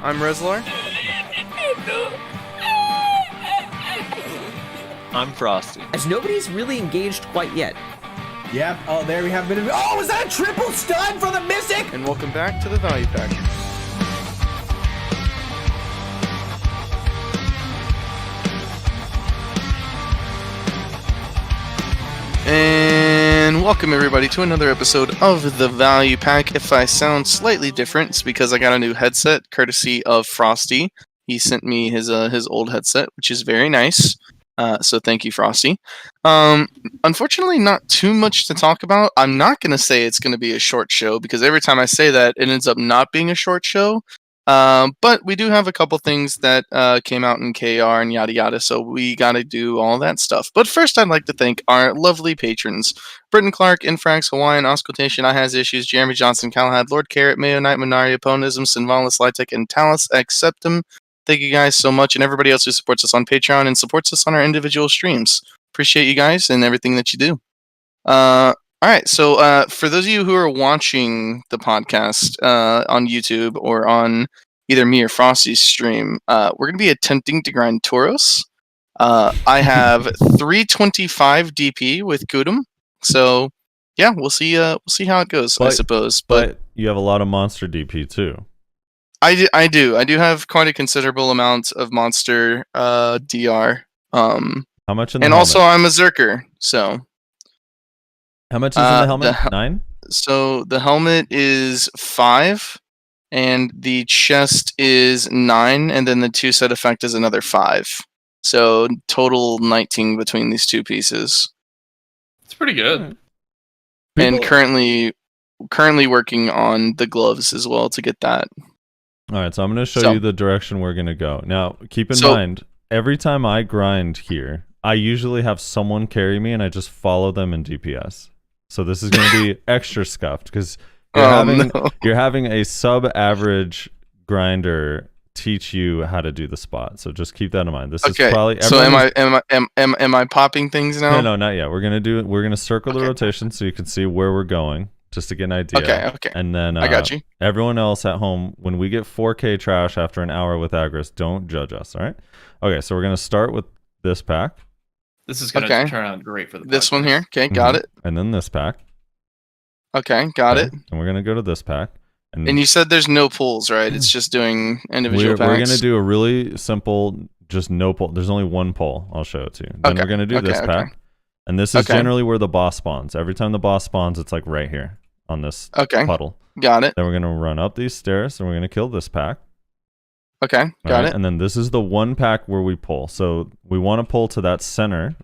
I'm Rezlar. I'm Frosty. As nobody's really engaged quite yet. Yep. Oh, there we have been. Oh, was that a triple stun for the Mystic? And welcome back to the Value Pack. And welcome everybody to another episode of the Value Pack. If I sound slightly different, it's because I got a new headset courtesy of Frosty. He sent me his old headset, which is very nice. So thank you, Frosty. Unfortunately, not too much to talk about. I'm not going to say it's going to be a short show because every time I say that, it ends up not being a short show. But we do have a couple things that came out in KR and yada yada, so we got to do all that stuff. But first, I'd like to thank our lovely patrons: Britton Clark, Infrax, Hawaiian, Auscultation, I Has Issues, Jeremy Johnson, Calhad, Lord Carrot, Mayo Knight, Minari, Oponism, Sinvalis, Lytech, and Talus Acceptum. Thank you guys so much, and everybody else who supports us on Patreon and supports us on our individual streams. Appreciate you guys and everything that you do. All right, so for those of you who are watching the podcast on YouTube or on either me or Frosty's stream, we're going to be attempting to grind Tauros. I have 325 DP with Kudum, so yeah, we'll see how it goes, I suppose. But you have a lot of monster DP too. I do have quite a considerable amount of monster DR. How much in the and helmet? Also I'm a Zerker, so. How much is in the helmet? 9? So the helmet is 5, and the chest is 9, and then the 2 set effect is another 5. So total 19 between these two pieces. It's pretty good. And currently working on the gloves as well to get that. All right, so I'm going to show you the direction we're going to go. Now, keep in mind, every time I grind here, I usually have someone carry me, and I just follow them in DPS. So this is going to be extra scuffed, because you're having a sub-average grinder teach you how to do the spot. So just keep that in mind. This is probably. So am I popping things now? No, not yet. We're gonna circle the rotation so you can see where we're going, just to get an idea. Okay. And then I got you. Everyone else at home, when we get 4K trash after an hour with Agris, don't judge us. All right. Okay, so we're gonna start with this pack. This is going to turn out great for the podcast. This one here. Okay, got it. And then this pack. Okay, got it. And we're going to go to this pack. And you said there's no pulls, right? It's just doing individual packs? We're going to do a really simple, just no pull. There's only one pull. I'll show it to you. Then we're going to do this pack. And this is generally where the boss spawns. Every time the boss spawns, it's like right here on this puddle. Got it. Then we're going to run up these stairs, and we're going to kill this pack. Okay, got it. And then this is the one pack where we pull. So we want to pull to that center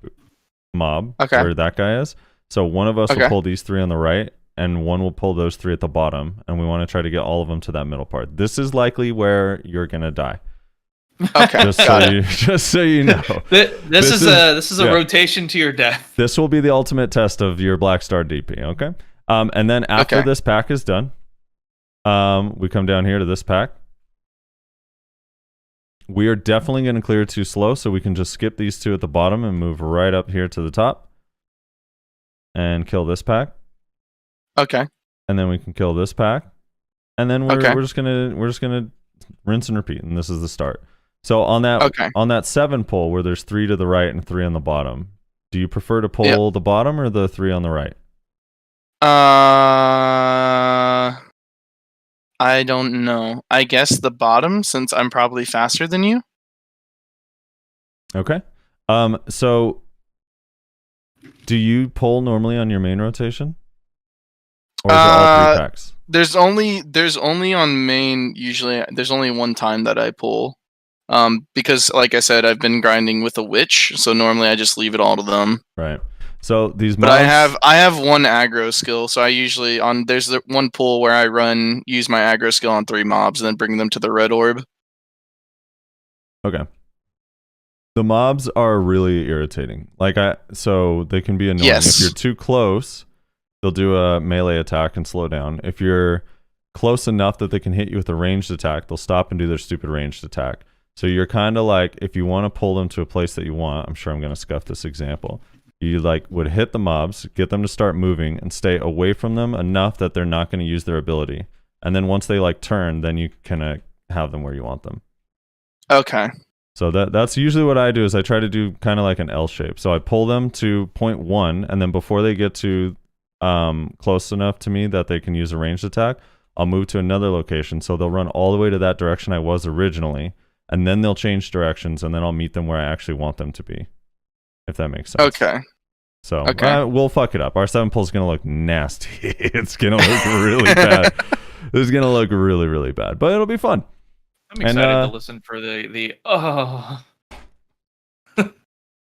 mob where that guy is. So one of us will pull these 3 on the right, and one will pull those 3 at the bottom, and we want to try to get all of them to that middle part. This is likely where you're going to die. Okay, just so you know. This is a rotation to your death. This will be the ultimate test of your Black Star DP, okay? And then after this pack is done, we come down here to this pack. We are definitely going to clear too slow, so we can just skip these 2 at the bottom and move right up here to the top and kill this pack. Okay. And then we can kill this pack, and then we're just gonna rinse and repeat. And this is the start. So on that 7 pull where there's 3 to the right and 3 on the bottom, do you prefer to pull the bottom or the 3 on the right? I don't know. I guess the bottom, since I'm probably faster than you. Okay. So do you pull normally on your main rotation? Or is it all 3 packs? There's only on main usually. There's only one time that I pull. Because like I said, I've been grinding with a witch, so normally I just leave it all to them. Right. So these mobs, but I have one aggro skill, so I usually there's the one pull where I use my aggro skill on 3 mobs and then bring them to the red orb. Okay. The mobs are really irritating. So they can be annoying. If you're too close, they'll do a melee attack and slow down. If you're close enough that they can hit you with a ranged attack, they'll stop and do their stupid ranged attack. So you're kind of like, if you want to pull them to a place that you want, I'm sure I'm going to scuff this example. You would hit the mobs, get them to start moving, and stay away from them enough that they're not going to use their ability. And then once they turn, then you can have them where you want them. Okay. So that's usually what I do is I try to do kind of like an L shape. So I pull them to point 1, and then before they get to close enough to me that they can use a ranged attack, I'll move to another location. So they'll run all the way to that direction I was originally, and then they'll change directions, and then I'll meet them where I actually want them to be, if that makes sense. Okay. So we'll fuck it up. Our 7 pull is going to look nasty. It's going to look really bad. It's going to look really, really bad, but it'll be fun. I'm excited to listen for the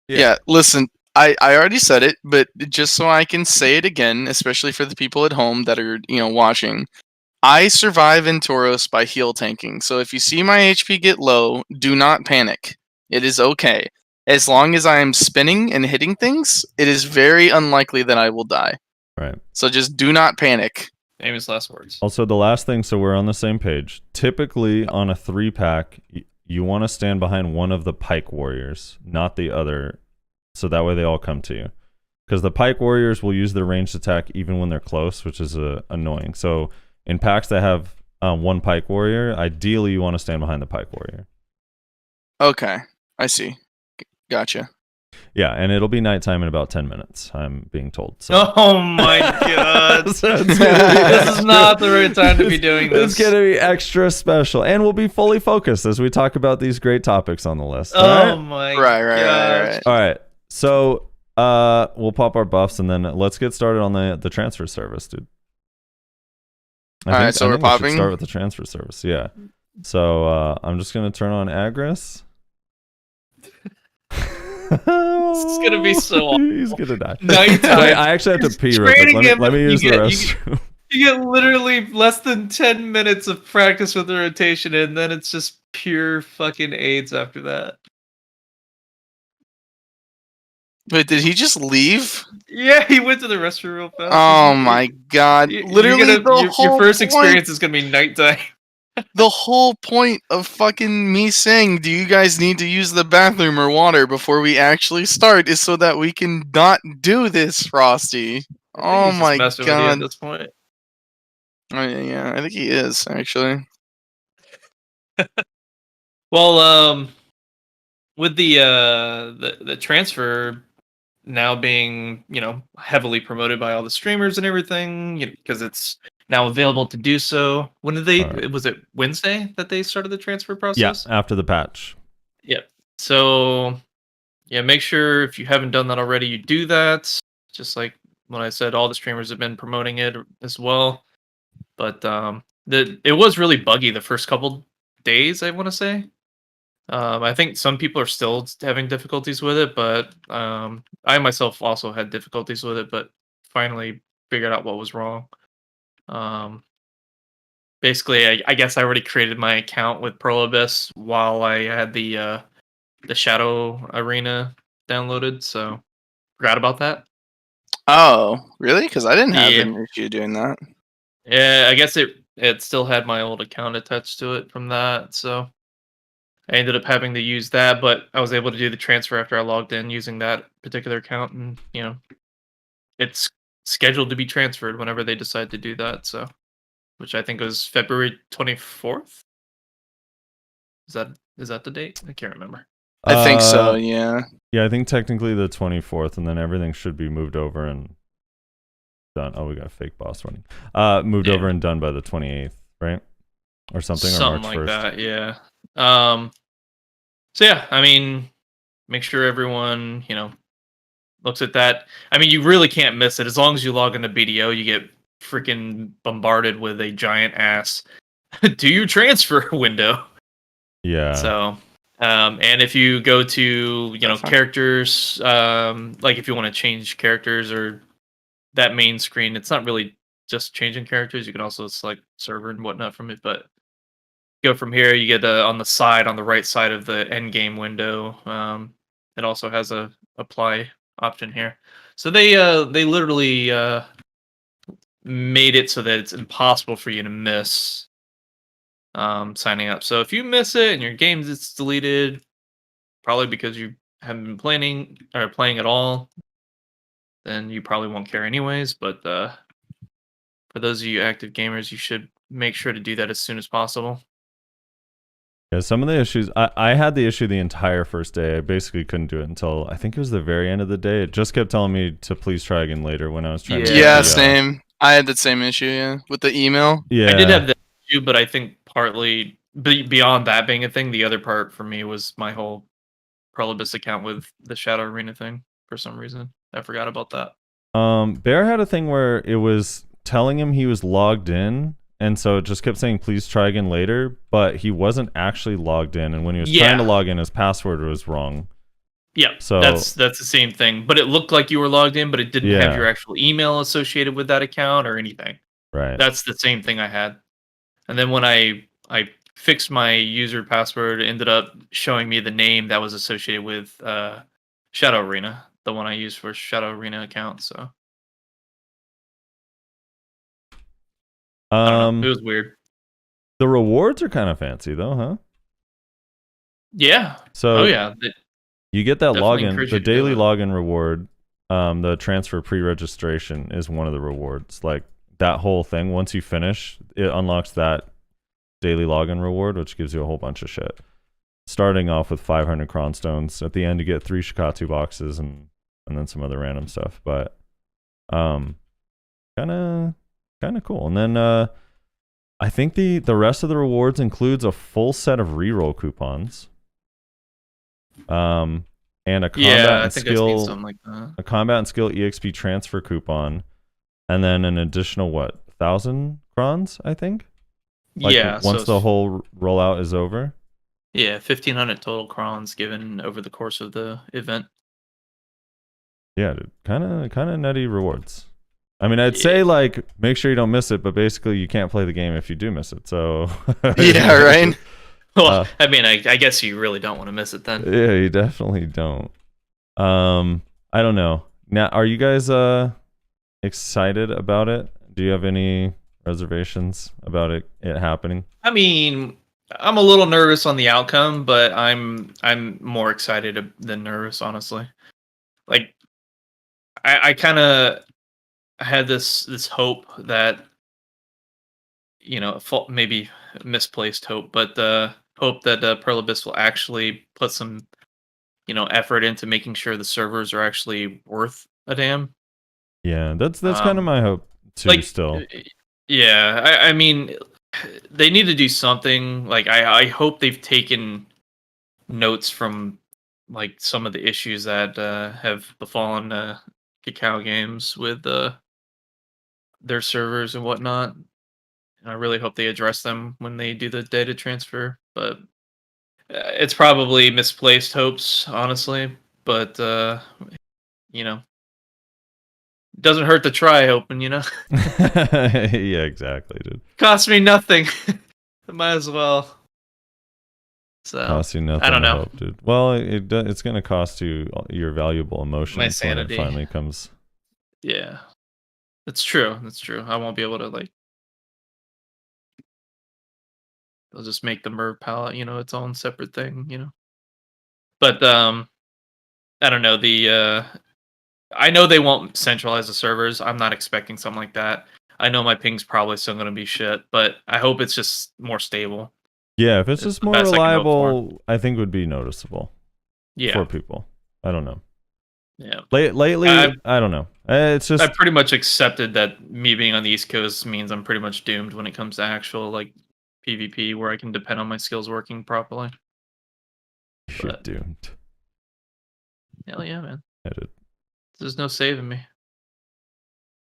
Yeah, listen, I already said it, but just so I can say it again, especially for the people at home that are, watching, I survive in Tauros by heal tanking. So if you see my HP get low, do not panic. It is okay. As long as I am spinning and hitting things, it is very unlikely that I will die. Right. So just do not panic. Famous last words. Also, the last thing, so we're on the same page. Typically, on a 3-pack, you want to stand behind one of the pike warriors, not the other, so that way they all come to you. Because the pike warriors will use their ranged attack even when they're close, which is annoying. So in packs that have one pike warrior, ideally you want to stand behind the pike warrior. Okay, I see. Gotcha. Yeah, and it'll be nighttime in about 10 minutes, I'm being told. So. Oh my god. This is not the right time to be doing this. It's going to be extra special. And we'll be fully focused as we talk about these great topics on the list. Oh my god. Right. All right. So we'll pop our buffs and then let's get started on the transfer service, dude. I think we're popping? We should start with the transfer service, yeah. So I'm just going to turn on Agris. It's gonna be so awful. He's gonna die. Nighttime. Wait, I actually have to pee real quick. Let me use the restroom. You get literally less than 10 minutes of practice with the rotation, and then it's just pure fucking AIDS after that. Wait, did he just leave? Yeah, he went to the restroom real fast. Oh my god. Literally, your first experience is gonna be nighttime. The whole point of fucking me saying, do you guys need to use the bathroom or water before we actually start is so that we can not do this, Frosty. Oh my god. With you at this point. Oh yeah, I think he is, actually. Well, with the transfer now being, heavily promoted by all the streamers and everything, because it's now available to do so. When did they? Was it Wednesday that they started the transfer process? Yeah, after the patch. Yep. So, yeah, make sure if you haven't done that already, you do that. Just like when I said, all the streamers have been promoting it as well. But it was really buggy the first couple days, I want to say. I think some people are still having difficulties with it, but I myself also had difficulties with it, but finally figured out what was wrong. Basically, I guess I already created my account with Pro Abyss while I had the Shadow Arena downloaded, so forgot about that. Oh, really? Because I didn't have an issue doing that. Yeah, I guess it still had my old account attached to it from that, so I ended up having to use that, but I was able to do the transfer after I logged in using that particular account, and it's scheduled to be transferred whenever they decide to do that, so which I think was February 24th. Is that the date? I can't remember. I think so, yeah. Yeah, I think technically the 24th, and then everything should be moved over and done. Oh, we got a fake boss running. Moved over and done by the 28th, right? Or something, or March 1st. Something like that, yeah. So yeah, I mean, make sure everyone, looks at that. I mean, you really can't miss it. As long as you log into BDO, you get freaking bombarded with a giant ass do you transfer window. Yeah. So, and if you go to, characters, like if you want to change characters or that main screen, it's not really just changing characters. You can also select server and whatnot from it, but go from here, you get on the right side of the end game window. It also has a apply option here. So they literally made it so that it's impossible for you to miss signing up. So if you miss it and your game gets deleted, probably because you haven't been playing at all, then you probably won't care anyways. But for those of you active gamers, you should make sure to do that as soon as possible. Yeah, some of the issues, I had the issue the entire first day. I basically couldn't do it until I think it was the very end of the day. It just kept telling me to please try again later when I was trying to get Yeah, the, same. I had that same issue, yeah, with the email. Yeah. I did have that issue, but I think partly beyond that being a thing, the other part for me was my whole Prolibus account with the Shadow Arena thing for some reason. I forgot about that. Bear had a thing where it was telling him he was logged in, and so it just kept saying please try again later, but he wasn't actually logged in, and when he was trying to log in, his password was wrong. Yeah, so that's the same thing, but it looked like you were logged in, but it didn't have your actual email associated with that account or anything. Right. That's the same thing I had. And then when I fixed my user password, it ended up showing me the name that was associated with Shadow Arena, the one I used for Shadow Arena account. So I don't know. It was weird. The rewards are kind of fancy though, huh? Yeah. So yeah, you get that login, the daily login reward. The transfer pre-registration is one of the rewards. Like that whole thing, once you finish, it unlocks that daily login reward, which gives you a whole bunch of shit. Starting off with 500 cronstones. At the end, you get 3 Shikatu boxes and then some other random stuff. But kind of cool. And then I think the rest of the rewards includes a full set of reroll coupons. And a combat and skill, like a combat and skill EXP transfer coupon, and then an additional 1,000 crons, I think. Like once the whole rollout is over. Yeah, 1,500 total crons given over the course of the event. Yeah, dude, kind of nutty rewards. I mean, I'd say like make sure you don't miss it, but basically you can't play the game if you do miss it. So yeah, right. Well, I mean, I guess you really don't want to miss it then. Yeah, you definitely don't. I don't know. Now, are you guys excited about it? Do you have any reservations about it happening? I mean, I'm a little nervous on the outcome, but I'm more excited than nervous, honestly. Like, I kind of had this hope that, you know, maybe misplaced hope, but hope that Perlibus will actually put some, you know, effort into making sure the servers are actually worth a damn. Yeah, that's kind of my hope too. Like, still, yeah, I mean, they need to do something. Like, I hope they've taken notes from like some of the issues that have befallen Kakao Games with their servers and whatnot. And I really hope they address them when they do the data transfer. But it's probably misplaced hopes, honestly. But you know, doesn't hurt to try hoping, you know. Yeah, exactly, dude. Cost me nothing. Might as well. So cost you nothing. I don't know, hope, dude. Well, it's gonna cost you your valuable emotions my sanity when it finally comes. Yeah, that's true. That's true. I won't be able to like. They'll just make the Merv palette, you know, its own separate thing, you know. But I don't know. I know they won't centralize the servers. I'm not expecting something like that. I know my ping's probably still going to be shit, but I hope it's just more stable. Yeah, if it's just more reliable, I think would be noticeable. Yeah, for people. I don't know. Yeah. Lately, I don't know. It's just I pretty much accepted that me being on the East Coast means I'm pretty much doomed when it comes to actual like PvP where I can depend on my skills working properly. You're doomed. Hell yeah, man. Edit. There's no saving me.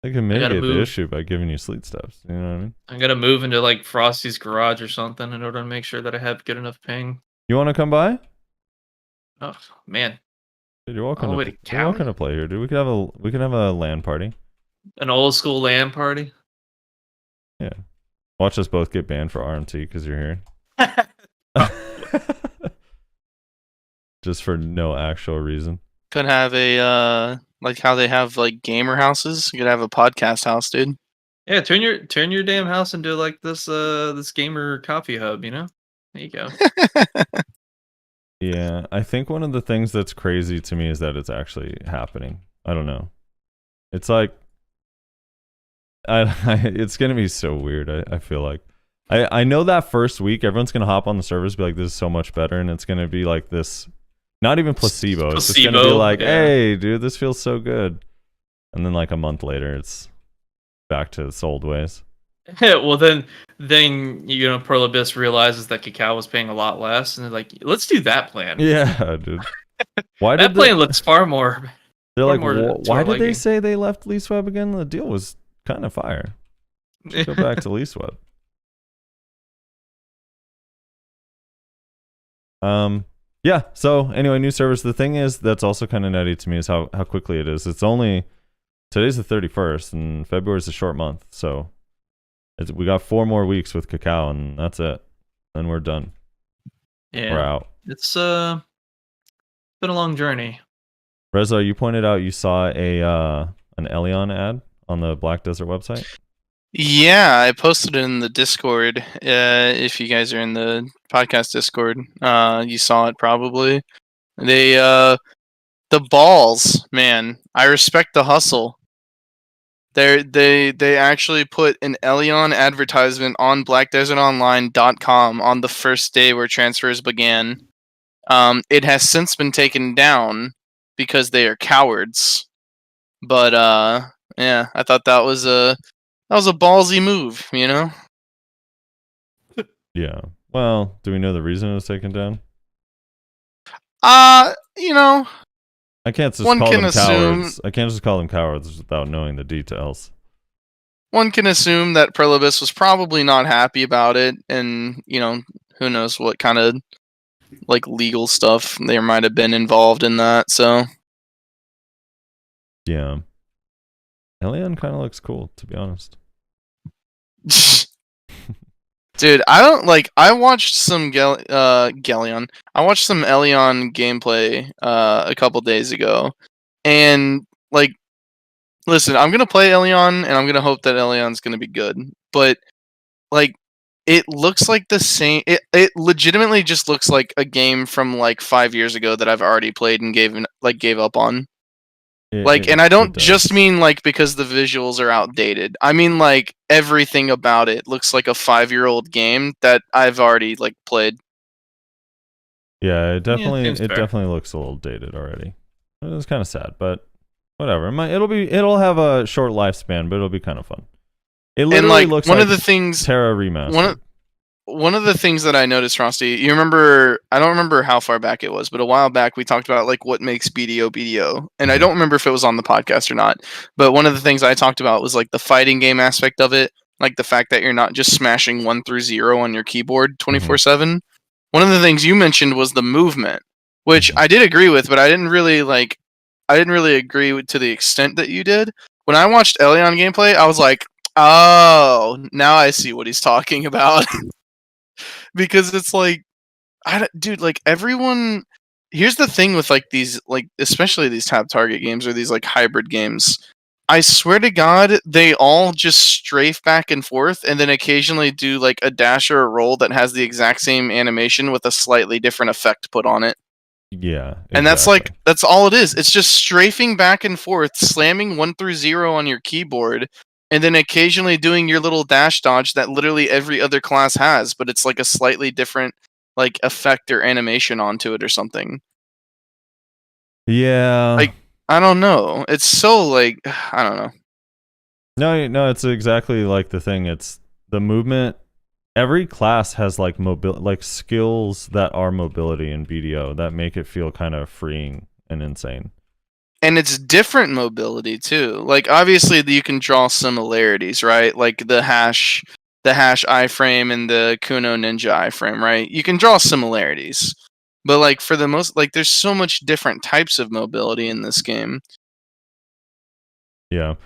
I can mitigate the issue by giving you sleep steps. You know what I mean? I gotta move into like Frosty's garage or something in order to make sure that I have good enough ping. You want to come by? Oh man, dude, you're welcome to play here, dude. We could have a LAN party. An old school LAN party. Yeah. Watch us both get banned for RMT because you're here. Just for no actual reason. Could have a like how they have like gamer houses. You could have a podcast house, dude. Yeah, turn your damn house into like this this gamer coffee hub, you know? There you go. Yeah, I think one of the things that's crazy to me is that it's actually happening. I don't know. It's like it's gonna be so weird. I feel like I know that first week everyone's gonna hop on the servers, be like, "This is so much better," and it's gonna be like this, not even placebo. It's just gonna be like, "Hey, dude, this feels so good," and then like a month later, it's back to its old ways. Well, then Pearl Abyss realizes that Cacao was paying a lot less, and they're like, "Let's do that plan." Yeah, dude. Why that plan looks far more. They're like, why did they say they left LeaseWeb again? The deal was kind of fire. Go back to LeaseWeb. Yeah. So anyway, new servers. The thing is, that's also kind of nutty to me is how quickly it is. It's only today's the 31st, and February's a short month. So we got 4 more weeks with Cacao, and that's it. Then we're done. Yeah, we're out. It's been a long journey. Reza, you pointed out you saw an Elion ad on the Black Desert website. Yeah, I posted it in the Discord. If you guys are in the podcast Discord, you saw it probably. They the balls, man. I respect the hustle. They actually put an Elion advertisement on blackdesertonline.com on the first day where transfers began. It has since been taken down because they are cowards. But yeah, I thought that was a ballsy move, you know? Yeah. Well, do we know the reason it was taken down? You know, I can't just call them cowards. I can't just call them cowards without knowing the details. One can assume that Pearl Abyss was probably not happy about it, and you know, who knows what kind of like legal stuff there might have been involved in that. So yeah, Elion kind of looks cool, to be honest. Dude, I watched some Galleon. I watched some Elion gameplay a couple days ago, and like, listen, I'm gonna play Elion, and I'm gonna hope that Elion's gonna be good. But like, it looks like the same. It legitimately just looks like a game from like 5 years ago that I've already played and gave up on. And I don't just mean like because the visuals are outdated. I mean like everything about it looks like a 5-year-old game that I've already like played. Yeah, it definitely looks a little dated already. It's kind of sad, but whatever. It'll have a short lifespan, but it'll be kind of fun. It literally looks one like of the things Terra remastered. One of the things that I noticed, Frosty, you remember, I don't remember how far back it was, but a while back we talked about like what makes BDO BDO. And I don't remember if it was on the podcast or not, but one of the things I talked about was like the fighting game aspect of it, like the fact that you're not just smashing 1 through 0 on your keyboard 24/7. One of the things you mentioned was the movement, which I did agree with, but I didn't really agree to the extent that you did. When I watched Elion gameplay, I was like, oh, now I see what he's talking about. Because it's like, dude, like everyone. Here's the thing with like these, like especially these tap target games or these like hybrid games. I swear to God, they all just strafe back and forth, and then occasionally do like a dash or a roll that has the exact same animation with a slightly different effect put on it. Yeah, exactly. And that's all it is. It's just strafing back and forth, slamming 1 through 0 on your keyboard, and then occasionally doing your little dash dodge that literally every other class has, but it's like a slightly different like effect or animation onto it or something. Yeah. Like, I don't know. It's so like, I don't know. No, it's exactly like the thing. It's the movement. Every class has like skills that are mobility in BDO that make it feel kind of freeing and insane. And it's different mobility too. Like obviously you can draw similarities, right? Like the hash iframe and the Kuno Ninja iframe, right? You can draw similarities. But like for the most, like there's so much different types of mobility in this game. Yeah.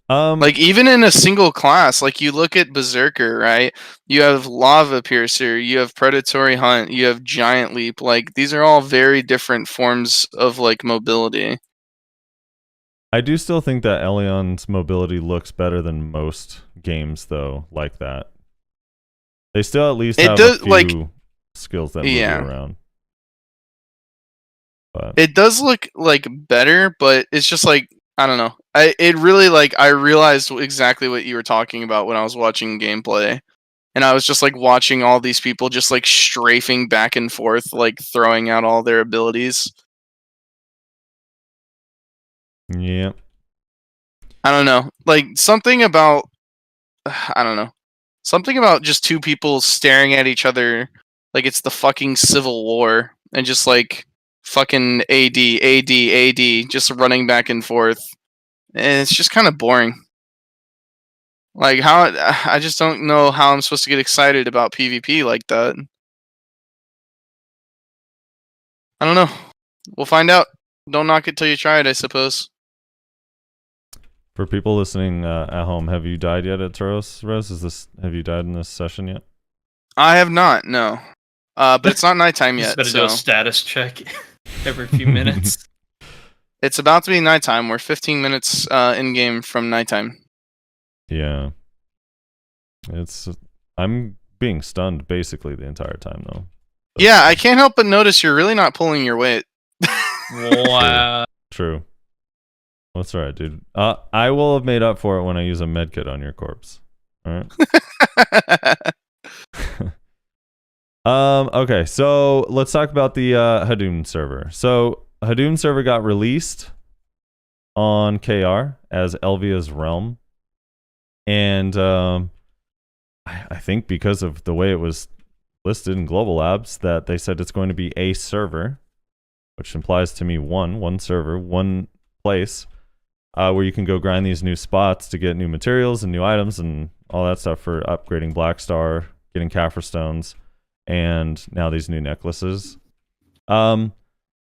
Like even in a single class, like you look at Berserker, right? You have Lava Piercer, you have Predatory Hunt, you have Giant Leap. Like these are all very different forms of like mobility. I do still think that Elion's mobility looks better than most games, though, like that. They still at least have a few skills that move you around. But it does look like better, but it's just like, I don't know. I realized exactly what you were talking about when I was watching gameplay. and I was just like watching all these people just like strafing back and forth, like throwing out all their abilities. Yeah. I don't know. Like something about I don't know. Something about just two people staring at each other like it's the fucking Civil War and just like fucking AD, just running back and forth. And it's just kind of boring. Like how I just don't know how I'm supposed to get excited about PvP like that. I don't know. We'll find out. Don't knock it till you try it, I suppose. For people listening at home, have you died yet at Taros, Rez? Have you died in this session yet? I have not, no. But it's not nighttime yet. Just better do a status check every few minutes. It's about to be nighttime. We're 15 minutes in game from nighttime. Yeah. I'm being stunned basically the entire time though. But yeah, I can't help but notice you're really not pulling your weight. Wow. True. That's all right, dude. I will have made up for it when I use a medkit on your corpse. All right. Okay, so let's talk about the Hadum server. So Hadum server got released on KR as Elvia's Realm, and I think because of the way it was listed in Global Labs, that they said it's going to be a server, which implies to me one server, one place. Where you can go grind these new spots to get new materials and new items and all that stuff for upgrading Black Star, getting Kaffir stones, and now these new necklaces. But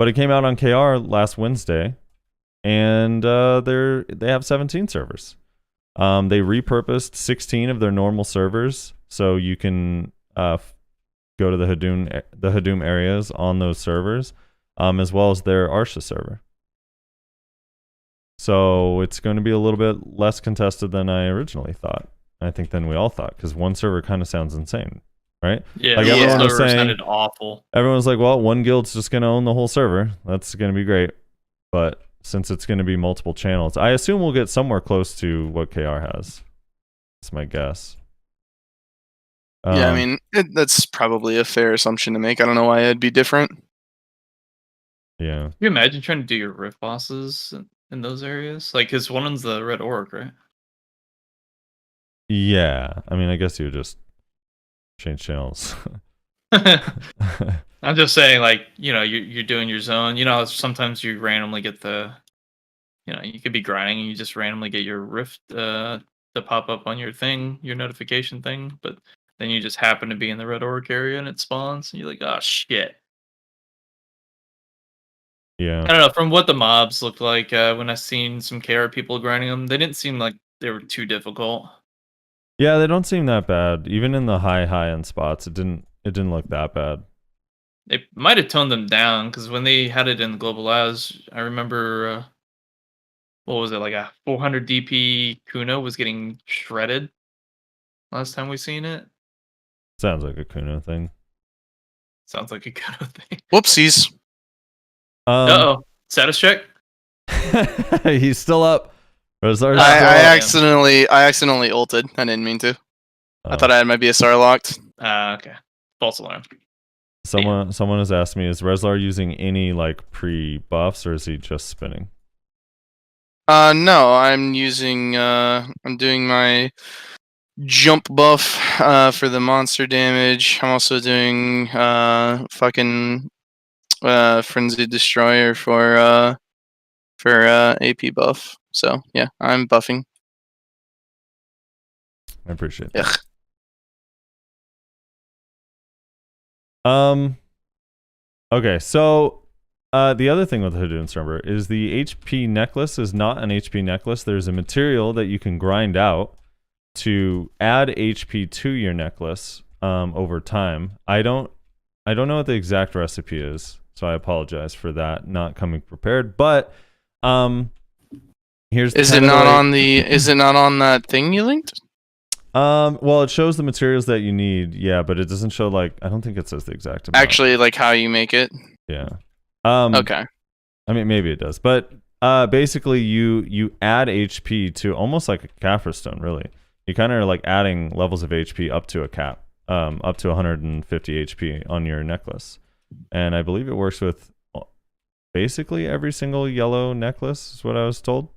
it came out on KR last Wednesday, and they have 17 servers. They repurposed 16 of their normal servers, so you can go to the Hadum areas on those servers, as well as their Arsha server. So it's going to be a little bit less contested than I originally thought. I think than we all thought, because one server kind of sounds insane, right? Yeah, like everyone was saying, sounded awful. Everyone's like, well, one guild's just going to own the whole server. That's going to be great. But since it's going to be multiple channels, I assume we'll get somewhere close to what KR has. That's my guess. Yeah, I mean, that's probably a fair assumption to make. I don't know why it'd be different. Yeah. Can you imagine trying to do your rift bosses in those areas? Like, because one one's the Red Orc, right? Yeah. I mean, I guess you would just change channels. I'm just saying, like, you're doing your zone. Sometimes you randomly get you could be grinding and you just randomly get your rift to pop up on your thing, your notification thing, but then you just happen to be in the Red Orc area and it spawns, and you're like, oh shit. Yeah. I don't know. From what the mobs looked like when I seen some KR people grinding them, they didn't seem like they were too difficult. Yeah, they don't seem that bad. Even in the high end spots, it didn't look that bad. They might have toned them down, because when they had it in the Global Labs, I remember what was it, like a 400 DP Kuno was getting shredded last time we seen it. Sounds like a Kuno thing. Sounds like a Kuno thing. Whoopsies. Uh-oh. Status check? He's still up. I accidentally ulted. I didn't mean to. I thought I had my BSR locked. Okay. False alarm. Someone has asked me, is Rezlar using any like pre-buffs, or is he just spinning? No, I'm doing my jump buff for the monster damage. I'm also doing fucking Frenzied Destroyer for AP buff. So yeah, I'm buffing. I appreciate that. Ugh. Okay, so the other thing with the Hadum server is the HP necklace is not an HP necklace. There's a material that you can grind out to add HP to your necklace over time. I don't know what the exact recipe is, so I apologize for that not coming prepared. But is it not on that thing you linked? Well, it shows the materials that you need, yeah, but it doesn't show, like, I don't think it says the exact amount. Actually, like how you make it. Yeah. Okay. I mean, maybe it does, but basically, you add HP to almost like a Kaffir stone, really, you kind of are like adding levels of HP up to a cap, up to 150 HP on your necklace. And I believe it works with basically every single yellow necklace, is what I was told.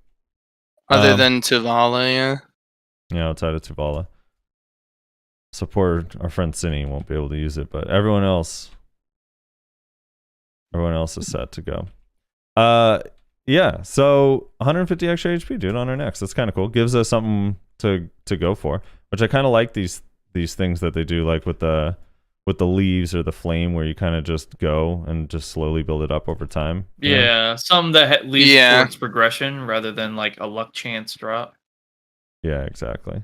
Other than Tuvala, yeah. Yeah, outside of Tuvala. Support our friend Cinny won't be able to use it, but everyone else is set to go. Yeah, so 150 extra HP, dude, on our necks. That's kind of cool. Gives us something to go for, which I kind of like these things that they do, like with the leaves or the flame, where you kind of just go and just slowly build it up over time. Yeah, some that leads towards progression rather than like a luck chance drop. Yeah, exactly.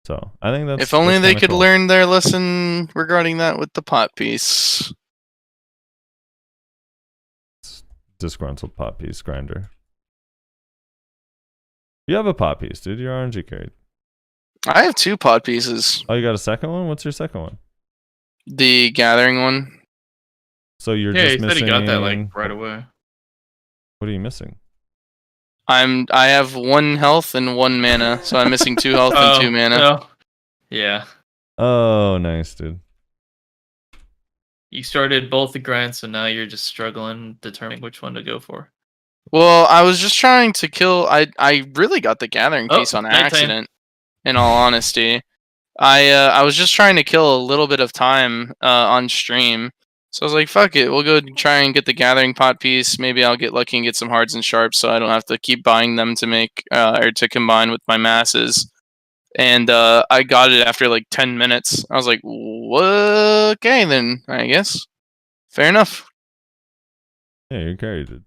So I think that's. If only they could cool. learn their lesson regarding that with the pot piece. Disgruntled pot piece grinder. You have a pot piece, dude. You're RNG carried. I have 2 pot pieces. Oh, you got a second one? What's your second one? The gathering one. So you're just missing. Yeah, he said he got that like right away. What are you missing? I have 1 health and 1 mana, so I'm missing 2 health and 2 mana. No. Yeah. Oh, nice, dude. You started both the grinds, so now you're just struggling determining which one to go for. Well, I was just trying to kill. I really got the gathering piece on accident. In all honesty, I was just trying to kill a little bit of time on stream. So I was like, fuck it, we'll go try and get the gathering pot piece. Maybe I'll get lucky and get some hards and sharps, so I don't have to keep buying them to make or to combine with my masses. And I got it after like 10 minutes. I was like, okay, then I guess fair enough. Yeah, you're carried, dude.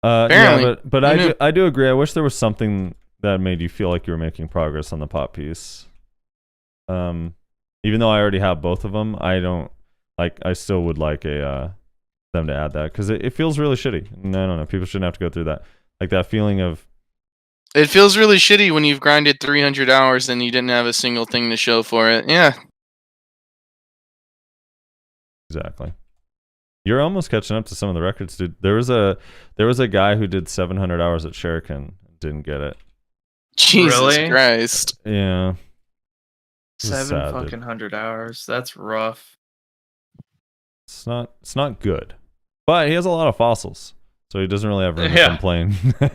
Apparently, yeah, but I do agree. I wish there was something that made you feel like you were making progress on the pot piece. Even though I already have both of them, I still would like them to add that, because it feels really shitty. And I don't know, people shouldn't have to go through that. Like that feeling of. It feels really shitty when you've grinded 300 hours and you didn't have a single thing to show for it. Yeah. Exactly. You're almost catching up to some of the records, dude. There was a guy who did 700 hours at Shuriken and didn't get it. Jesus Christ. Yeah. 700 hours. That's rough. It's not good. But he has a lot of fossils, so he doesn't really have room to complain.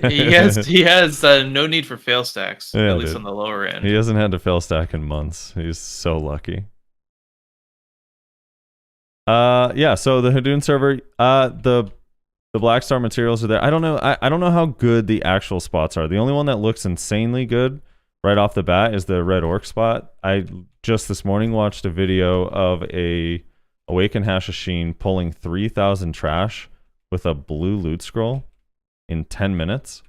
he has no need for fail stacks, at least dude. on the lower end. He hasn't had to fail stack in months. He's so lucky. Yeah, so the Hadum server, the Black Star materials are there. I don't know. I don't know how good the actual spots are. The only one that looks insanely good right off the bat is the Red Orc spot. I just this morning watched a video of a Awakened Hashashin pulling 3,000 trash with a blue loot scroll in 10 minutes,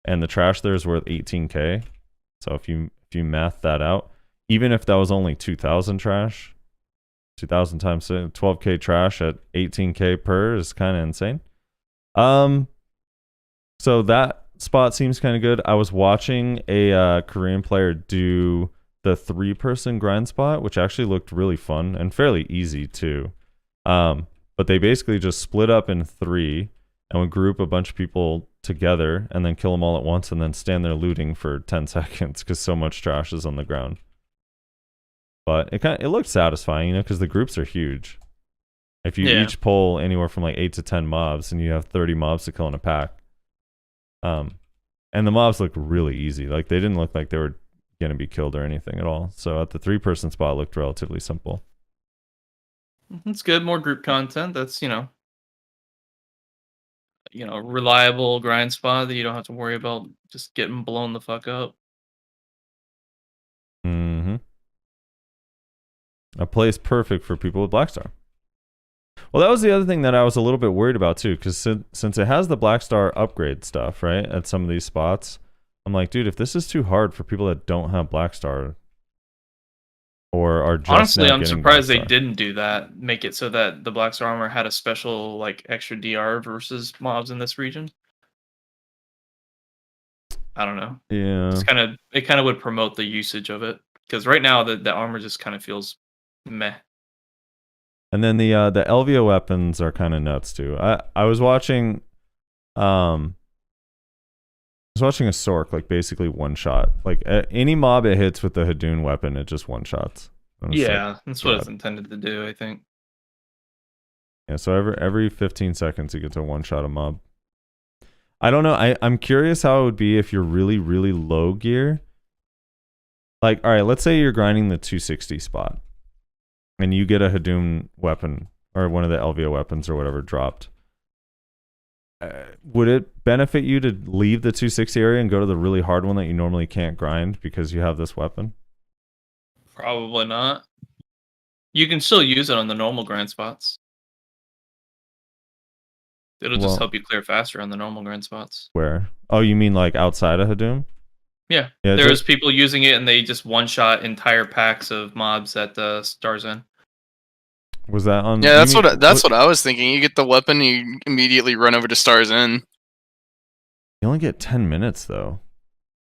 and the trash there is worth 18k. So if you math that out, even if that was only 2,000 trash, 2,000 times 12k trash at 18k per is kind of insane. So that spot seems kind of good. I was watching a Korean player do the 3-person grind spot, which actually looked really fun and fairly easy too. But they basically just split up in 3 and would group a bunch of people together and then kill them all at once and then stand there looting for 10 seconds because so much trash is on the ground. But it looked satisfying, because the groups are huge. If you each pull anywhere from like 8 to 10 mobs and you have 30 mobs to kill in a pack. And the mobs look really easy. Like they didn't look like they were going to be killed or anything at all. So at the 3-person spot, it looked relatively simple. It's good. More group content. That's, reliable grind spot that you don't have to worry about just getting blown the fuck up. Mm-hmm. A place perfect for people with Black Star. Well, that was the other thing that I was a little bit worried about too, because since it has the Black Star upgrade stuff, right, at some of these spots, I'm like, dude, if this is too hard for people that don't have Black Star or are just honestly, I'm surprised they didn't do that. Make it so that the Black Star armor had a special like extra DR versus mobs in this region. I don't know. Yeah, it kind of would promote the usage of it, because right now the armor just kind of feels meh. And then the LVO weapons are kind of nuts too. I was watching there's was watching a Sork like basically one shot. Like any mob it hits with the Hadum weapon, it just one shots. Yeah, that's what it's intended to do, I think. Yeah, so every 15 seconds you get to one shot a mob. I don't know. I'm curious how it would be if you're really, really low gear. Like, all right, let's say you're grinding the 260 spot and you get a Hadum weapon or one of the LVO weapons or whatever dropped. Would it benefit you to leave the 260 area and go to the really hard one that you normally can't grind because you have this weapon? Probably not. You can still use it on the normal grind spots. It'll just help you clear faster on the normal grind spots. Where? Oh, you mean like outside of Hadum? Yeah. There's people using it and they just one-shot entire packs of mobs at the Star's End. Was that on? Yeah, that's what I was thinking. You get the weapon, you immediately run over to Star's End. You only get 10 minutes though.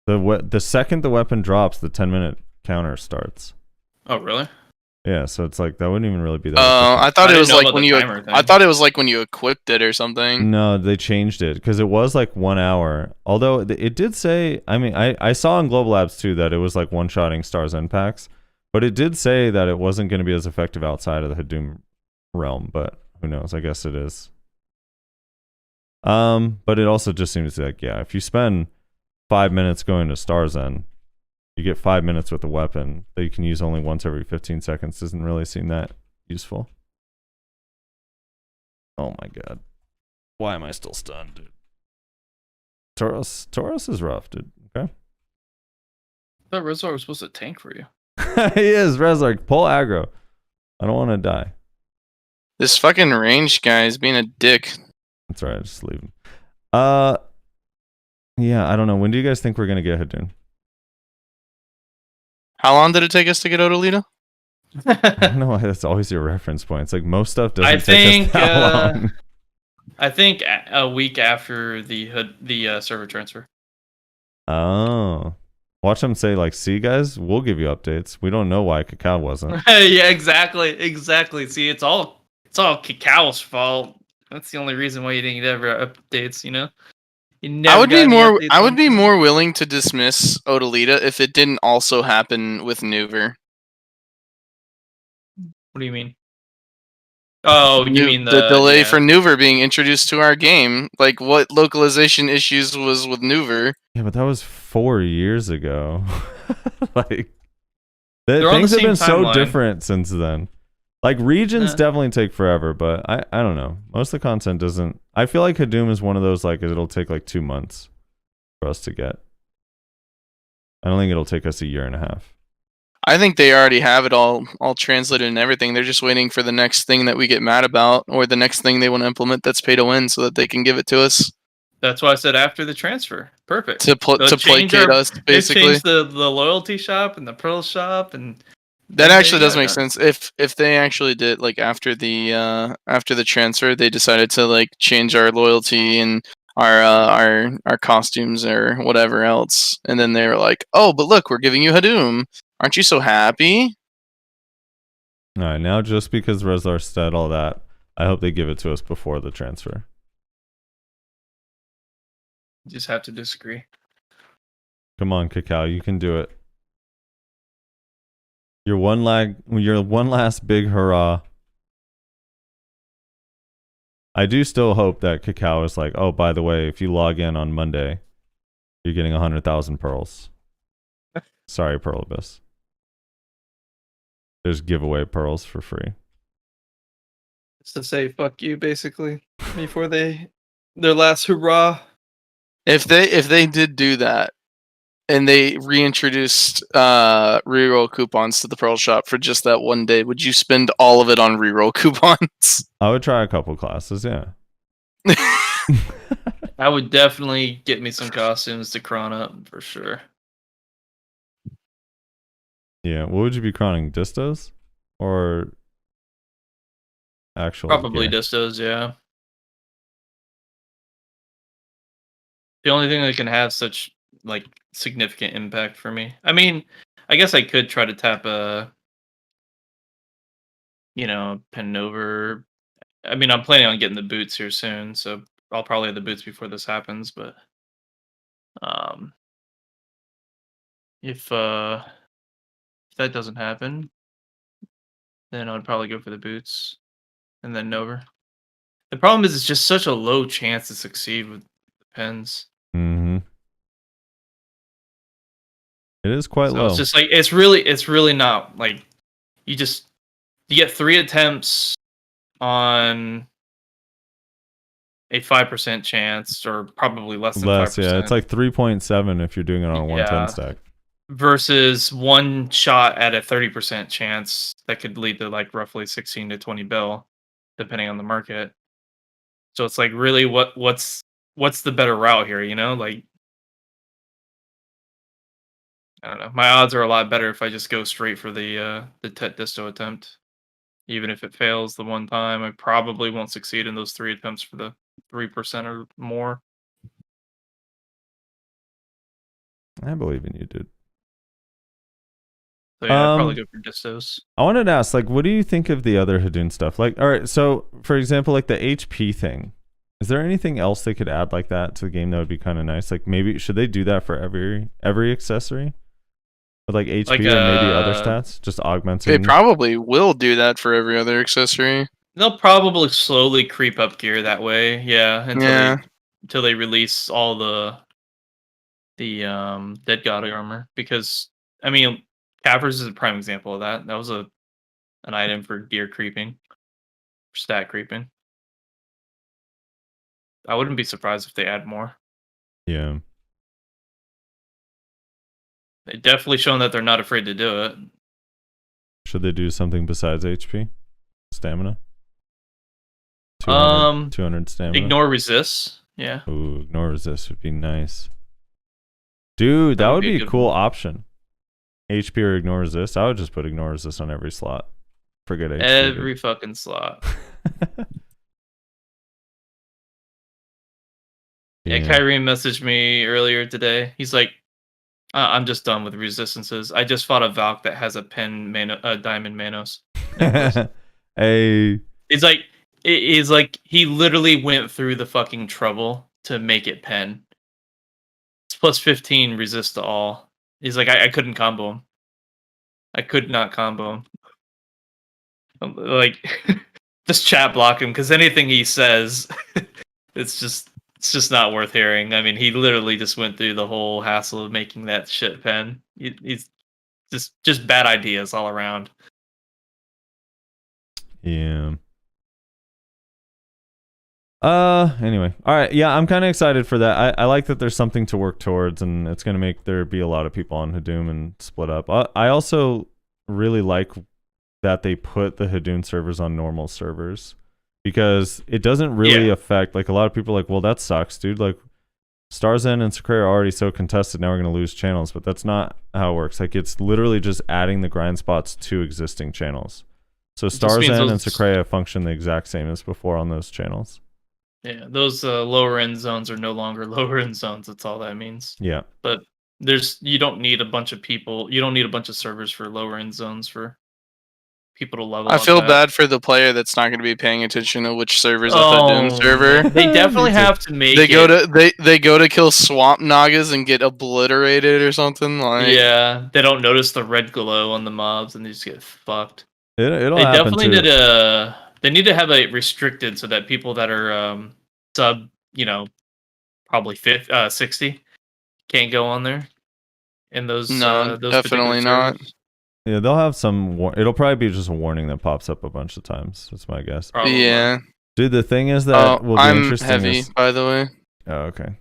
The second the weapon drops, the 10-minute counter starts. Oh, really? Yeah, so it's like that wouldn't even really be that. I thought it was like when you. I thought it was like when you equipped it or something. No, they changed it because it was like 1 hour. Although it did say, I mean, I saw in Global Labs too that it was like one-shotting Star's End packs, but it did say that it wasn't going to be as effective outside of the Hadum realm. But who knows? I guess it is. But it also just seems like, yeah, if you spend 5 minutes going to Star's End, you get 5 minutes with the weapon that you can use only once every 15 seconds. Doesn't really seem that useful. Oh my god. Why am I still stunned, dude? Tauros is rough, dude. Okay. I thought Rezar was supposed to tank for you. He is, Rezar. Pull aggro. I don't want to die. This fucking range guy is being a dick. That's right, just leave him. Yeah, I don't know. When do you guys think we're gonna get Hadum? How long did it take us to get Odalita? I don't know why that's always your reference point. It's like most stuff doesn't take us that long. I think a week after the server transfer. Oh. Watch them say like, see guys, we'll give you updates. We don't know why Cacao wasn't. Yeah, exactly. See, it's all Cacao's fault. That's the only reason why you didn't get ever updates, you know? I would be more willing to dismiss Odalita if it didn't also happen with Nuver. What do you mean? Oh, you mean the delay for Nuver being introduced to our game? Like, what localization issues was with Nuver? Yeah, but that was 4 years ago. Like, things have been so different since then. Like, regions definitely take forever, but I don't know. Most of the content doesn't. I feel like Hadum is one of those, like, it'll take like 2 months for us to get. I don't think it'll take us a year and a half. I think they already have it all translated and everything. They're just waiting for the next thing that we get mad about, or the next thing they want to implement that's pay to win, so that they can give it to us. That's why I said after the transfer. Perfect. To placate us, basically. They changed the loyalty shop and the pearl shop, and that actually does make sense. If they actually did, like, after the transfer, they decided to like change our loyalty and our costumes or whatever else, and then they were like, oh, but look, we're giving you Hadum. Aren't you so happy? All right, now just because Rezar said all that, I hope they give it to us before the transfer. Just have to disagree. Come on, Cacao, you can do it. Your one last big hurrah. I do still hope that Cacao is like, oh, by the way, if you log in on Monday, you're getting 100,000 pearls. Sorry, Pearlibus. There's giveaway pearls for free. It's to say fuck you, basically, before their last hurrah. If they did do that, and they reintroduced reroll coupons to the Pearl Shop for just that one day, would you spend all of it on reroll coupons? I would try a couple classes, yeah. I would definitely get me some costumes to cron up for sure. Yeah, what would you be cronning? Distos? Or actual Probably gear? Distos, yeah. The only thing that can have such like significant impact for me. I mean, I guess I could try to tap Penover. I mean, I'm planning on getting the boots here soon, so I'll probably have the boots before this happens, but If that doesn't happen, then I'd probably go for the boots and then Nova. The problem is it's just such a low chance to succeed with the pens. Mm-hmm. It is quite low. It's just like it's really not like you get 3 attempts on a 5% chance, or probably less than 5%. Yeah, it's like 3.7 if you're doing it on a 110 stack. Versus 1 shot at a 30% chance that could lead to like roughly 16 to 20 bill, depending on the market. So it's like really what's the better route here, you know? Like I don't know. My odds are a lot better if I just go straight for the Tet Disto attempt. Even if it fails the one time, I probably won't succeed in those 3 attempts for the 3% or more. I believe in you, dude. So yeah, I'd probably go for Distos. I wanted to ask, like, what do you think of the other Hadum stuff? Like, all right, so for example, like the HP thing. Is there anything else they could add like that to the game that would be kind of nice? Like maybe should they do that for every accessory? With like HP or maybe other stats, just augmenting. They probably will do that for every other accessory. They'll probably slowly creep up gear that way, yeah, until they release all the Dead God armor. Because I mean, Cappers is a prime example of that. That was an item for gear creeping, stat creeping. I wouldn't be surprised if they add more. Yeah. They've definitely shown that they're not afraid to do it. Should they do something besides HP? Stamina? 200 stamina? Ignore resist. Yeah. Ooh, ignore resist would be nice. Dude, that would be a cool option. HP or ignore resist. I would just put ignore resist on every slot. Forget HP. Every fucking slot. Yeah, Kyrie messaged me earlier today. He's like, I'm just done with resistances. I just fought a Valk that has a diamond Manos. Hey. It's like he literally went through the fucking trouble to make it pen. It's plus 15 resist to all. He's like, I couldn't combo him. I could not combo him. I'm like, just chat block him, because anything he says, it's just not worth hearing. I mean, he literally just went through the whole hassle of making that shit pen. He's just bad ideas all around. Yeah. Anyway. All right. Yeah, I'm kind of excited for that. I like that there's something to work towards, and it's going to make there be a lot of people on Hadum and split up. I also really like that they put the Hadum servers on normal servers, because it doesn't really affect, like, a lot of people are like, well, that sucks, dude. Like, Starzen and Sakura are already so contested, now we're going to lose channels. But that's not how it works. Like, it's literally just adding the grind spots to existing channels. So Starzen and Sakura function the exact same as before on those channels. Yeah, those lower end zones are no longer lower end zones. That's all that means. Yeah. But you don't need a bunch of people. You don't need a bunch of servers for lower end zones for people to level. I feel bad for the player that's not going to be paying attention to which server's a Hadum server. They definitely have to make they go to kill swamp nagas and get obliterated or something like. Yeah, they don't notice the red glow on the mobs and they just get fucked. It'll they happen definitely too. They need to have it restricted so that people that are sub, probably 60 can't go on there. And those those definitely not. servers. Yeah, they'll have some. It'll probably be just a warning that pops up a bunch of times. That's my guess. Probably. Yeah, dude. The thing is that will be I'm interesting. Heavy, by the way. Oh, okay.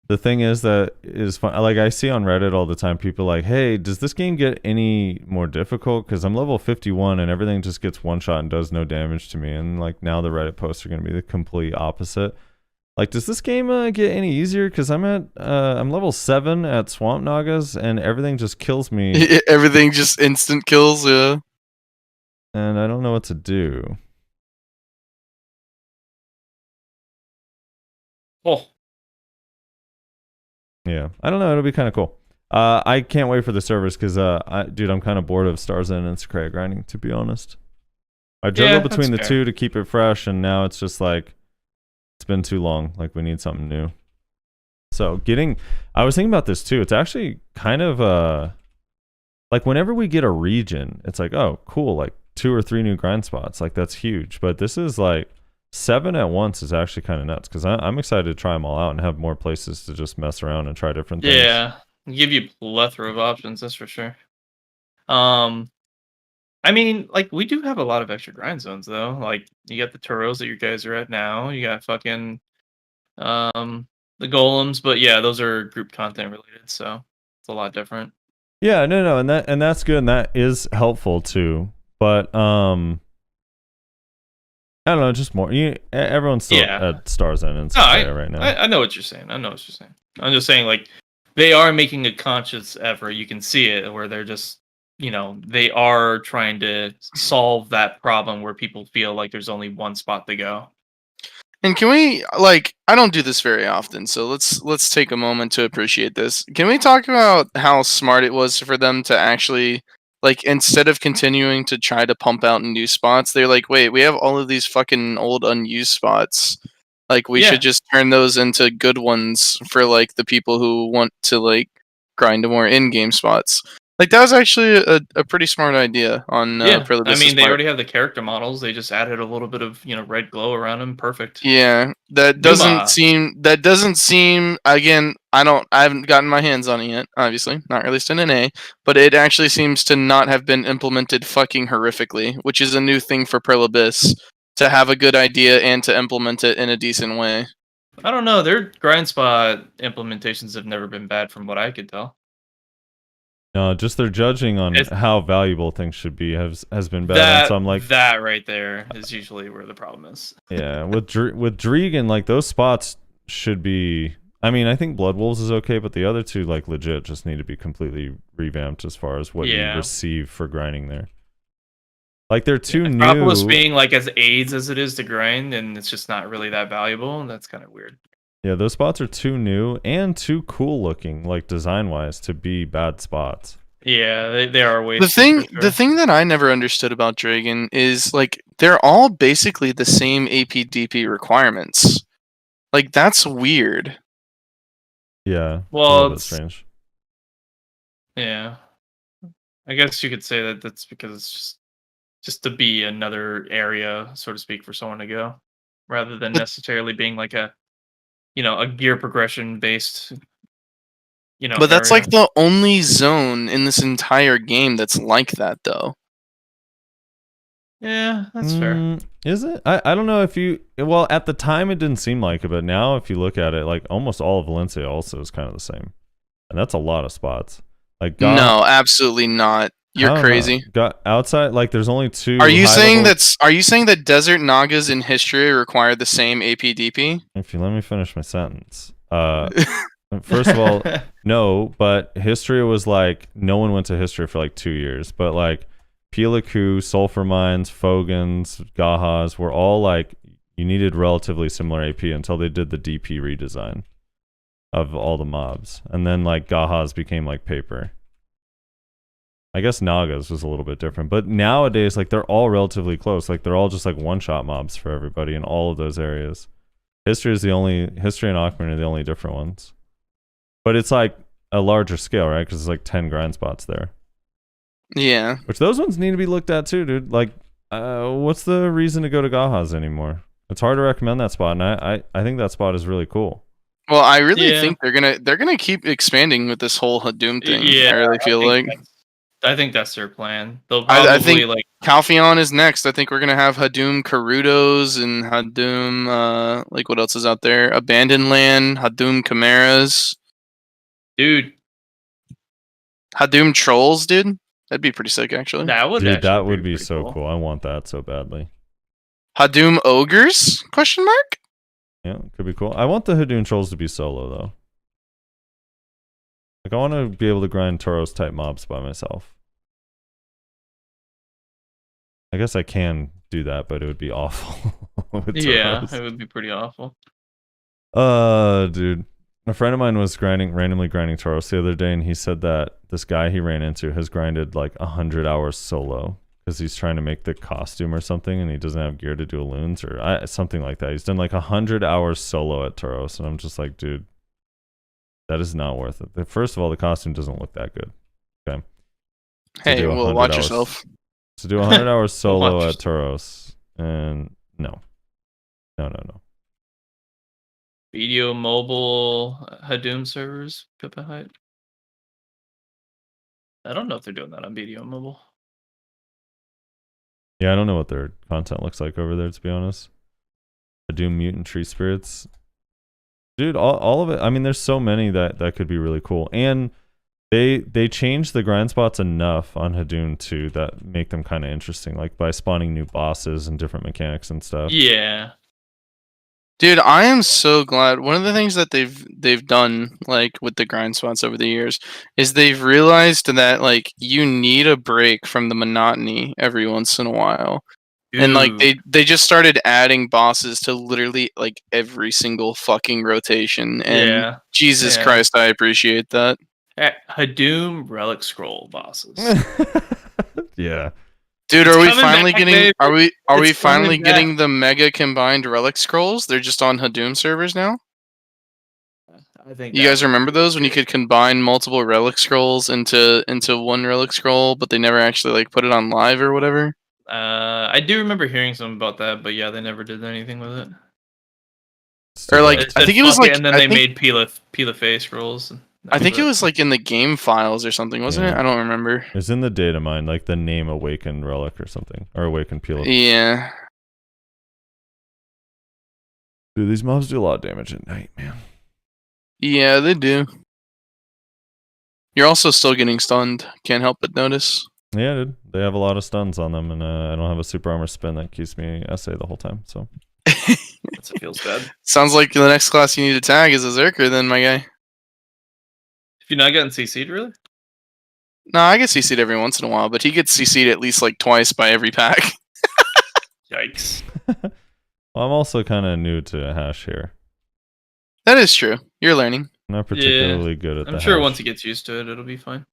The thing is that is fun. Like, I see on Reddit all the time, people like, hey, does this game get any more difficult? Because I'm level 51 and everything just gets one shot and does no damage to me. And like now the Reddit posts are going to be the complete opposite. Like, does this game get any easier? Because I'm level 7 at Swamp Nagas and everything just kills me. Everything just instant kills, yeah. And I don't know what to do. Oh. Yeah, I don't know. It'll be kind of cool. I can't wait for the servers because, dude, I'm kind of bored of Starzen and Sakura grinding, to be honest. I juggle between the two to keep it fresh, and now it's just like, it's been too long. Like, we need something new. So I was thinking about this too. It's actually kind of like whenever we get a region, it's like, oh, cool, like 2 or 3 new grind spots. Like, that's huge. But this is like 7 at once is actually kind of nuts, because I'm excited to try them all out and have more places to just mess around and try different things. Yeah, give you a plethora of options, that's for sure. I mean, like, we do have a lot of extra grind zones though. Like, you got the Turos that you guys are at now. You got fucking the golems, but yeah, those are group content related, so it's a lot different. Yeah, no, and that's good, and that is helpful too. But I don't know, just more. Everyone's still at Star's End and stuff right now. I know what you're saying. I'm just saying, like, they are making a conscious effort. You can see it where they're just, they are trying to solve that problem where people feel like there's only one spot to go. And can we, like, I don't do this very often, so let's take a moment to appreciate this. Can we talk about how smart it was for them to actually, like, instead of continuing to try to pump out new spots, they're like, wait, we have all of these fucking old unused spots. Like, we should just turn those into good ones for, like, the people who want to, like, grind more in-game spots. Like, that was actually a pretty smart idea on Prilibus's I mean, they part. already have the character models. They just added a little bit of, red glow around them. Perfect. Yeah, that doesn't seem, again, I haven't gotten my hands on it yet, obviously, not released in NA, but it actually seems to not have been implemented fucking horrifically, which is a new thing for Prilibus, to have a good idea and to implement it in a decent way. I don't know, their grind spot implementations have never been bad from what I could tell. No, just their judging on how valuable things should be has been bad. And so I'm like, that right there is usually where the problem is. Yeah, with Dregan, like, those spots should be. I mean, I think Blood Wolves is okay, but the other two, like, legit just need to be completely revamped as far as what you receive for grinding there. Like, they're too new. Acropolis being like as aids as it is to grind, and it's just not really that valuable, and that's kind of weird. Yeah, those spots are too new and too cool looking, like, design-wise, to be bad spots. Yeah, they are way. The thing that I never understood about Dragon is, like, they're all basically the same APDP requirements. Like, that's weird. Yeah. Well, a little bit strange. Yeah, I guess you could say that that's because it's just to be another area, so to speak, for someone to go, rather than necessarily being like a gear progression based, But that's area. like the only zone in this entire game that's like that, though. Yeah, that's fair. Is it? I don't know if you. Well, at the time it didn't seem like it, but now if you look at it, like, almost all of Valencia also is kind of the same, and that's a lot of spots. Like, no, absolutely not. You're crazy. Outside, like, there's only 2. Are you saying that Desert Nagas in history require the same APDP? If you let me finish my sentence. First of all, no, but history was like, no one went to history for like 2 years, but like Piliku, Sulfur Mines, Fogans, Gahas were all like, you needed relatively similar AP until they did the DP redesign of all the mobs, and then like Gahas became like paper. I guess Nagas was a little bit different, but nowadays, like, they're all relatively close. Like, they're all just like one-shot mobs for everybody in all of those areas. History and Akhman are the only different ones. But it's like a larger scale, right? Because it's like 10 grind spots there. Yeah. Which those ones need to be looked at too, dude. Like, what's the reason to go to Gahas anymore? It's hard to recommend that spot, and I think that spot is really cool. Well, I really think they're gonna keep expanding with this whole Hadum thing. Yeah, I really feel like. I think that's their plan. They'll probably I think Calpheon is next. I think we're gonna have Hadum Karudos and Hadum like, what else is out there? Abandoned Land, Hadum Chimeras. Dude. Hadum Trolls, dude. That'd be pretty sick, actually. That would be so cool. I want that so badly. Hadum Ogres? Question mark? Yeah, could be cool. I want the Hadum Trolls to be solo though. Like, I want to be able to grind Tauros type mobs by myself. I guess I can do that, but it would be awful. Yeah, it would be pretty awful. Dude. A friend of mine was randomly grinding Tauros the other day, and he said that this guy he ran into has grinded like 100 hours solo because he's trying to make the costume or something, and he doesn't have gear to do loons or something like that. He's done like 100 hours solo at Tauros, and I'm just like, dude, that is not worth it. First of all, the costume doesnn't look that good. Okay. Hey, well, watch yourself. To do 100 hours solo at Tauros, and no. Video mobile Hadum servers, Pippa height. I don't know if they're doing that on video mobile. Yeah, I don't know what their content looks like over there, to be honest. Hadum mutant tree spirits. Dude, all of it. I mean, there's so many that could be really cool. And they changed the grind spots enough on Hadum too that make them kind of interesting, like by spawning new bosses and different mechanics and stuff. Yeah. Dude, I am so glad. One of the things that they've done, like with the grind spots over the years, is they've realized that like you need a break from the monotony every once in a while. Dude. And like they just started adding bosses to literally like every single fucking rotation. And Jesus Christ, I appreciate that. Hadum relic scroll bosses. Yeah. Dude, are we finally getting are we finally getting the mega combined relic scrolls? They're just on Hadum servers now? I think you guys remember those when you could combine multiple relic scrolls into one relic scroll, but they never actually like put it on live or whatever? I do remember hearing something about that, but yeah, they never did anything with it. Or like I think it was like and then they made Pila face scrolls. I think it was like in the game files or something, wasn't it? I don't remember. It's in the data mine, like the name Awakened Relic or something. Or Awakened Peel. Yeah. Dude, these mobs do a lot of damage at night, man. Yeah, they do. You're also still getting stunned. Can't help but notice. Yeah, dude. They have a lot of stuns on them, and I don't have a super armor spin that keeps me SA the whole time, so. That feels bad. Sounds like the next class you need to tag is a Zerker then, my guy. If you're not getting CC'd, really? No, I get CC'd every once in a while, but he gets CC'd at least like twice by every pack. Yikes. Well, I'm also kind of new to hash here. That is true. You're learning. I'm not particularly good at that. I'm sure once he gets used to it, it'll be fine.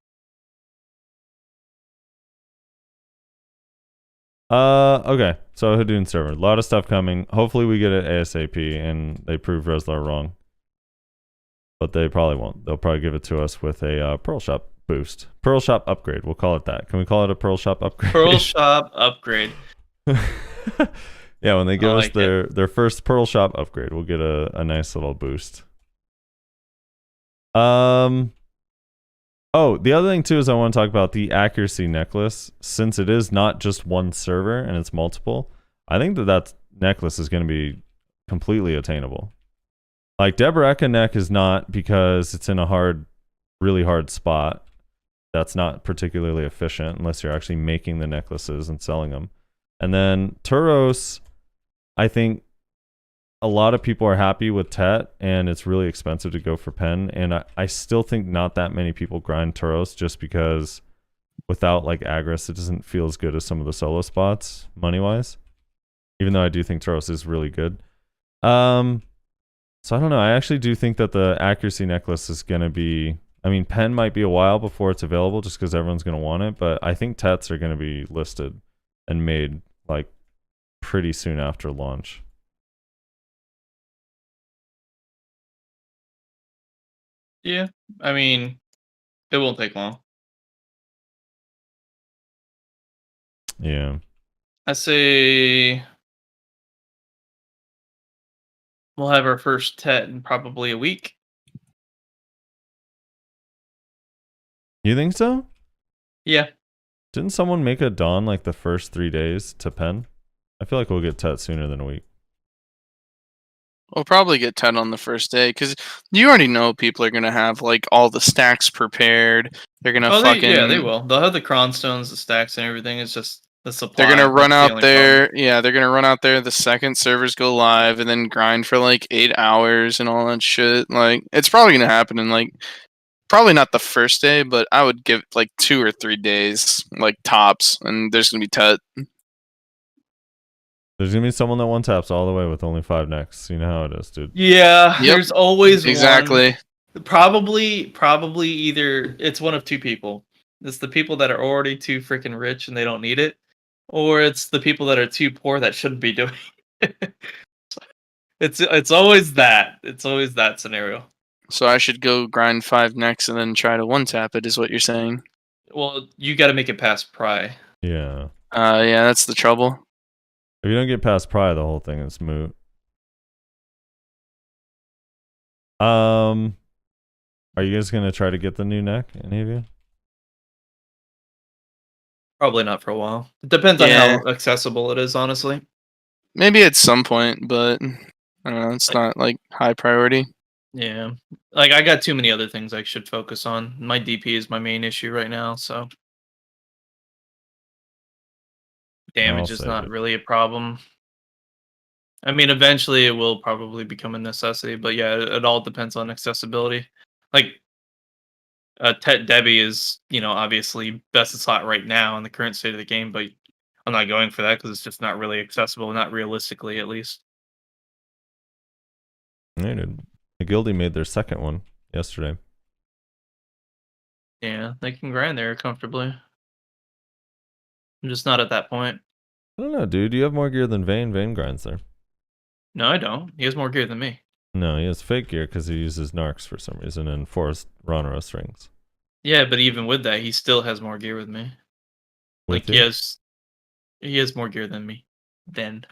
Okay. So Hadum server. A lot of stuff coming. Hopefully we get it ASAP and they prove Reslar wrong. But they probably won't. They'll probably give it to us with a Pearl Shop boost. Pearl Shop upgrade. We'll call it that. Can we call it a Pearl Shop upgrade? Pearl Shop upgrade. Yeah, when they give us their first Pearl Shop upgrade, we'll get a nice little boost. Oh, the other thing too is I want to talk about the accuracy necklace. Since it is not just one server and it's multiple, I think that necklace is going to be completely attainable. Like Deboreka neck is not, because it's in a really hard spot. That's not particularly efficient unless you're actually making the necklaces and selling them. And then Tauros, I think a lot of people are happy with Tet, and it's really expensive to go for Pen. And I still think not that many people grind Tauros just because without like Agris, it doesn't feel as good as some of the solo spots money-wise. Even though I do think Tauros is really good. So I don't know. I actually do think that the accuracy necklace is going to be... I mean, Pen might be a while before it's available just because everyone's going to want it, but I think Tets are going to be listed and made like pretty soon after launch. Yeah, I mean, it won't take long. Yeah. I say we'll have our first Tet in probably a week. You think so? Yeah. Didn't someone make a Dawn like the first 3 days to Pen? I feel like we'll get Tet sooner than a week. We'll probably get 10 on the first day, because you already know people are going to have like all the stacks prepared. They're going to they will. They'll have the cronstones, the stacks, and everything. It's just the supply. They're going to run out there. Yeah, they're going to run out there the second servers go live and then grind for like 8 hours and all that shit. Like, it's probably going to happen in like, probably not the first day, but I would give like 2 or 3 days, like tops, and there's going to be Tet. There's going to be someone that one taps all the way with only 5 necks. You know how it is, dude. Yeah, There's always exactly. One. Probably either it's one of two people. It's the people that are already too freaking rich and they don't need it, or it's the people that are too poor that shouldn't be doing it. It's always that. It's always that scenario. So I should go grind 5 necks and then try to one tap it, is what you're saying? Well, you got to make it past pry. Yeah. Yeah, that's the trouble. If you don't get past pry, the whole thing is moot. Are you guys gonna try to get the new neck? Any of you? Probably not for a while. It depends on how accessible it is, honestly. Maybe at some point, but I don't know. It's not like high priority. Yeah, like I got too many other things I should focus on. My DP is my main issue right now, so damage is not really a problem. I mean, eventually it will probably become a necessity, but yeah, it all depends on accessibility. Like, Tet Debbie is, obviously best in slot right now in the current state of the game, but I'm not going for that because it's just not really accessible, not realistically at least. Yeah, dude. The Guildy made their second one yesterday. Yeah, they can grind there comfortably. I'm just not at that point. I don't know, dude. You have more gear than Vayne. Vayne grinds there. No, I don't. He has more gear than me. No, he has fake gear because he uses Narcs for some reason and 4 Ronaros rings. Yeah, but even with that, he still has more gear with me. With he has more gear than me. Then.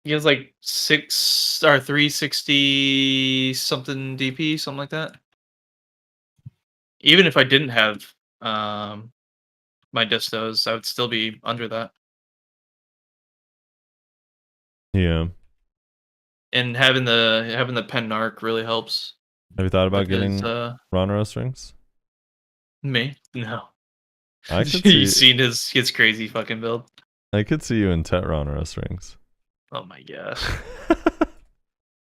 He has like 360 something DP, something like that. Even if I didn't have my distos, I would still be under that. Yeah. And having the pen narc really helps. Have you thought about getting Ronaros rings? Me? No. I could You seen his crazy fucking build? I could see you in Tet Ronaros rings. Oh my gosh.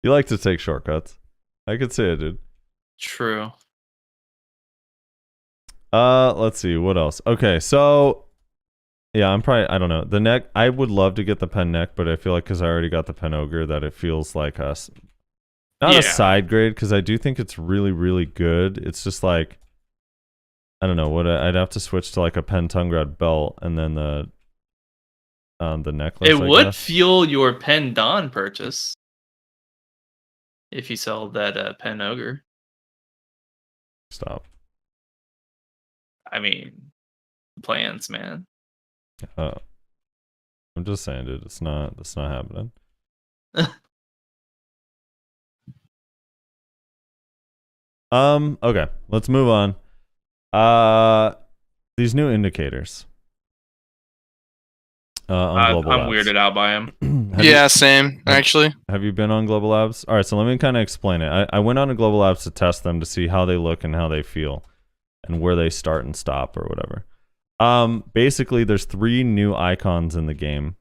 You like to take shortcuts. I could see it, dude. True. Let's see what else. Okay, so yeah, I don't know. The neck, I would love to get the pen neck, but I feel like because I already got the pen ogre that it feels like a side grade, because I do think it's really, really good. It's just like, I don't know, I'd have to switch to like a pen Tungrad belt and then the necklace. It would fuel your pen Dawn purchase if you sell that pen ogre. Stop. I mean, plans, man. I'm just saying, dude. That's not happening. Okay, let's move on. These new indicators. On Global I'm Labs. weirded out by them. Yeah, same, actually. Have you been on Global Labs? All right, so let me kind of explain it. I went on to Global Labs to test them to see how they look and how they feel and where they start and stop or whatever. Basically, there's 3 new icons in the game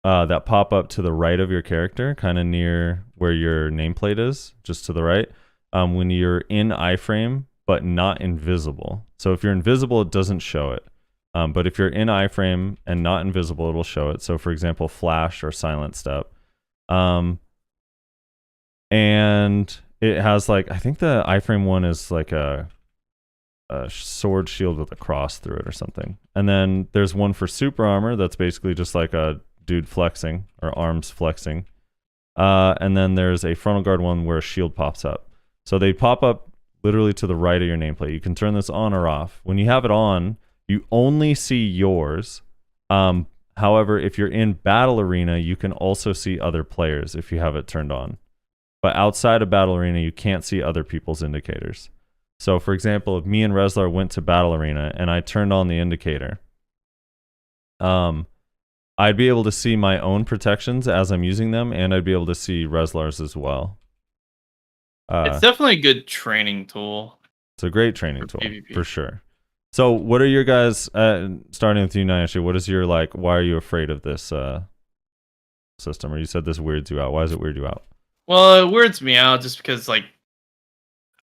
that pop up to the right of your character, kind of near where your nameplate is, just to the right, when you're in iframe but not invisible. So if you're invisible, it doesn't show it. But if you're in iframe and not invisible, it'll show it. So for example, flash or silent step. And it has like, I think the iframe one is like a sword shield with a cross through it or something. And then there's one for super armor that's basically just like a dude flexing or arms flexing. And then there's a frontal guard one where a shield pops up. So they pop up literally to the right of your nameplate. You can turn this on or off. When you have it on, you only see yours. However, if you're in Battle Arena, you can also see other players if you have it turned on. But outside of Battle Arena, you can't see other people's indicators. So, for example, if me and Reslar went to Battle Arena and I turned on the indicator, I'd be able to see my own protections as I'm using them, and I'd be able to see Reslar's as well. It's definitely a good training tool. It's a great training tool, PvP. for sure. So what are your guys, starting with you, Nyashi, what is your, like, why are you afraid of this system? Or you said this weirds you out. Why does it weird you out? Well, it weirds me out just because, like,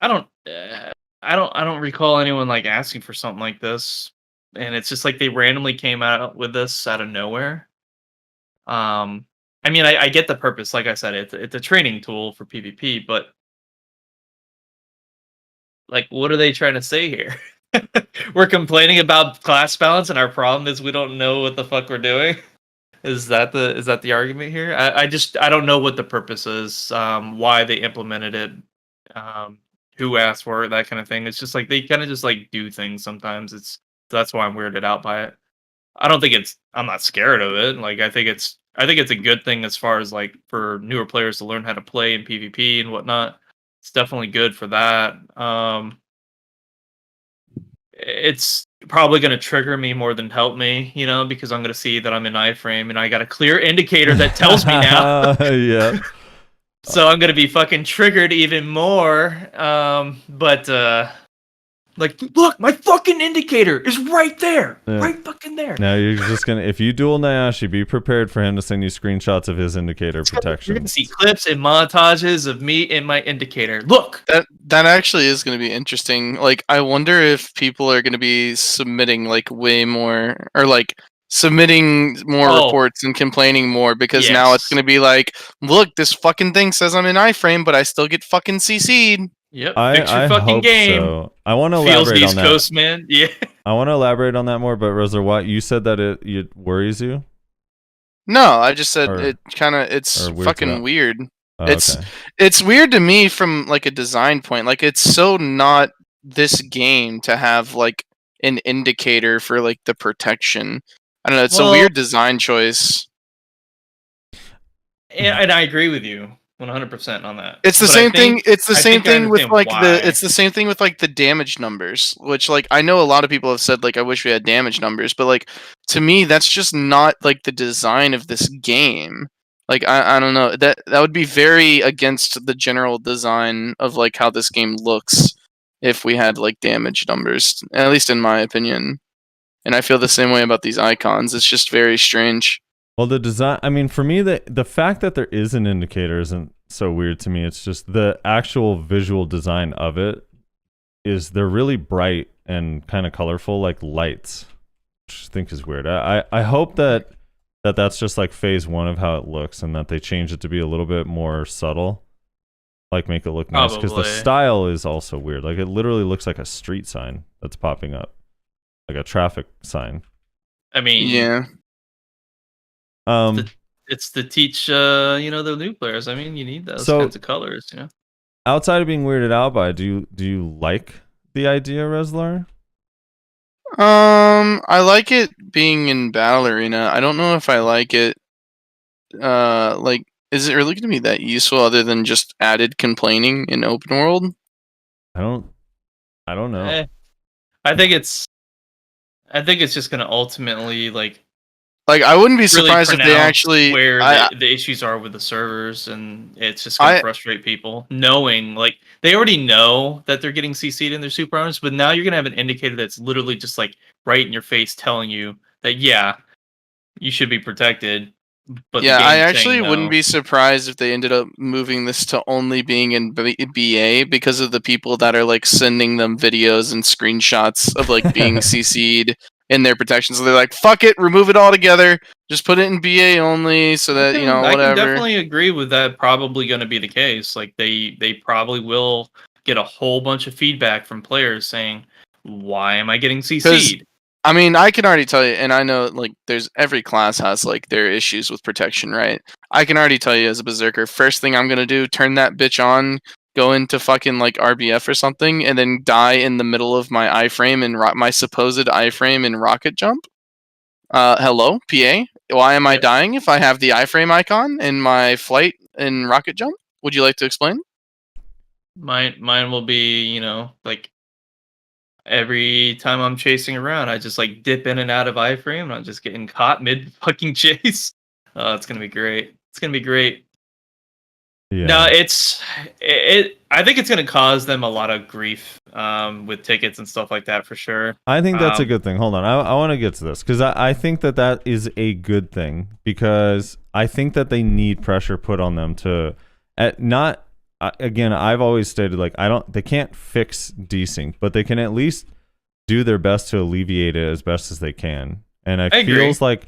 I don't recall anyone, like, asking for something like this. And it's just like they randomly came out with this out of nowhere. I mean, I get the purpose. Like I said, it's a training tool for PvP, but like, what are they trying to say here? we're complaining about class balance, and our problem is we don't know what the fuck we're doing. Is that the argument here? I don't know what the purpose is, why they implemented it, who asked for it, that kind of thing. It's just like they kind of just like do things sometimes. That's why I'm weirded out by it. I'm not scared of it. Like I think it's a good thing as far as like for newer players to learn how to play in PvP and whatnot. It's definitely good for that. It's probably going to trigger me more than help me, because I'm going to see that I'm in iframe and I got a clear indicator that tells me now. Yeah. So I'm going to be fucking triggered even more. Like, look, my fucking indicator is right there. Yeah. Right fucking there. Now you're just going to, if you duel Nayashe, be prepared for him to send you screenshots of his indicator protection. You're going to see clips and montages of me and my indicator. Look! That actually is going to be interesting. Like, I wonder if people are going to be submitting, like, way more, or, like, submitting more reports and complaining more, because now it's going to be like, look, this fucking thing says I'm in iframe, but I still get fucking CC'd. Yep, fix your fucking game. So. I want to elaborate on that. Coast, man. Yeah. I want to elaborate on that more, but Rosler, what you said that it worries you? No, I just said it's fucking weird. Oh, it's weird to me from like a design point. Like it's so not this game to have like an indicator for like the protection. I don't know. It's a weird design choice. And I agree with you 100% on that. It's the same thing. It's the same thing with like it's the same thing with like the damage numbers, which like I know a lot of people have said like I wish we had damage numbers, but like to me that's just not like the design of this game. Like I don't know, that would be very against the general design of like how this game looks if we had like damage numbers, at least in my opinion. And I feel the same way about these icons. It's just very strange. Well, the design, I mean, for me, the fact that there is an indicator isn't so weird to me. It's just the actual visual design of it is they're really bright and kind of colorful, like lights, which I think is weird. I hope that's just like phase one of how it looks, and that they change it to be a little bit more subtle, like make it look nice, because the style is also weird. Like it literally looks like a street sign that's popping up, like a traffic sign. I mean, yeah. It's to teach the new players. I mean, you need those kinds of colors, Outside of being weirded out by, do you like the idea, Reslar? I like it being in Battle Arena. I don't know if I like it. Like, is it really going to be that useful other than just added complaining in open world? I don't know. I think it's just going to ultimately like I wouldn't be surprised if they actually where the issues are with the servers, and it's just going to frustrate people knowing like they already know that they're getting CC'd in their super arms, but now you're going to have an indicator that's literally just like right in your face telling you that you should be protected. But I actually wouldn't be surprised if they ended up moving this to only being in BA because of the people that are like sending them videos and screenshots of like being CC'd in their protection. So they're like, fuck it, remove it all together, just put it in BA only, so that whatever. I can definitely agree with that. Probably going to be the case. Like they probably will get a whole bunch of feedback from players saying, why am I getting CC'd? I mean, I can already tell you, and I know like there's every class has like their issues with protection, right? I can already tell you as a berserker, first thing I'm gonna do, turn that bitch on, go into fucking like RBF or something, and then die in the middle of my iframe and my supposed iframe in rocket jump. Hello, PA. Why am I dying if I have the iframe icon in my flight in rocket jump? Would you like to explain? Mine will be, like every time I'm chasing around, I just like dip in and out of iframe, and I'm just getting caught mid fucking chase. It's gonna be great. It's gonna be great. Yeah. No, I think it's going to cause them a lot of grief with tickets and stuff like that for sure. I think that's a good thing. Hold on, I want to get to this because I think that is a good thing, because I think that they need pressure put on them to again. I've always stated like they can't fix desync, but they can at least do their best to alleviate it as best as they can. And it feels like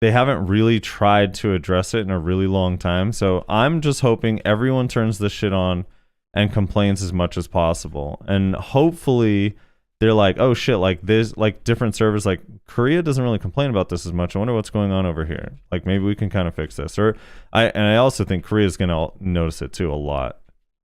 they haven't really tried to address it in a really long time. So I'm just hoping everyone turns this shit on and complains as much as possible. And hopefully they're like, oh shit, like this, like different servers, like Korea doesn't really complain about this as much. I wonder what's going on over here. Like maybe we can kind of fix this. Or I also think Korea's gonna notice it too a lot.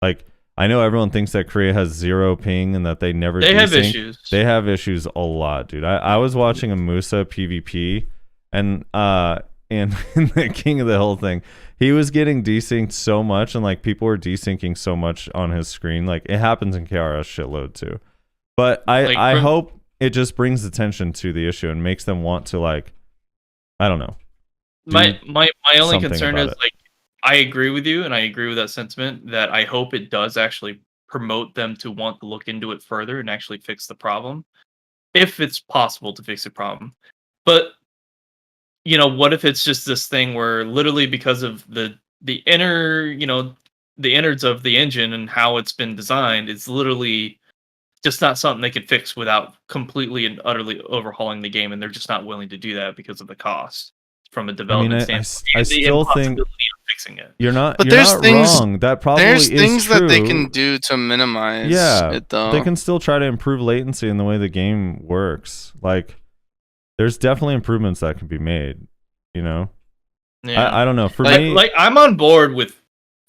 Like I know everyone thinks that Korea has 0 ping and that they never have issues. They have issues a lot, dude. I was watching a Musa PvP and the king of the whole thing, he was getting desynced so much and like people were desyncing so much on his screen. Like it happens in KRS shitload too. But I hope it just brings attention to the issue and makes them want to like, I don't know. My only concern is like, I agree with you and I agree with that sentiment that I hope it does actually promote them to want to look into it further and actually fix the problem. If it's possible to fix the problem. But, you know, what if it's just this thing where literally because of the inner, you know, the innards of the engine and how it's been designed, it's literally just not something they could fix without completely and utterly overhauling the game, and they're just not willing to do that because of the cost from a development standpoint. I still think fixing it. You're not. But you're there's not things wrong. That probably there's is things true. that they can do to minimize it, though. They can still try to improve latency in the way the game works. Like, there's definitely improvements that can be made. You know. Yeah. I don't know. For like, me, like I'm on board with.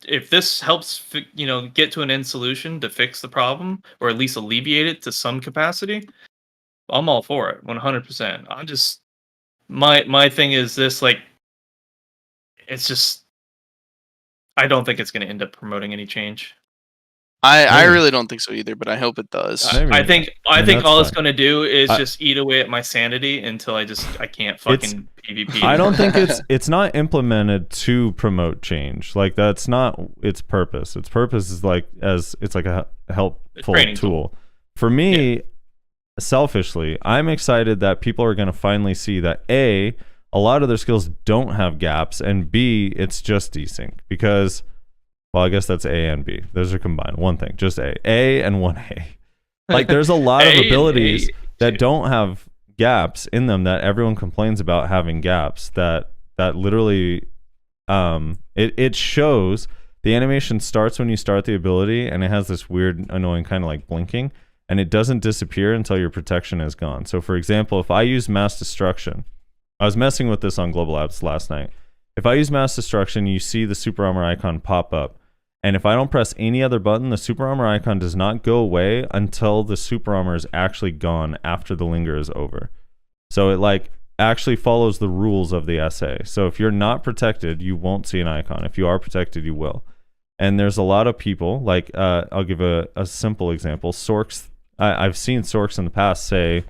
If this helps, you know, get to an end solution to fix the problem, or at least alleviate it to some capacity, I'm all for it, 100%. I'm just my thing is this, like, it's just I don't think it's going to end up promoting any change. I really don't think so either, but I hope it does. I think all it's going to do is just eat away at my sanity until I can't fucking PvP. I don't think it's not implemented to promote change. Like that's not its purpose. Its purpose is like it's like a helpful tool. For me, selfishly, I'm excited that people are going to finally see that a lot of their skills don't have gaps, and B, it's just desync because. Well, I guess that's A and B. Those are combined. One thing, just A and 1A. Like, there's a lot of abilities that don't have gaps in them that everyone complains about having gaps. That literally, it shows the animation starts when you start the ability, and it has this weird, annoying kind of like blinking, and it doesn't disappear until your protection is gone. So, for example, if I use Mass Destruction, I was messing with this on Global Apps last night. If I use Mass Destruction, you see the Super Armor icon pop up. And if I don't press any other button, the Super Armor icon does not go away until the Super Armor is actually gone after the linger is over. So it like actually follows the rules of the SA. So if you're not protected, you won't see an icon. If you are protected, you will. And there's a lot of people, like I'll give a simple example. Sorks, I've seen Sorks in the past say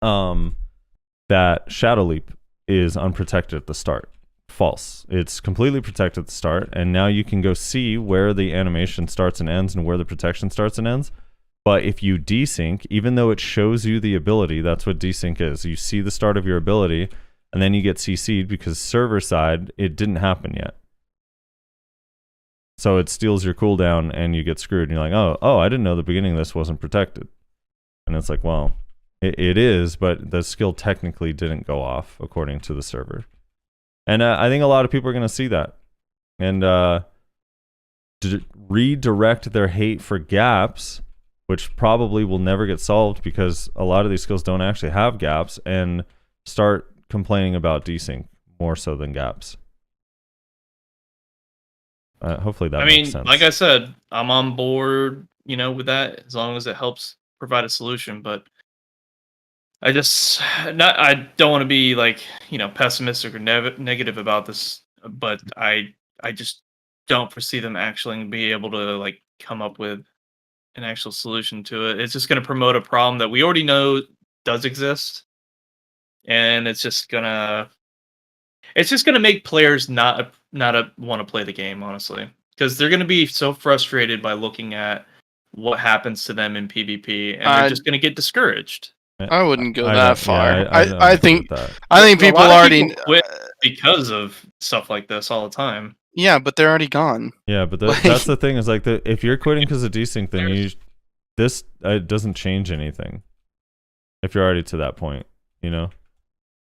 that Shadow Leap is unprotected at the start. False. It's completely protected at the start, and now you can go see where the animation starts and ends and where the protection starts and ends. But if you desync, even though it shows you the ability, that's what desync is. You see the start of your ability, and then you get CC'd because server side, it didn't happen yet. So it steals your cooldown, and you get screwed, and you're like, oh, I didn't know the beginning of this wasn't protected. And it's like, well, it is, but the skill technically didn't go off according to the server. And I think a lot of people are going to see that and redirect their hate for gaps, which probably will never get solved because a lot of these skills don't actually have gaps, and start complaining about desync more so than gaps. Hopefully that makes sense. Like I said, I'm on board, you know, with that as long as it helps provide a solution, but I don't want to be like, you know, pessimistic or negative about this, but I just don't foresee them actually be able to like come up with an actual solution to it. It's just going to promote a problem that we already know does exist, and it's just gonna make players not want to play the game, honestly, because they're going to be so frustrated by looking at what happens to them in PvP, and they're just going to get discouraged. I wouldn't go that far. Yeah, I think people already quit because of stuff like this all the time. Yeah, but they're already gone. Yeah, but that's the thing is like if you're quitting because of desync, then it doesn't change anything. If you're already to that point, you know,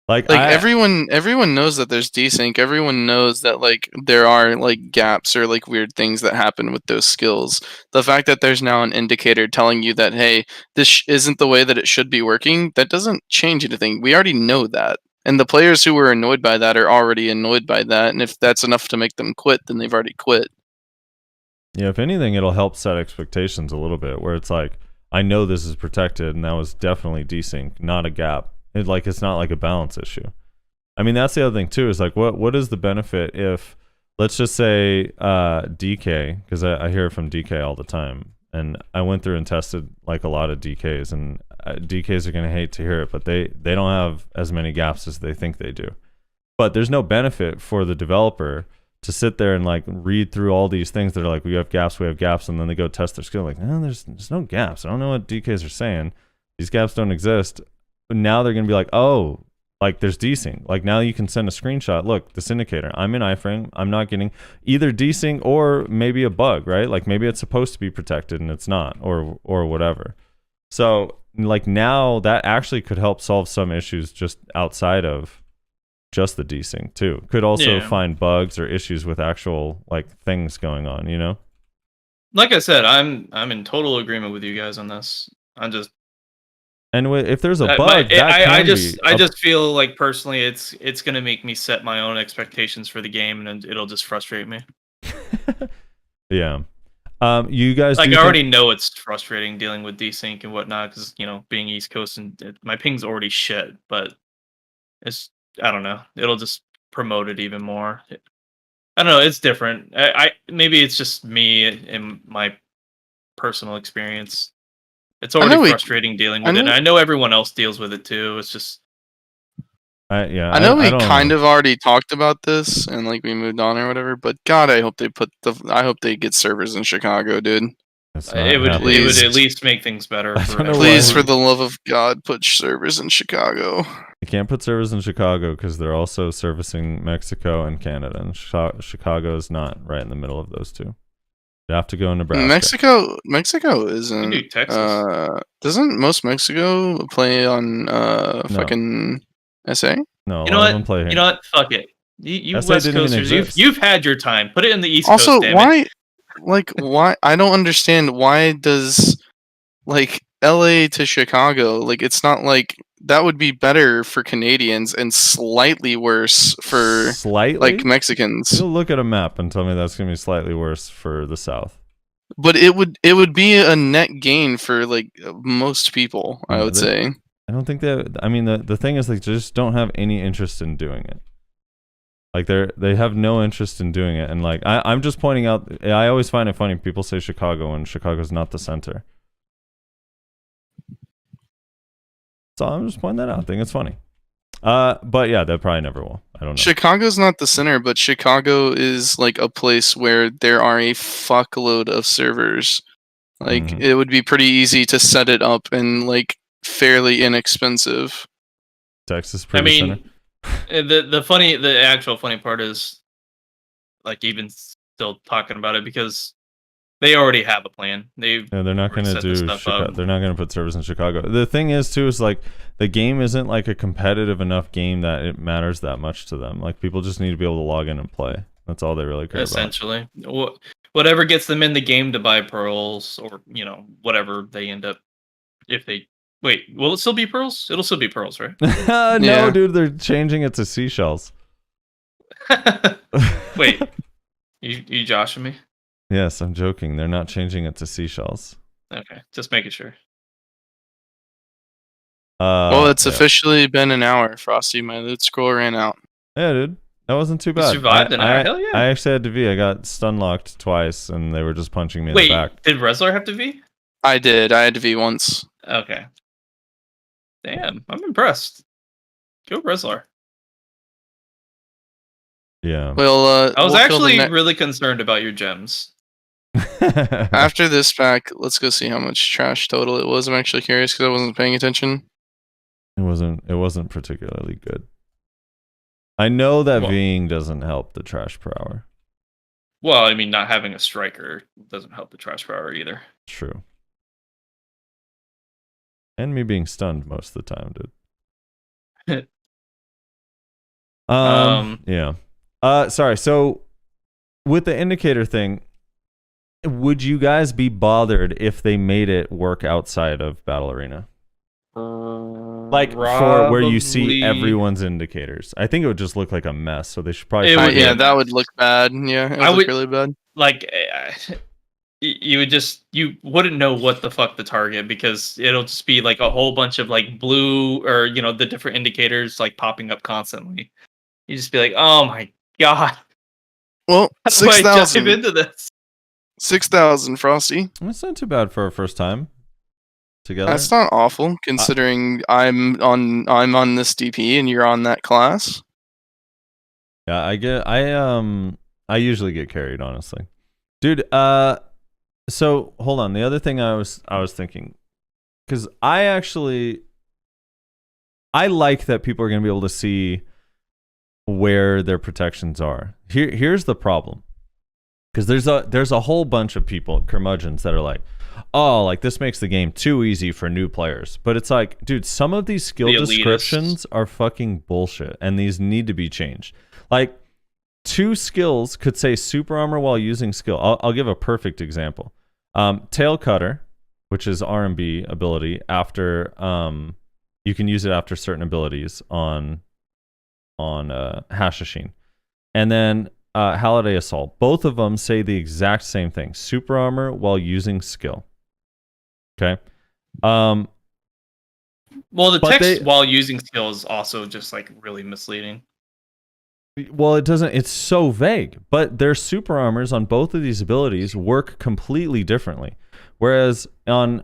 Like everyone knows that there's desync. Everyone knows that like there are like gaps or like weird things that happen with those skills. The fact that there's now an indicator telling you that hey, this isn't the way that it should be working, that doesn't change anything. We already know that. And the players who were annoyed by that are already annoyed by that, and if that's enough to make them quit, then they've already quit. Yeah, if anything, it'll help set expectations a little bit, where it's like, I know this is protected, and that was definitely desync, not a gap. It's not like a balance issue. I mean, that's the other thing too. Is like, what is the benefit if, let's just say, DK, because I hear it from DK all the time, and I went through and tested like a lot of DKs, and DKs are gonna hate to hear it, but they don't have as many gaps as they think they do. But there's no benefit for the developer to sit there and like read through all these things that are like, we have gaps, and then they go test their skill like, no, there's no gaps. I don't know what DKs are saying. These gaps don't exist. But now they're gonna be like, oh, like there's desync. Like now you can send a screenshot. Look, this indicator. I'm in iframe. I'm not getting either desync or maybe a bug, right? Like maybe it's supposed to be protected and it's not, or whatever. So like now that actually could help solve some issues just outside of just the desync too. Could also find bugs or issues with actual like things going on, you know? Like I said, I'm in total agreement with you guys on this. I'm just if there's a bug, I just feel like personally it's gonna make me set my own expectations for the game, and it'll just frustrate me. Yeah. You guys like I already know it's frustrating dealing with desync and whatnot because being East Coast and my ping's already shit, but it's I don't know. It'll just promote it even more. I don't know. It's different. I maybe it's just me and my personal experience. It's already frustrating dealing with it. And I know everyone else deals with it too. It's just. I know we kind of already talked about this and like we moved on or whatever. But God, I hope they get servers in Chicago, dude. It would at least make things better. Please, for the love of God, put servers in Chicago. You can't put servers in Chicago because they're also servicing Mexico and Canada, and Chicago is not right in the middle of those two. You have to go in Nebraska. Mexico isn't. You do Texas. Doesn't most Mexico play on fucking SA? No, you know what? Play here. You know what? Fuck it. You West Coasters, you've had your time. Put it in the East Coast. Also, why? Like, why? I don't understand. Why does like LA to Chicago? Like, it's not like that would be better for Canadians and slightly worse for like Mexicans. You'll look at a map and tell me that's gonna be slightly worse for the South. But it would be a net gain for like most people. I would say. I don't think that. I mean, the thing is, they just don't have any interest in doing it. Like they have no interest in doing it, and like I'm just pointing out. I always find it funny people say Chicago when Chicago's not the center. So I'm just pointing that out. I think it's funny. But yeah, that probably never will. I don't know. Chicago's not the center, but Chicago is like a place where there are a fuckload of servers. Like it would be pretty easy to set it up and like fairly inexpensive. Texas, pretty center. The actual funny part is, like, even still talking about it because they already have a plan. They're not going to do. They're not going to put servers in Chicago. The thing is, too, is like the game isn't like a competitive enough game that it matters that much to them. Like people just need to be able to log in and play. That's all they really care about. Essentially, whatever gets them in the game to buy pearls or whatever they end up. If they wait, will it still be pearls? It'll still be pearls, right? No, dude, they're changing it to seashells. Wait, you joshing me? Yes, I'm joking. They're not changing it to seashells. Okay, just making sure. Well, it's officially been an hour, Frosty. My loot scroll ran out. Yeah, dude. That wasn't too bad. You survived an hour? Hell yeah. I actually had to V. I got stun locked twice, and they were just punching me in the back. Wait, did Reslar have to V? I did. I had to V once. Okay. Damn, I'm impressed. Go Reslar. Yeah. Well, I was actually really concerned about your gems. After this pack, let's go see how much trash total it was. I'm actually curious because I wasn't paying attention. It wasn't particularly good. I know that Ving doesn't help the trash per hour. Well, I mean, not having a striker doesn't help the trash per hour either. True. And me being stunned most of the time, dude. Yeah. Sorry. So with the indicator thing, would you guys be bothered if they made it work outside of Battle Arena? Like for where you see everyone's indicators. I think it would just look like a mess. So they should probably. Yeah, that would look bad. Yeah, it would look really bad. Like, you wouldn't know what the fuck to target, because it'll just be like a whole bunch of like blue, or the different indicators like popping up constantly. You just be like, oh my god. Well, 6,000 into this. 6,000, Frosty. That's not too bad for our first time together. That's not awful, considering I'm on this DP and you're on that class. Yeah, I usually get carried, honestly, dude. So hold on. The other thing I was thinking, because I like that people are gonna be able to see where their protections are. Here's the problem. Because there's a whole bunch of people, curmudgeons, that are like, oh, like this makes the game too easy for new players. But it's like, dude, some of these skill descriptions are fucking bullshit, and these need to be changed. Like, 2 skills could say super armor while using skill. I'll give a perfect example. Tail cutter, which is R&B ability, after you can use it after certain abilities on Hashashin, and then Halliday Assault. Both of them say the exact same thing: super armor while using skill. Okay. Well, the text while using skill is also just like really misleading. Well, it doesn't. It's so vague. But their super armors on both of these abilities work completely differently. Whereas on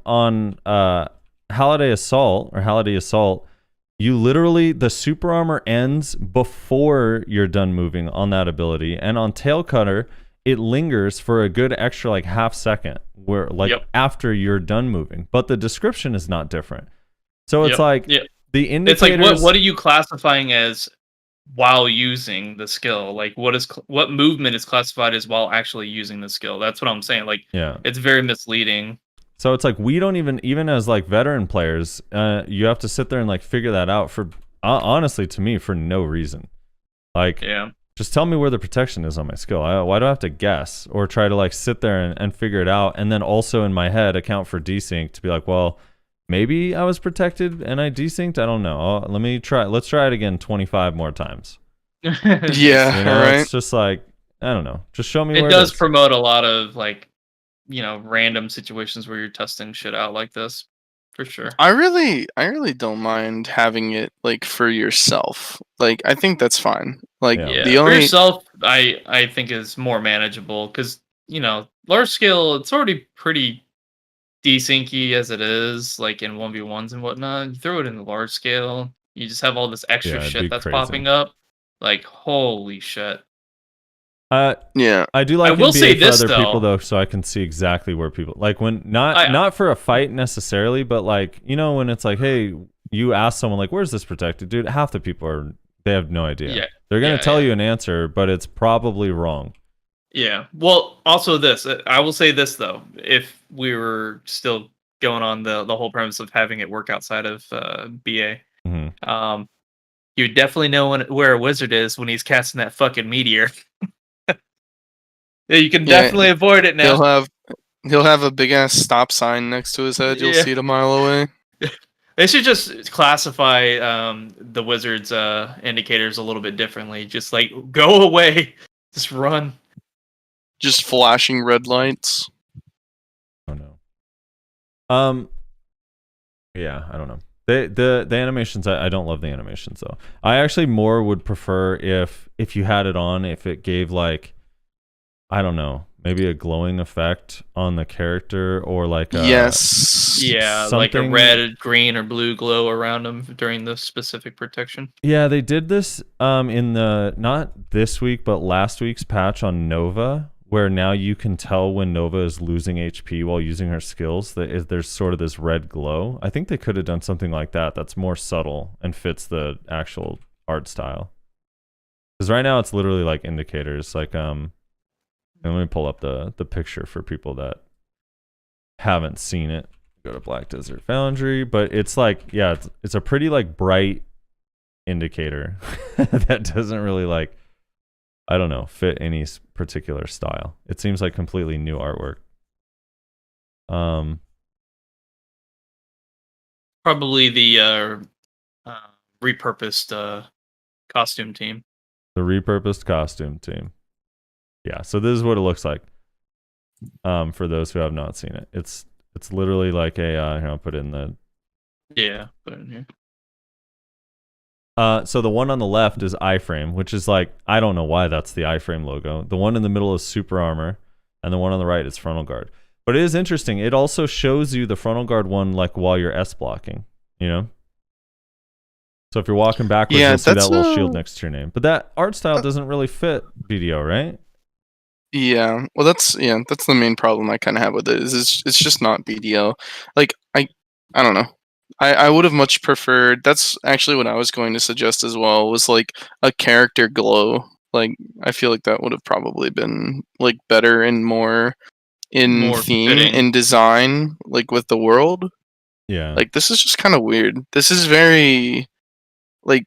Halliday Assault, you literally, the super armor ends before you're done moving on that ability, and on Tail Cutter, it lingers for a good extra like half second, where after you're done moving. But the description is not different. So it's the indicators. It's like what are you classifying as while using the skill? Like what movement is classified as while actually using the skill? That's what I'm saying. Like, it's very misleading. So it's like we don't even as like veteran players, you have to sit there and like figure that out for honestly, to me, for no reason. Like, just tell me where the protection is on my skill. Why do I have to guess or try to like sit there and figure it out, and then also in my head account for desync to be like, well, maybe I was protected and I desynced. I don't know. Let's try it again 25 more times. Right. It's just like, I don't know. Just show me. It does promote a lot of like, random situations where you're testing shit out like this, for sure. I really don't mind having it like for yourself. Like, I think that's fine. Like, the only for yourself, I think is more manageable, because large scale, it's already pretty desyncy as it is, like in 1v1s and whatnot. You throw it in the large scale, you just have all this extra shit that's popping up. Like, holy shit. I do like. I will say this for other though, people though, so I can see exactly where people like when not for a fight necessarily, but like when it's like, hey, you ask someone like, where's this protected, dude? Half the people they have no idea. Yeah, they're gonna tell you an answer, but it's probably wrong. Yeah. Well, also this, I will say this though, if we were still going on the whole premise of having it work outside of BA, you definitely know where a wizard is when he's casting that fucking meteor. You can definitely avoid it now. He'll have a big ass stop sign next to his head. You'll see it a mile away. They should just classify the wizard's indicators a little bit differently. Just like, go away, just run. Just flashing red lights. Oh no. Yeah, I don't know. The animations, I don't love the animations though. I actually more would prefer if you had it on, if it gave like, I don't know, maybe a glowing effect on the character, or like a, like a red, green, or blue glow around them during the specific protection. Yeah, they did this in the not this week but last week's patch on Nova, where now you can tell when Nova is losing HP while using her skills. There's sort of this red glow. I think they could have done something like that. That's more subtle and fits the actual art style. Because right now it's literally like indicators, like And let me pull up the picture for people that haven't seen it. Go to Black Desert Foundry, but it's like, it's a pretty like bright indicator that doesn't really like, I don't know, fit any particular style. It seems like completely new artwork. Probably the repurposed costume team. The repurposed costume team. Yeah, so this is what it looks like. For those who have not seen it, it's literally like a here, I'll put it in the put it in here. So the one on the left is iframe, which is like, I don't know why that's the iframe logo. The one in the middle is super armor, and the one on the right is frontal guard. But it is interesting. It also shows you the frontal guard one like while you're S blocking, you know? So if you're walking backwards, you'll see that little shield next to your name. But that art style doesn't really fit BDO, right? Yeah, well, that's the main problem I kind of have with it. Is it's just not BDO. Like I don't know. I would have much preferred. That's actually what I was going to suggest as well. Was like a character glow. Like I feel like that would have probably been like better and more in theme fitting. and design, like with the world. Yeah. Like this is just kind of weird. This is very like.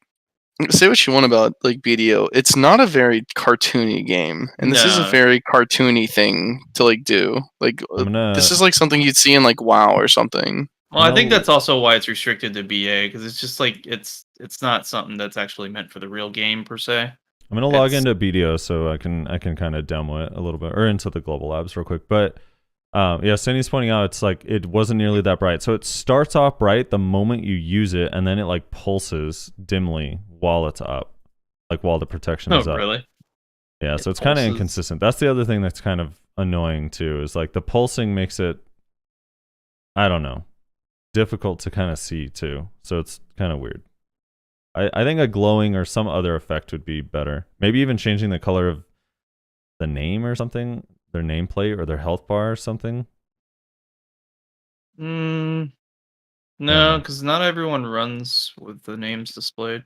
Say what you want about like BDO, it's not a very cartoony game, and this is a very cartoony thing to like do. Like this is like something you'd see in like WoW or something. Well, I think that's also why it's restricted to BA, because it's just like it's not something that's actually meant for the real game per se. I'm gonna log into BDO so I can kind of demo it a little bit, or into the global labs real quick. But yeah, Cindy's pointing out it's like it wasn't nearly that bright. So it starts off bright the moment you use it, and then it like pulses dimly while it's up, like while the protection is up. Oh, really? Yeah, so it's kind of inconsistent. That's the other thing that's kind of annoying too, is like the pulsing makes it, I don't know, difficult to kind of see too. So it's kind of weird. I think a glowing or some other effect would be better. Maybe even changing the color of the name or something, their nameplate or their health bar or something. No, because not everyone runs with the names displayed.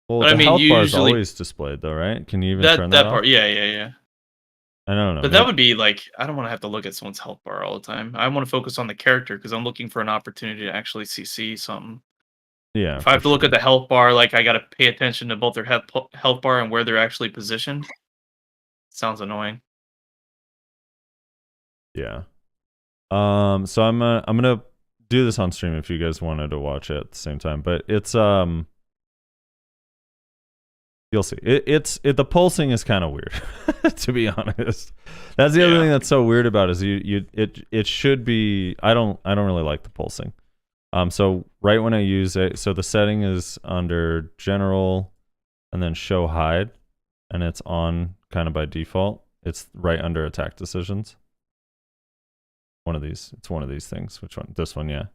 Well, but the health bar is always displayed though, right? Can you even turn that part off? Yeah. I don't know. But that would be like, I don't want to have to look at someone's health bar all the time. I want to focus on the character because I'm looking for an opportunity to actually see something. Yeah. If I have to look at the health bar, like I got to pay attention to both their health bar and where they're actually positioned. Sounds annoying. Yeah. So I'm gonna do this on stream if you guys wanted to watch it at the same time. But it's you'll see. The pulsing is kind of weird, to be honest. That's the other thing that's so weird about it, is it should be. I don't really like the pulsing. So right when I use it, so the setting is under general, and then show hide, and it's on kind of by default. It's right under attack decisions. One of these. It's one of these things. Which one? This one, yeah.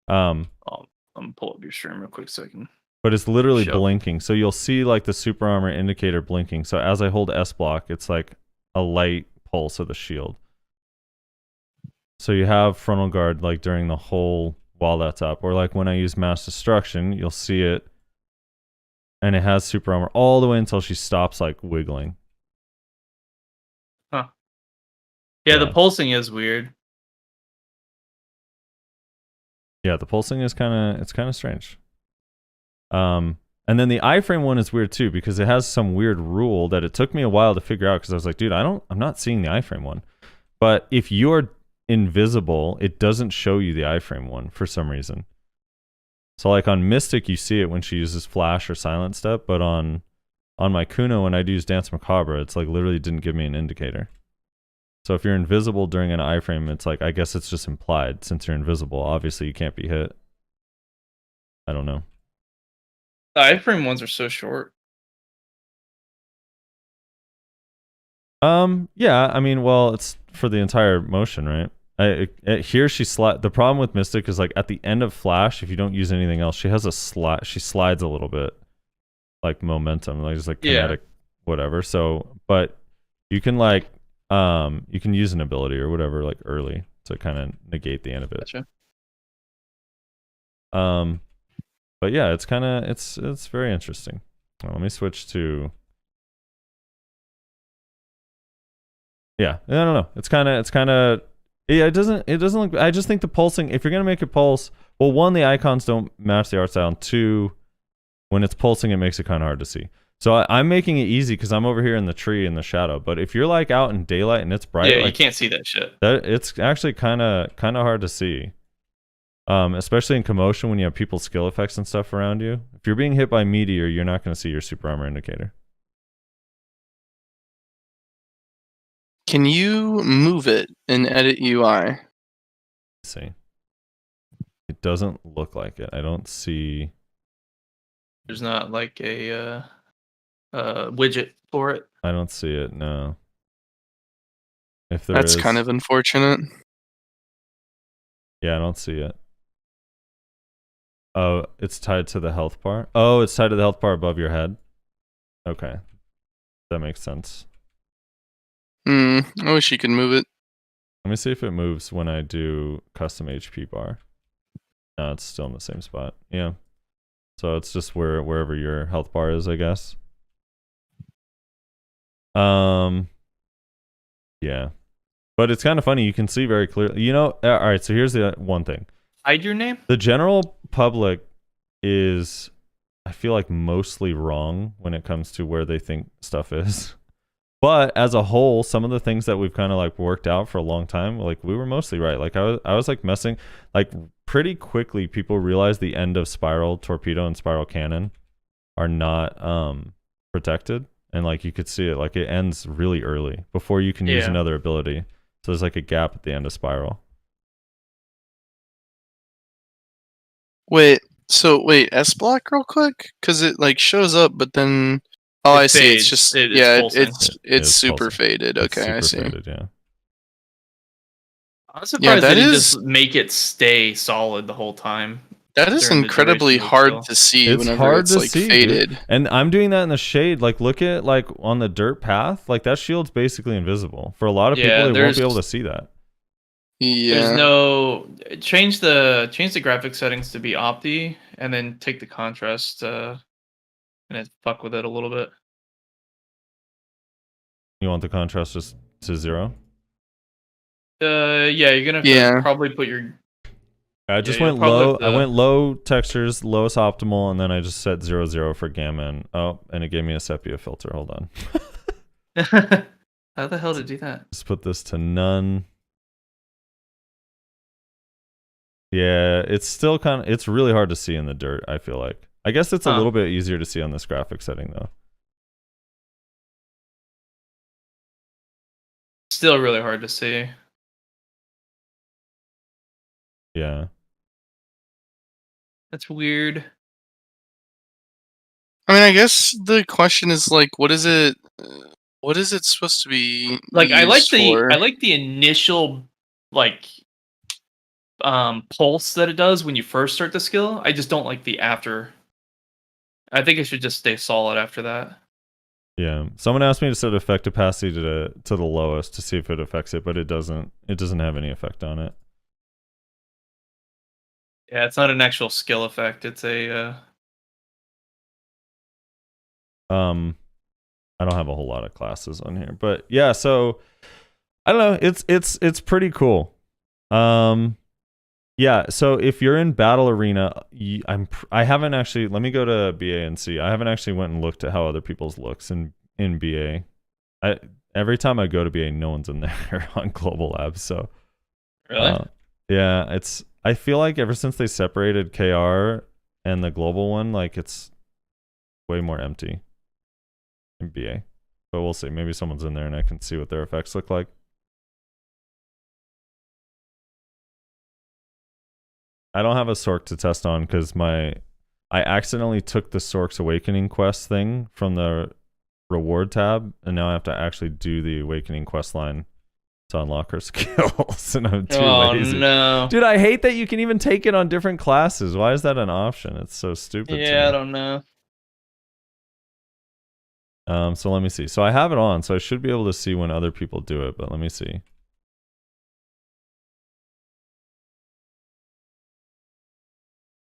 I'm gonna pull up your stream real quick so I can. But it's literally blinking. So you'll see like the super armor indicator blinking. So as I hold S block, it's like a light pulse of the shield. So you have frontal guard like during the whole while that's up. Or like when I use mass destruction, you'll see it. And it has super armor all the way until she stops like wiggling. Huh. Yeah, the pulsing is weird. Yeah, the pulsing is kind of strange. And then the iframe one is weird too, because it has some weird rule that it took me a while to figure out, because I was like, dude, I'm not seeing the iframe one. But if you're invisible, it doesn't show you the iframe one for some reason. So like on Mystic, you see it when she uses flash or silent step, but on my Kuno, when I use Dance Macabre, it's like literally didn't give me an indicator. So if you're invisible during an iframe, it's like, I guess it's just implied, since you're invisible. Obviously, you can't be hit. I don't know. The iframe ones are so short. Yeah, I mean, well, it's for the entire motion, right? Here she slide. The problem with Mystic is like at the end of Flash, if you don't use anything else, she has a slide. She slides a little bit, like momentum, like just like kinetic, whatever. So, but you can like, you can use an ability or whatever like early to kind of negate the end of it. Gotcha. But yeah, it's kind of it's very interesting. Well, let me switch to. Yeah, I don't know. It's kind of. Yeah, it doesn't look. I just think the pulsing. If you're gonna make it pulse, well, one, the icons don't match the art style. And two, When it's pulsing, it makes it kind of hard to see. So I'm making it easy because I'm over here in the tree in the shadow. But if you're like out in daylight and it's bright, yeah, like, you can't see that shit. It's actually kind of hard to see. Especially in commotion when you have people's skill effects and stuff around you. If you're being hit by meteor, you're not going to see your super armor indicator. Can you move it in Edit UI? Let's see. It doesn't look like it. I don't see. There's not like a widget for it. I don't see it. No. If there That's is, kind of unfortunate. yeah, I don't see it. Oh, it's tied to the health bar. Oh, it's tied to the health bar above your head. Okay, that makes sense. I wish you could move it. Let me see if it moves when I do custom HP bar. No, it's still in the same spot. Yeah. So it's just wherever your health bar is, I guess. Yeah. But it's kind of funny. You can see very clearly. You know, all right, so here's the one thing. Hide your name? The general public is, I feel like, mostly wrong when it comes to where they think stuff is. But as a whole, some of the things that we've kind of like worked out for a long time, like we were mostly right. Like I was like messing, like pretty quickly people realized the end of spiral torpedo and spiral cannon are not protected. And like you could see it, like it ends really early before you can use another ability. So there's like a gap at the end of spiral. Wait, S block real quick? Because it like shows up, but then I see. It's just it's super pulsing. faded. Okay, I see. Faded, yeah. I'm surprised that they didn't is- just make it stay solid the whole time. That is during the incredibly duration of hard skill. to see It's whenever hard it's to like see, faded. dude. And I'm doing that in the shade. Like look at like on the dirt path, like that shield's basically invisible. For a lot of people, they won't be able to see that. Yeah. There's no change the graphic settings to be opti, and then take the contrast and then fuck with it a little bit. You want the contrast just to 0? Yeah, you're gonna have to probably put your. I just went low. I went low textures, lowest optimal, and then I just set 0, for gamma. And it gave me a sepia filter. Hold on. How the hell did it do that? Just put this to none. Yeah, it's still it's really hard to see in the dirt, I feel like. I guess it's a little bit easier to see on this graphic setting though. Still really hard to see. Yeah. That's weird. I mean, I guess the question is like, what is it supposed to be? Like, I like for? the initial like pulse that it does when you first start the skill. I just don't like the after. I think it should just stay solid after that. Yeah. Someone asked me to set effect opacity to the lowest to see if it affects it, but it doesn't. It doesn't have any effect on it. Yeah, it's not an actual skill effect. It's a I don't have a whole lot of classes on here, but yeah, so I don't know, it's pretty cool. Yeah, so if you're in Battle Arena, I haven't actually, let me go to BA and see. I haven't actually went and looked at how other people's looks in BA. Every time I go to BA, no one's in there on Global Labs, so really? Yeah, I feel like ever since they separated KR and the global one, like it's way more empty in BA. But we'll see. Maybe someone's in there and I can see what their effects look like. I don't have a Sork to test on because I accidentally took the Sork's Awakening quest thing from the reward tab, and now I have to actually do the Awakening quest line to unlock her skills, and I'm too lazy. No. Dude, I hate that you can even take it on different classes. Why is that an option? It's so stupid. Yeah, I don't know. So let me see. So I have it on, so I should be able to see when other people do it, but let me see.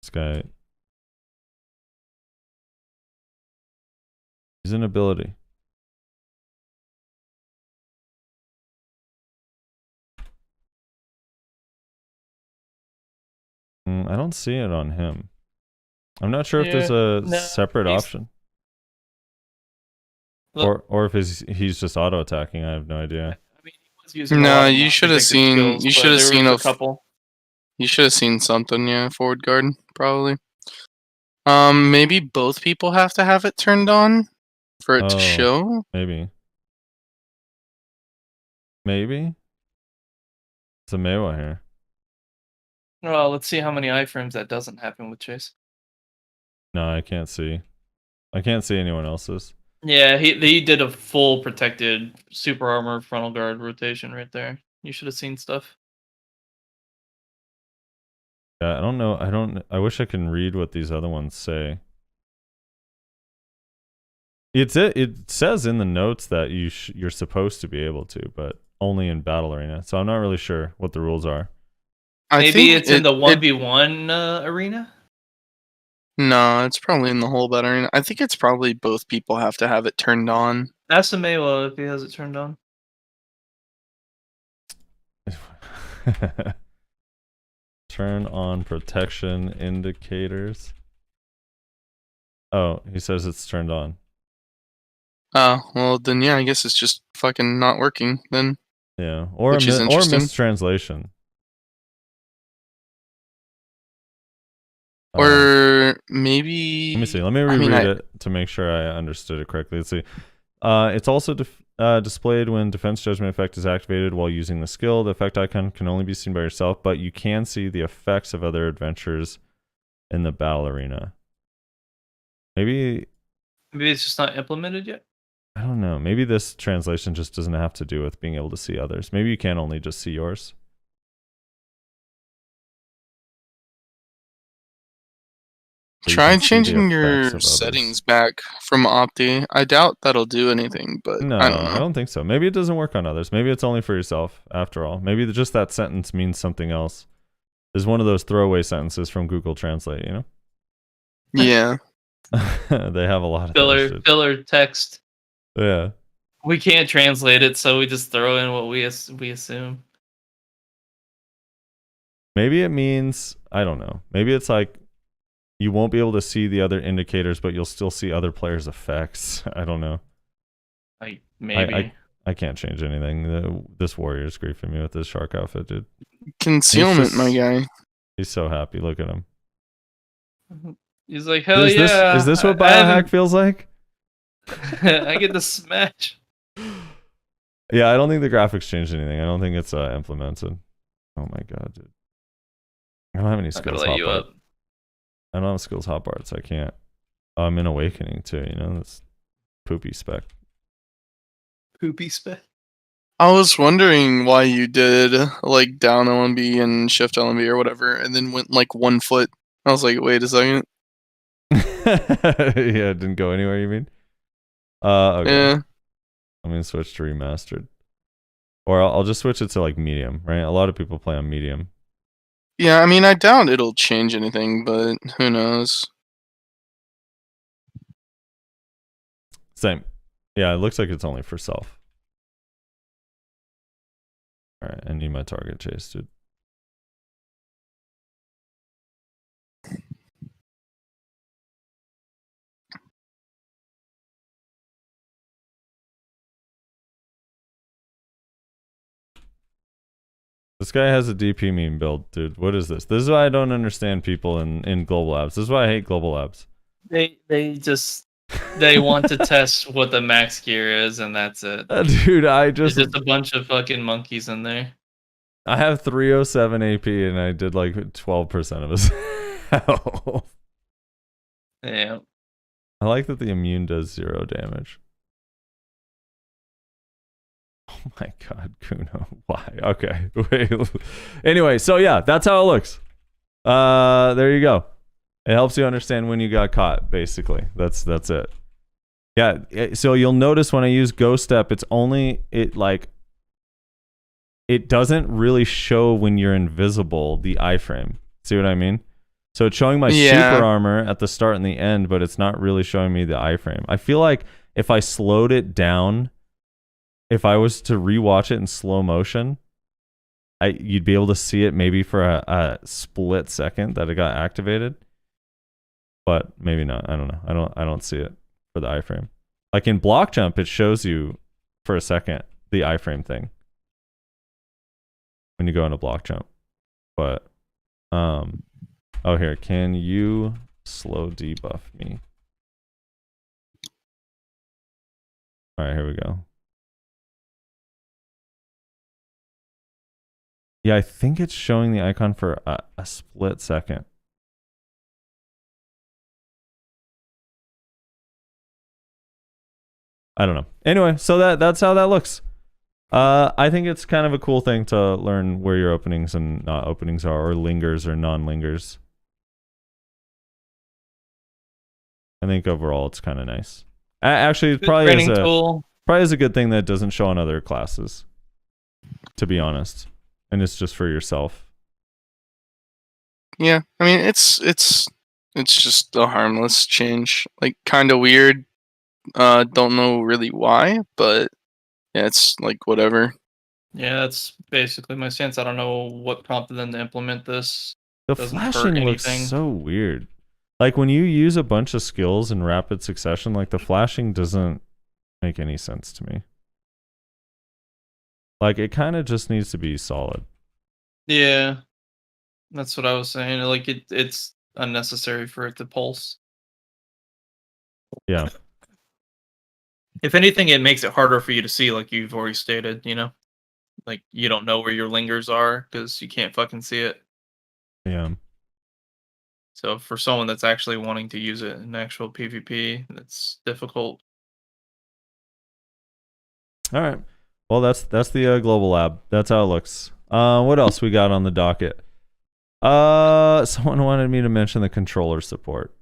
This guy. He's an ability. I don't see it on him. I'm not sure if there's a separate option. Or if he's just auto attacking. I have no idea. I mean, he was using no, you should have seen. Skills, you should have seen a couple. You should have seen something. Yeah, forward guard probably. Maybe both people have to have it turned on for it to show. Maybe. It's a Mewa here. Well, let's see how many iframes that doesn't happen with Chase. No, I can't see. I can't see anyone else's. Yeah, he did a full protected super armor frontal guard rotation right there. You should have seen stuff. Yeah, I don't know. I wish I can read what these other ones say. It says in the notes that you're supposed to be able to, but only in Battle Arena. So I'm not really sure what the rules are. Maybe it's in the 1v1 arena? No, it's probably in the whole Battle Arena. I think it's probably both people have to have it turned on. Ask Mewa if he has it turned on. Turn on protection indicators. Oh, he says it's turned on. Oh, well then yeah, I guess it's just fucking not working then. Yeah, or a mistranslation. Or maybe... Let me see. Let me reread it to make sure I understood it correctly. Let's see. It's also displayed when Defense Judgment effect is activated while using the skill. The effect icon can only be seen by yourself, but you can see the effects of other adventurers in the battle arena. Maybe it's just not implemented yet? I don't know. Maybe this translation just doesn't have to do with being able to see others. Maybe you can only just see yours. Try changing your settings back from Opti. I doubt that'll do anything, but no, I don't think so. Maybe it doesn't work on others. Maybe it's only for yourself, after all. Maybe just that sentence means something else. It's one of those throwaway sentences from Google Translate, you know? Yeah. They have a lot of filler text. Yeah. We can't translate it, so we just throw in what we assume. Maybe it means, I don't know. Maybe it's like you won't be able to see the other indicators, but you'll still see other players' effects. I don't know. Maybe. I can't change anything. This warrior's griefing me with this shark outfit, dude. Concealment, my guy. He's so happy. Look at him. He's like, hell yeah. Is this what biohack feels like? I get to smash. Yeah, I don't think the graphics changed anything. I don't think it's implemented. Oh my god, dude. I don't have any skills hotbar. I don't have skills hotbar, so I can't. Oh, I'm in Awakening too, you know? That's poopy spec. Poopy spec? I was wondering why you did like down LMB and shift LMB or whatever, and then went like 1 foot. I was like, wait a second. Yeah, it didn't go anywhere, you mean? Okay. Yeah. I'm gonna switch to remastered. Or I'll just switch it to like medium, right? A lot of people play on medium. Yeah, I mean, I doubt it'll change anything, but who knows? Same. Yeah, it looks like it's only for self. Alright, I need my target chase, dude. This guy has a DP meme build, dude. What is this? This is why I don't understand people in Global Labs. This is why I hate Global Labs. They want to test what the max gear is, and that's it. Dude, There's just a bunch of fucking monkeys in there. I have 307 AP, and I did like 12% of his health. Yeah. I like that the immune does 0 damage. Oh my god, Kuno. Why? Okay. Wait. Anyway, so yeah, that's how it looks. There you go. It helps you understand when you got caught, basically. That's it. Yeah, so you'll notice when I use Ghost Step, it doesn't really show when you're invisible, the iframe. See what I mean? So it's showing my super armor at the start and the end, but it's not really showing me the iframe. I feel like if I slowed it down, if I was to rewatch it in slow motion, you'd be able to see it maybe for a split second that it got activated. but maybe not. I don't know. I don't see it for the iframe. Like in block jump, it shows you for a second the iframe thing when you go into block jump. But oh, here, can you slow debuff me? All right, here we go. Yeah, I think it's showing the icon for a split second. I don't know. Anyway, so that's how that looks. I think it's kind of a cool thing to learn where your openings and not openings are, or lingers or non-lingers. I think overall it's kind of nice. Actually, it probably is a good thing that it doesn't show on other classes, to be honest. And it's just for yourself. Yeah, I mean it's just a harmless change. Like kind of weird. Don't know really why, but yeah, it's like whatever. Yeah, that's basically my stance. I don't know what prompted them to implement this. The flashing looks so weird. Like when you use a bunch of skills in rapid succession, like the flashing doesn't make any sense to me. Like it kind of just needs to be solid. Yeah, that's what I was saying. Like it's unnecessary for it to pulse. Yeah. If anything, it makes it harder for you to see, like you've already stated, you know? Like, you don't know where your lingers are, because you can't fucking see it. Yeah. So, for someone that's actually wanting to use it in actual PvP, it's difficult. Alright. Well, that's the global lab. That's how it looks. What else we got on the docket? Someone wanted me to mention the controller support.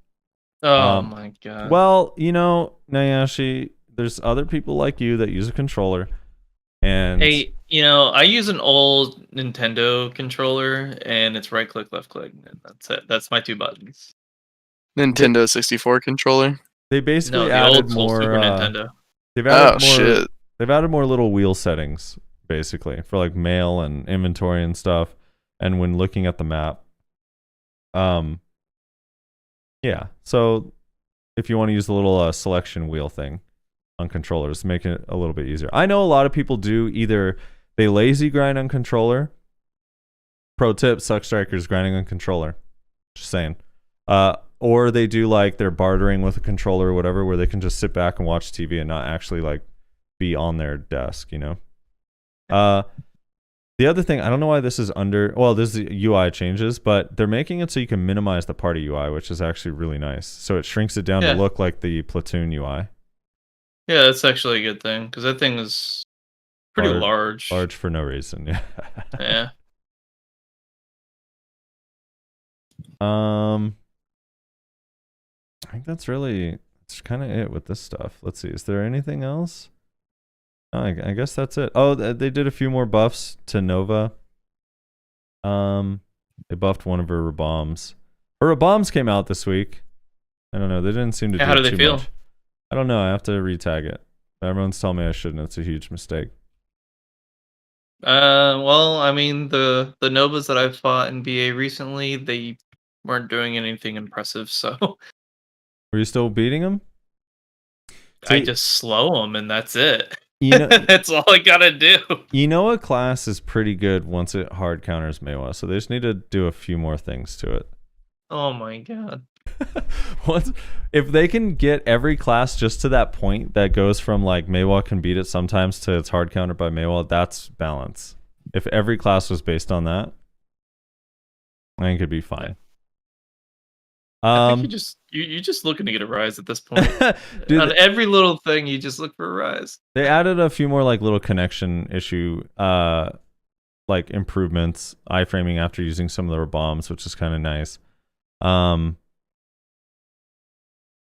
Oh my god. Well, you know, Nayashi, there's other people like you that use a controller, and hey, you know, I use an old Nintendo controller, and it's right click, left click, and that's it. That's my two buttons. Nintendo 64 controller. They basically the added old more. Super Nintendo. They've added more. Shit! They've added more little wheel settings, basically, for like mail and inventory and stuff, and when looking at the map. Yeah. So, if you want to use the little selection wheel thing on controllers, make it a little bit easier. I know a lot of people do either they lazy grind on controller. Pro tip: suck strikers grinding on controller. Just saying. Or they do like they're bartering with a controller or whatever, where they can just sit back and watch TV and not actually like be on their desk, you know. The other thing, I don't know why this is under. Well, this is UI changes, but they're making it so you can minimize the party UI, which is actually really nice. So it shrinks it down to look like the Platoon UI. Yeah, that's actually a good thing, because that thing is pretty large. Large for no reason. Yeah. Yeah. I think that's kind of it with this stuff. Let's see. Is there anything else? Oh, I guess that's it. Oh, they did a few more buffs to Nova. They buffed one of her bombs. Her bombs came out this week. I don't know. They didn't seem to do how do too they feel? much. I don't know. I have to retag it. Everyone's telling me I shouldn't. It's a huge mistake. Well, I mean, the Novas that I've fought in BA recently, they weren't doing anything impressive, so Were you still beating them? I just slow them, and that's it. You know, that's all I gotta do. You know, a class is pretty good once it hard counters Meiwa, so they just need to do a few more things to it. Oh my god. If they can get every class just to that point that goes from like Meiwa can beat it sometimes to it's hard countered by Meiwa, that's balance. If every class was based on that, I think it'd be fine. I think you're just looking to get a rise at this point. Dude, on every little thing, you just look for a rise. They added a few more like little connection issue like improvements, iframing after using some of their bombs, which is kind of nice.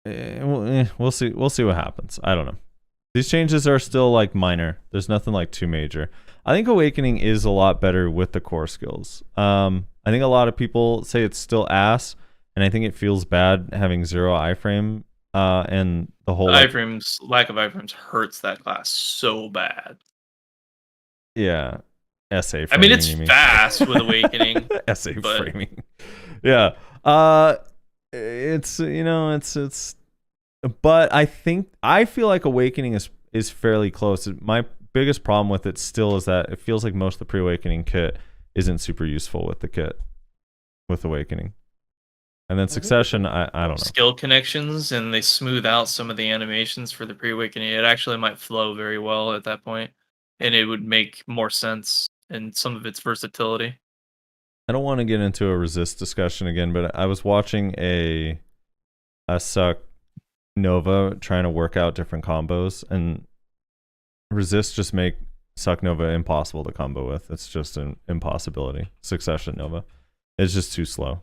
We'll see what happens. I don't know. These changes are still like minor. There's nothing like too major. I think Awakening is a lot better with the core skills. I think a lot of people say it's still ass. And I think it feels bad having 0 iframe and the whole lack of iframes hurts that class so bad. Yeah, SA framing. I mean, it's fast with Awakening. SA framing. Yeah. it's but I feel like Awakening is fairly close. My biggest problem with it still is that it feels like most of the pre-Awakening kit isn't super useful with the kit with Awakening. And then Succession, I don't know. Skill connections, and they smooth out some of the animations for the pre-Awakening. It actually might flow very well at that point, and it would make more sense in some of its versatility. I don't want to get into a resist discussion again, but I was watching a Suck Nova trying to work out different combos, and resist just make Suck Nova impossible to combo with. It's just an impossibility. Succession Nova. It's just too slow.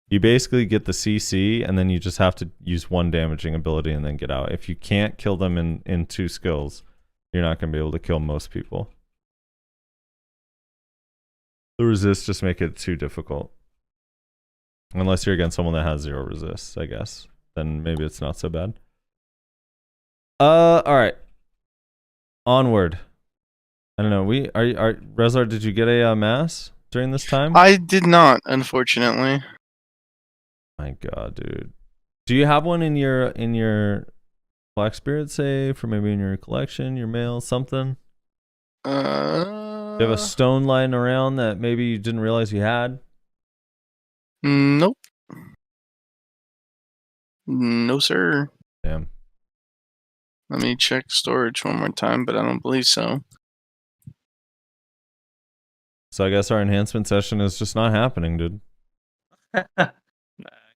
You basically get the CC, and then you just have to use one damaging ability and then get out. If you can't kill them in 2 skills, you're not going to be able to kill most people. The resist just make it too difficult. Unless you're against someone that has 0 resist, I guess. Then maybe it's not so bad. Alright. Onward. I don't know. Rezlar, did you get a mass during this time? I did not, unfortunately. My god, dude. Do you have one in your Black Spirit save, or maybe in your collection, your mail, something? Do you have a stone lying around that maybe you didn't realize you had? Nope. No, sir. Damn. Let me check storage one more time, but I don't believe so. So I guess our enhancement session is just not happening, dude. Nah, I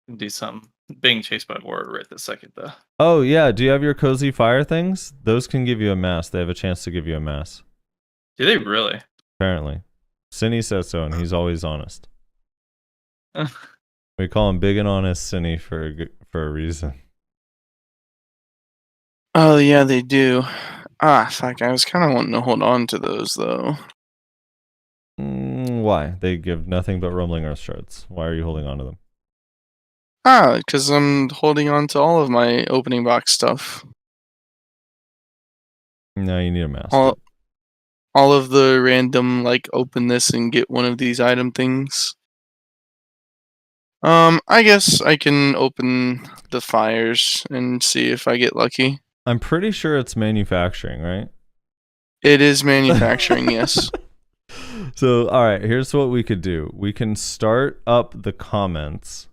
can do something. Being chased by Ward right this second, though. Oh, yeah. Do you have your Cozy Fire things? Those can give you a mass. They have a chance to give you a mass. Do they really? Apparently. Cinny says so, and he's always honest. We call him Big and Honest Cinny for a reason. Oh, yeah, they do. Ah, fuck. I was kind of wanting to hold on to those, though. Why? They give nothing but Rumbling Earth Shards. Why are you holding on to them? Ah, because I'm holding on to all of my opening box stuff. No, you need a mass. All of the random, like, open this and get one of these item things. I guess I can open the fires and see if I get lucky. I'm pretty sure it's manufacturing, right? It is manufacturing, yes. So, alright, here's what we could do. We can start up the comments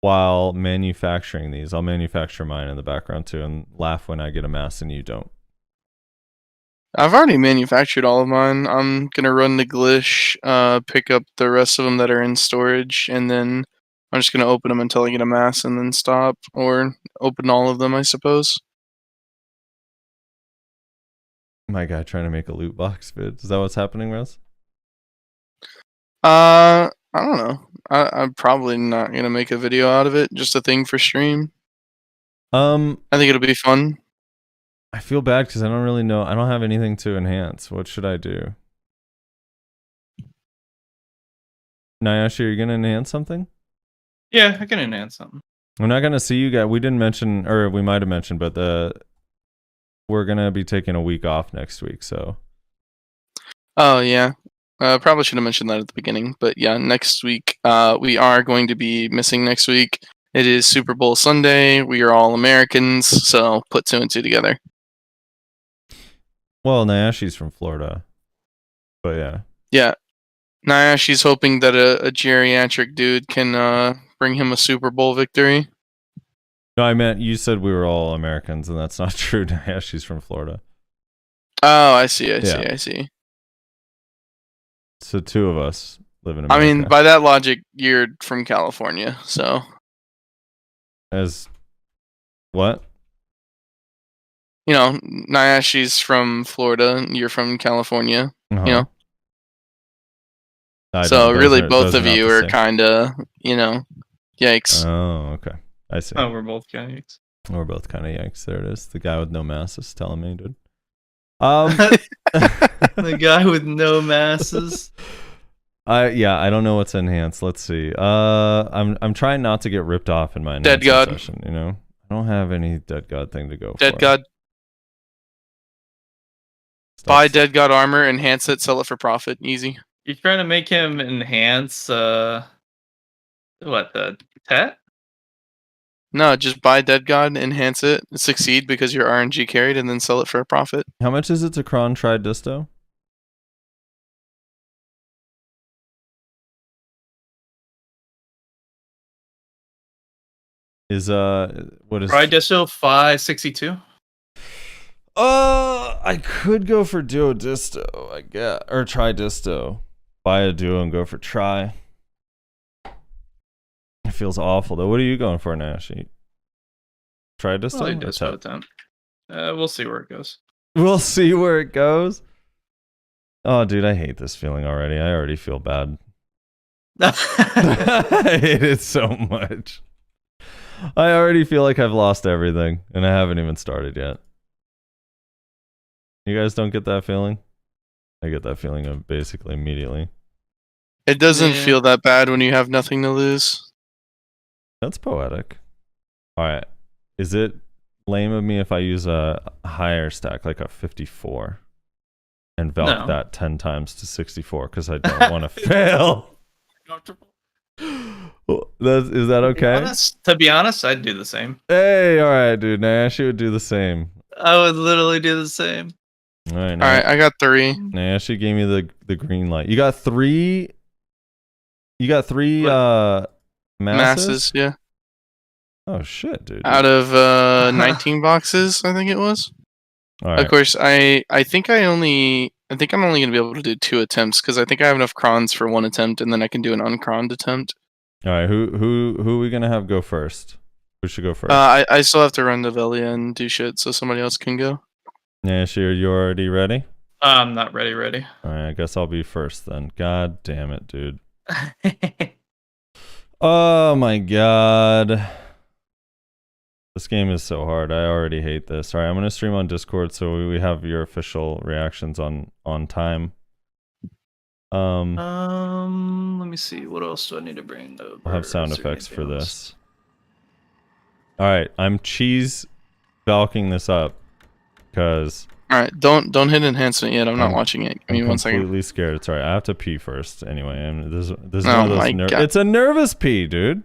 while manufacturing these. I'll manufacture mine in the background too and laugh when I get a mass and you don't. I've already manufactured all of mine. I'm gonna run the Glish, pick up the rest of them that are in storage, and then I'm just gonna open them until I get a mass and then stop, or open all of them, I suppose. My guy trying to make a loot box vid. Is that what's happening, Rose? I don't know. I'm probably not gonna make a video out of it. Just a thing for stream. I think it'll be fun. I feel bad because I don't really know. I don't have anything to enhance. What should I do? Nyashi, are you gonna enhance something? Yeah, I can enhance something. We're not gonna see you guys. We didn't mention, or we might have mentioned, but we're gonna be taking a week off next week. So. Oh yeah. Probably should have mentioned that at the beginning, but yeah, next week we are going to be missing next week. It is Super Bowl Sunday. We are all Americans, so put 2 and 2 together. Well, Nyashi's from Florida, but yeah. Yeah, Nyashi's hoping that a geriatric dude can bring him a Super Bowl victory. No, I meant you said we were all Americans, and that's not true. Nyashi's from Florida. Oh, I see. So 2 of us live in America. I mean, by that logic, you're from California, so. As what? You know, Nyashi's from Florida, you're from California, Uh-huh. you know? So really both of you are kind of, yikes. Oh, okay. I see. Oh, we're both yikes. We're both kind of yikes. There it is. The guy with no mass is telling me, dude. The guy with no masses. I don't know what's enhanced. Let's see. I'm trying not to get ripped off in my Dead God session, you know? I don't have any Dead God thing to go for. Dead God. Buy Dead God armor, enhance it, sell it for profit. Easy. You're trying to make him enhance the Tet? No, just buy Dead God, enhance it, succeed because you're RNG carried, and then sell it for a profit. How much is it to cron try disto? What is Try disto 562? I could go for duo disto, I guess, or try disto. Buy a duo and go for try. It feels awful though. What are you going for, Nashy? Try disto? Probably disto attempt. We'll see where it goes. We'll see where it goes. Oh, dude, I hate this feeling already. I already feel bad. I hate it so much. I already feel like I've lost everything, and I haven't even started yet. You guys don't get that feeling? I get that feeling of basically immediately. It doesn't feel that bad when you have nothing to lose. That's poetic. Alright. Is it lame of me if I use a higher stack, like a 54, and valk that 10 times to 64, because I don't want to fail? Is that okay? To be honest, I'd do the same. Hey, alright, dude. Nash would do the same. I would literally do the same. Alright, I got 3. Nash gave me the green light. You got 3? You got 3 masses? Yeah. Oh shit, dude. Out of 19 boxes, I think it was. All right. Of course, I think I'm only gonna be able to do 2 attempts because I think I have enough crons for 1 attempt, and then I can do an uncroned attempt. All right, who are we gonna have go first? Who should go first? I still have to run the Velia and do shit, so somebody else can go. Yeah, sure. You already ready? I'm not ready. All right, I guess I'll be first then. God damn it, dude. Oh my god. This game is so hard. I already hate this. All right, I'm gonna stream on Discord so we have your official reactions on time. Let me see. What else do I need to bring over? I'll have sound effects for this. All right, I'm cheese balking this up because. All right, don't hit enhancement yet. I'm not watching it. Give me 1 second. I'm completely scared. It's all right. I have to pee first anyway. And this is Oh one of my those God. It's a nervous pee, dude.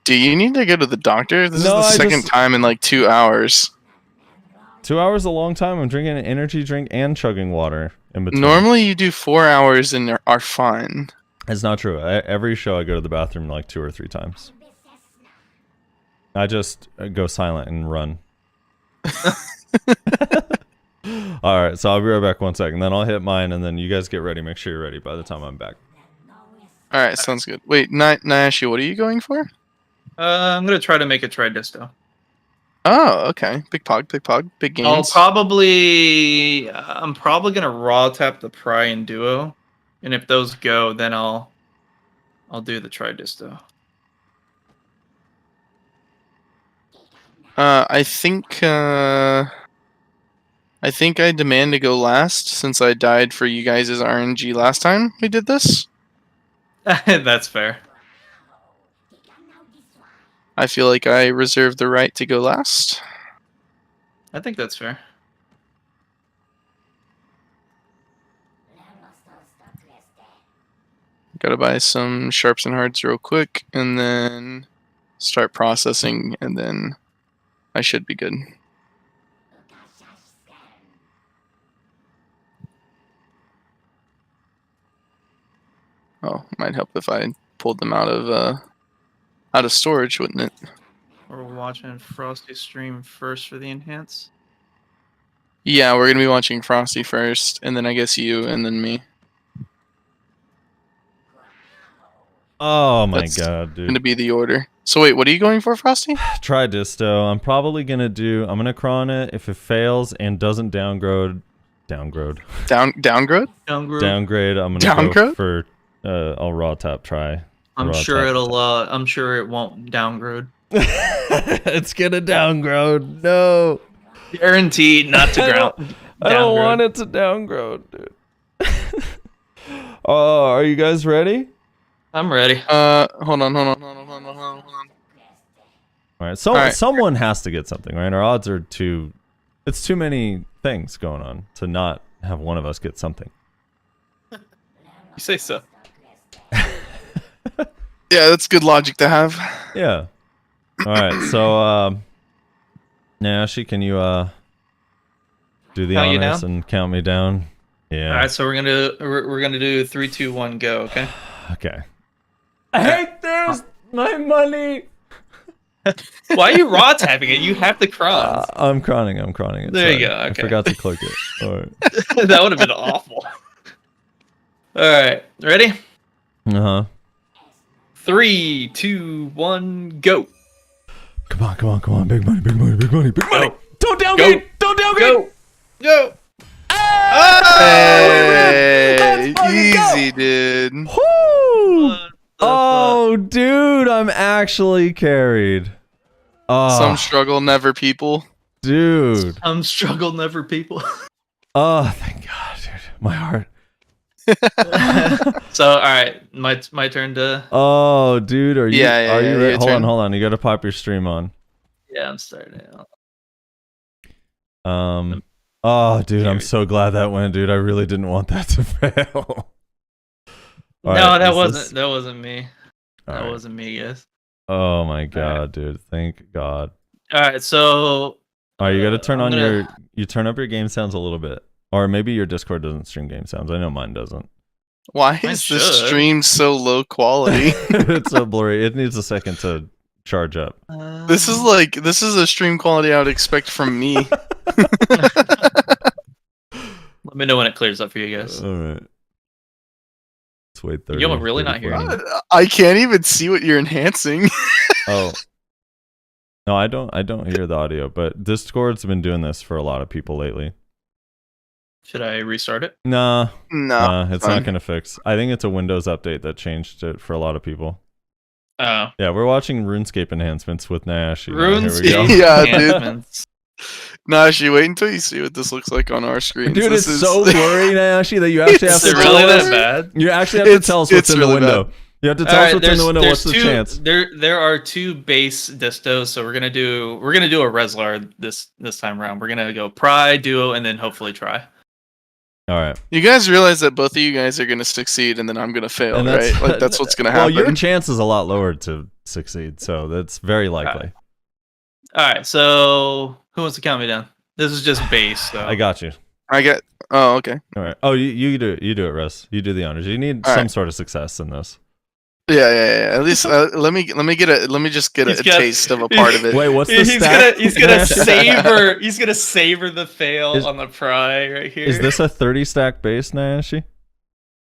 Do you need to go to the doctor? This No, is the I second just- time in like 2 hours. 2 hours is a long time. I'm drinking an energy drink and chugging water in between. Normally you do 4 hours and are fine. It's not true. Every show I go to the bathroom like 2 or 3 times. I just go silent and run. All right, so I'll be right back 1 second. Then I'll hit mine, and then you guys get ready. Make sure you're ready by the time I'm back. All right, sounds good. Wait, Nayashi, what are you going for? I'm gonna try to make a try disto. Oh, okay. Big pog, big gains. I'm probably gonna raw tap the pry and duo, and if those go, then I'll do the try disto. I think I demand to go last since I died for you guys' RNG last time we did this. That's fair. I feel like I reserve the right to go last. I think that's fair. Gotta buy some sharps and hards real quick, and then start processing, and then I should be good. Oh, might help if I pulled them out of storage, wouldn't it? We're watching Frosty stream first for the enhance. Yeah, we're gonna be watching Frosty first, and then I guess you, and then me. Oh my That's god, dude. Gonna be the order. So wait, what are you going for, Frosty? Try disto. I'm probably gonna cron it. If it fails and doesn't downgrade, Downgrade? downgrade, I'm gonna go Downgrade? for I'll raw tap try. I'm sure it'll. I'm sure it won't downgrade. It's gonna downgrade. No, Guaranteed not to ground. I don't want it to downgrade, dude. Oh, are you guys ready? I'm ready. Hold on. All right, someone has to get something, right? Our odds are it's too many things going on to not have one of us get something. You say so. Yeah, that's good logic to have. Yeah. right, so Nashi, can you do the Count you honors down? and count me down? Yeah. All right, so we're gonna do 3, 2, 1, go. Okay. Okay. I hate this. My money. Why are you raw tapping it? You have the crons. I'm crowning it. There you Sorry. go, okay. I forgot to click it. All right. That would have been awful. All right, ready? Uh-huh. 3, 2, 1, go. Come on. Big money. Go. Don't downgrade. Don't downgrade. Go. Hey, easy, dude. Woo! Oh, dude, I'm actually carried. Oh, Some struggle, never people. dude. Some struggle, never people. Oh, thank God, dude. My heart. So, all right, my turn to. Oh, dude, are you? Yeah, are you yeah, ready? your Hold turn. on. You got to pop your stream on. Yeah, I'm starting. Oh, dude, I'm so glad that went, dude. I really didn't want that to fail. All No, right, that is wasn't. this- That wasn't me. all That right. wasn't me, guys. Oh my God, dude. Thank God. All right, so. All right, you got to turn I'm on gonna- you turn up your game sounds a little bit. Or maybe your Discord doesn't stream game sounds. I know mine doesn't. Why Mine is this should. stream so low quality? It's so blurry. It needs a second to charge up. This is a stream quality I would expect from me. Let me know when it clears up for you guys. All right. Let's wait 30. Yo, I'm really not 30, hearing 40. I can't even see what you're enhancing. Oh. No, I don't hear the audio, but Discord's been doing this for a lot of people lately. Should I restart it? Nah, No, it's fine. not gonna fix. I think it's a Windows update that changed it for a lot of people. Oh, Yeah, we're watching RuneScape enhancements with Nash. Here we RuneScape go. Yeah, dude. enhancements. No, actually, wait until you see what this looks like on our screen. Dude, it's so blurry, Nashi, that you actually have It's to Is it tell really us. that bad? You actually have to It's- tell us what's it's in the really window. bad. You have to tell us what's in the window. What's the two, chance? There are 2 base distos, so we're gonna do a Reslar this time around. We're gonna go Pry, Duo, and then hopefully Try. All right. You guys realize that both of you guys are gonna succeed, and then I'm gonna fail, And right? Like that's what's gonna Well, happen. your chance is a lot lower to succeed, so that's very likely. All right, so who wants to count me down? This is just base. So. I got you. I get. Oh, okay. All right. Oh, you do it. You do it, Russ. You do the honors. You need All some right. sort of success in this. Yeah. At least let me just get a taste of a part of it. Wait, what's the He's stat? gonna savor. He's gonna savor the fail Is- on the Pry right here. Is this a 30 stack base, Nashi?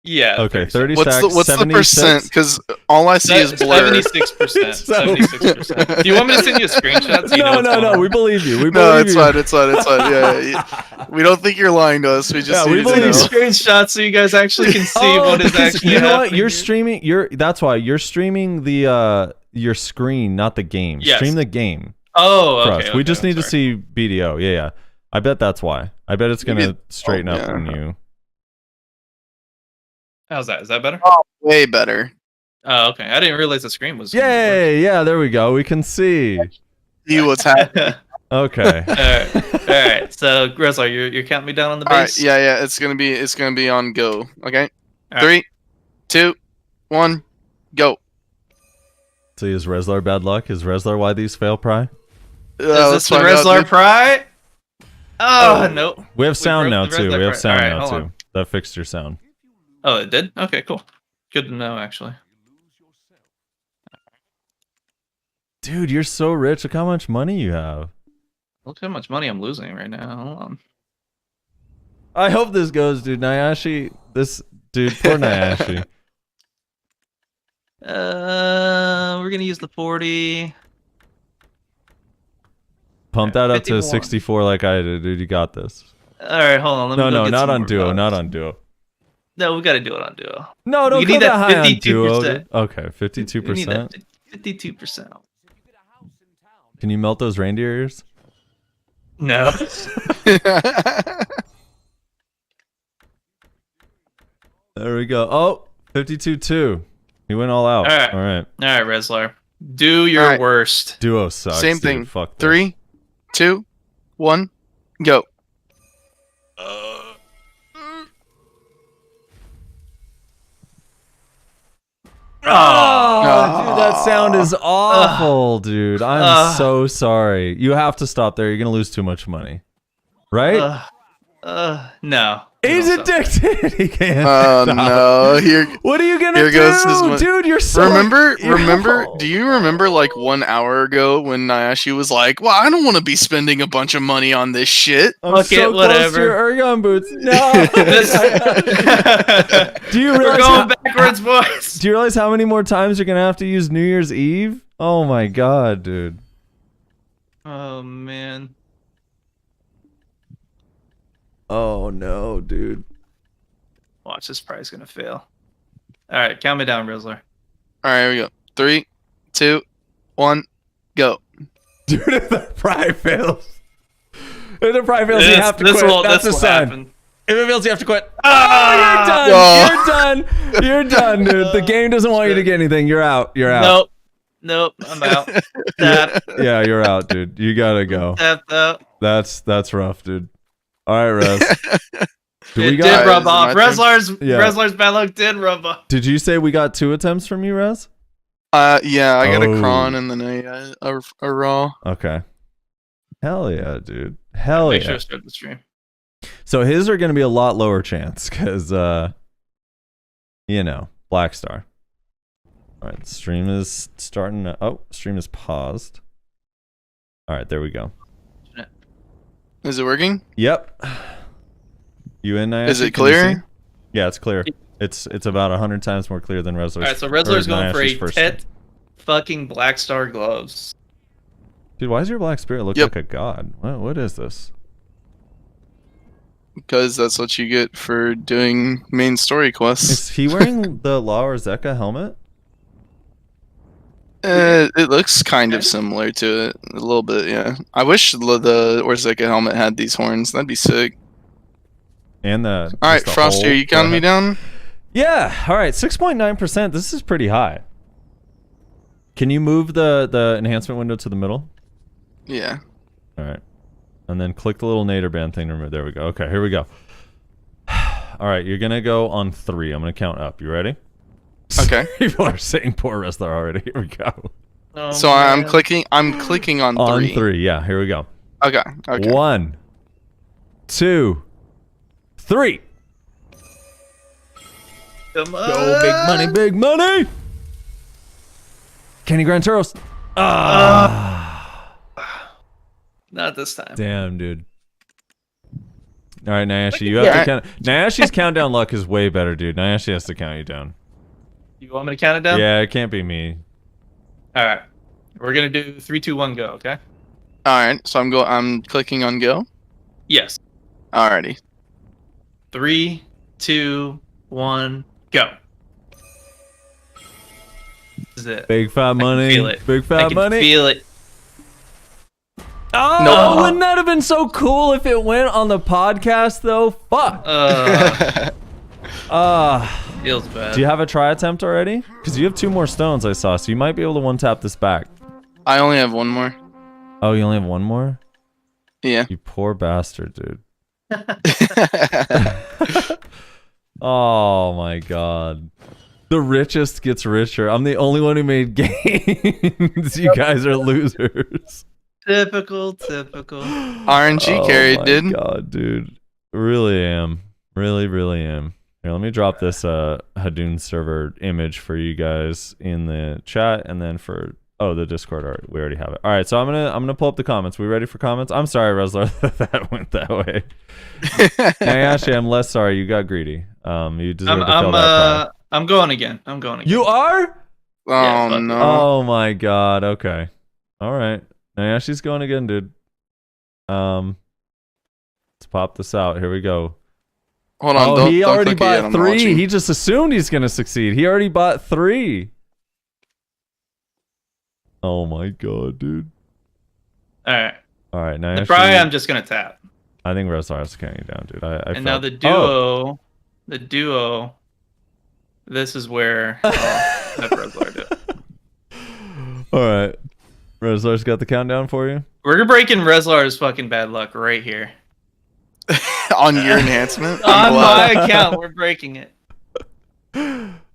Yeah. Okay, 30 What's stacks. the 76? percent? Because all I see is blur. 76%. 76%. Do you want me to send you a screenshot? So you know what's going No. on? We believe you. We believe No, it's you. fine. It's fine. Yeah. We don't think you're lying to us. We just Yeah, we need to believe know. you. Screenshots so you guys actually can see what is because actually you know what? happening You're here. streaming. That's why you're streaming the your screen, not the game. Yes. Stream the game. Oh, For okay. us. We just I'm need to sorry. see BDO. Yeah. I bet that's why. I bet it's gonna Maybe- straighten up yeah. when you. How's that? Is that better? Way better. Oh, okay. I didn't realize the screen was. Yay! Yeah, there we go. We can see. See what's happening. Okay. All right. So, Reslar, you're counting me down on the All right. base. Yeah. It's gonna be on go. Okay. All right. 3, 2, 1, go. See, is Reslar bad luck? Is Reslar why these fail, Pry? Is this the Reslar Pry? Oh, no. We have sound broke now the too. Reslar We have Pry. sound All right, now hold too. on. That fixed your sound. Oh, it did? Okay, cool. Good to know, actually. Dude, you're so rich. Look how much money you have. Look how much money I'm losing right now. Hold on. I hope this goes, dude. Nyashi, poor Nyashi. We're gonna use the 40. Pump that up to 51. 64 like I did, dude. You got this. All right, hold on. Let me No, go no, get not some on more duo. dollars. Not on duo. No, we gotta do it on duo. No, don't We go need that that high on duo. 52%. Dude. Okay, We need 52%. that 52%. Can you melt those reindeer ears? No. There we go. Oh, 52-2. He went all out. All right. All right. All right, Reslar. Do your All right. worst. Duo sucks. Same dude. thing. Fuck this. 3, 2, 1, go. Oh, dude, that sound is awful, dude. I'm so sorry. You have to stop there. You're gonna lose too much money, right? No. He's addicted. He can't. Oh stop. no! What are you gonna here do, goes his dude? You're so. Remember? Do you remember like 1 hour ago when Nyashi was like, "Well, I don't want to be spending a bunch of money on this shit." I'm so close to your Ergon boots. No. Do you realize? We're going backwards, boys. Do you realize how many more times you're gonna have to use New Year's Eve? Oh my god, dude. Oh man. Oh no, dude. Watch, this prize gonna fail. All right, count me down, Rizzler. All right, here we go. 3, 2, 1, go. Dude, if the prize fails. If the prize fails, you have to quit. That's a sign. Happen. If it fails, you have to quit. Oh, you're done. You're done. You're done, dude. The game doesn't want you to get anything. You're out. You're out. Nope. I'm out. Tap. Yeah, you're out, dude. You gotta go. Tap. That's rough, dude. All right, Rez. Did rub off. Rezlar's bad luck did rub off. Did you say we got 2 attempts from you, Rez? Yeah, I got a cron and then a raw. Okay. Hell yeah, dude. Hell Make yeah. sure to start the stream. So his are going to be a lot lower chance because, Black Star. All right, stream is starting. Stream is paused. All right, there we go. Is it working? Yep. You in? Is it clear? Yeah, it's clear. It's about 100 times more clear than Rezlar's. All right, so Rezlar's going for a first Tet fucking Black Star gloves. Dude, why does your Black Spirit look like a god? What is this? Because that's what you get for doing main story quests. Is he wearing the La Orzeka helmet? It looks kind of similar to it. A little bit, yeah. I wish the Orzeka helmet had these horns. That'd be sick. And the... Alright, Frosty, are you counting me down? Yeah, alright, 6.9%. This is pretty high. Can you move the enhancement window to the middle? Yeah. Alright. And then click the little nader band thing to remove. There we go. Okay, here we go. Alright, you're gonna go on 3. I'm gonna count up. You ready? Okay. People are saying poor wrestler already. Here we go. Oh, so man. I'm clicking on 3. On 3, yeah, here we go. Okay. 1, 2, 3. Come on. Go, big money. Kenny Gran Turos. Not this time. Damn, dude. All right, Nyashi, you have to count. Nyashi's countdown luck is way better, dude. Nyashi has to count you down. You want me to count it down? Yeah, it can't be me. All right. We're going to do 3, 2, 1, go, okay? Alright, so I'm clicking on go? Yes. Alrighty. 3, 2, 1, go. This is it. Big fat money. Feel it. Big fat money. Feel it. Oh, no. Wouldn't that have been so cool if it went on the podcast, though? Fuck. Feels bad. Do you have a try attempt already? Because you have 2 more stones, I saw, so you might be able to one-tap this back. I only have 1 more. Oh, you only have 1 more? Yeah. You poor bastard, dude. Oh, my God. The richest gets richer. I'm the only one who made gains. You guys are losers. Typical. RNG carried, dude. Oh, my God, dude. Really am. Really am. Here, let me drop this Hadum server image for you guys in the chat, and then for the Discord we already have it. All right, so I'm gonna pull up the comments. We ready for comments? I'm sorry, Rezlar, that went that way. Actually, I'm less sorry. You got greedy. You deserve to feel that. I'm going again. You are? Oh no! Oh my God. Okay. All right. Now she's going again, dude. Let's pop this out. Here we go. Hold on, he already bought 3. He just assumed he's gonna succeed. He already bought 3. Oh my God, dude. All right. Now probably I'm just gonna tap. I think Rezlar has to count you down, dude. Now the duo. This is where have Rezlar do it. All right. Rezlar's got the countdown for you. We're breaking Rezlar's fucking bad luck right here. On your enhancement? On my account, we're breaking it.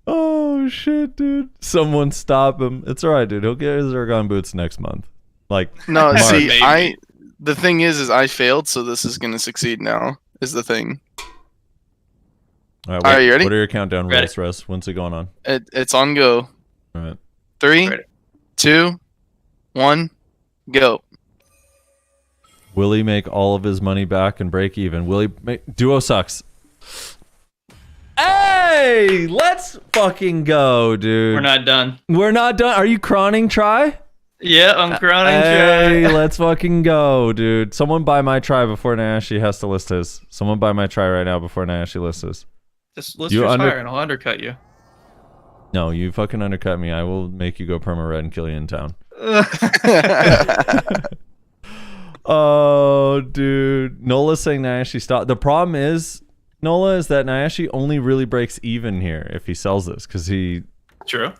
Oh shit, dude. Someone stop him. It's alright, dude. He'll get his Zergon boots next month. Like, No, March. see, the thing is I failed, so this is gonna succeed now. Is the thing. All right, you ready? What are your countdown Ready. rules, Russ? When's it going on? It's on go. All right. 3, Ready. 2, 1, go. Will he make all of his money back and break even? Will he make... Duo sucks. Hey! Let's fucking go, dude. We're not done. We're not done. Are you crowning try? Yeah, I'm crowning Hey, try. let's fucking go, dude. Someone buy my try before Nayashi has to list his. Someone buy my try right now before Nayashi lists his. Just list You yours under- higher and I'll undercut you. No, you fucking undercut me. I will make you go perma red and kill you in town. Oh, dude. Nola's saying Nayashi stop. The problem is, Nola, is that Nayashi only really breaks even here if he sells this, because he... True.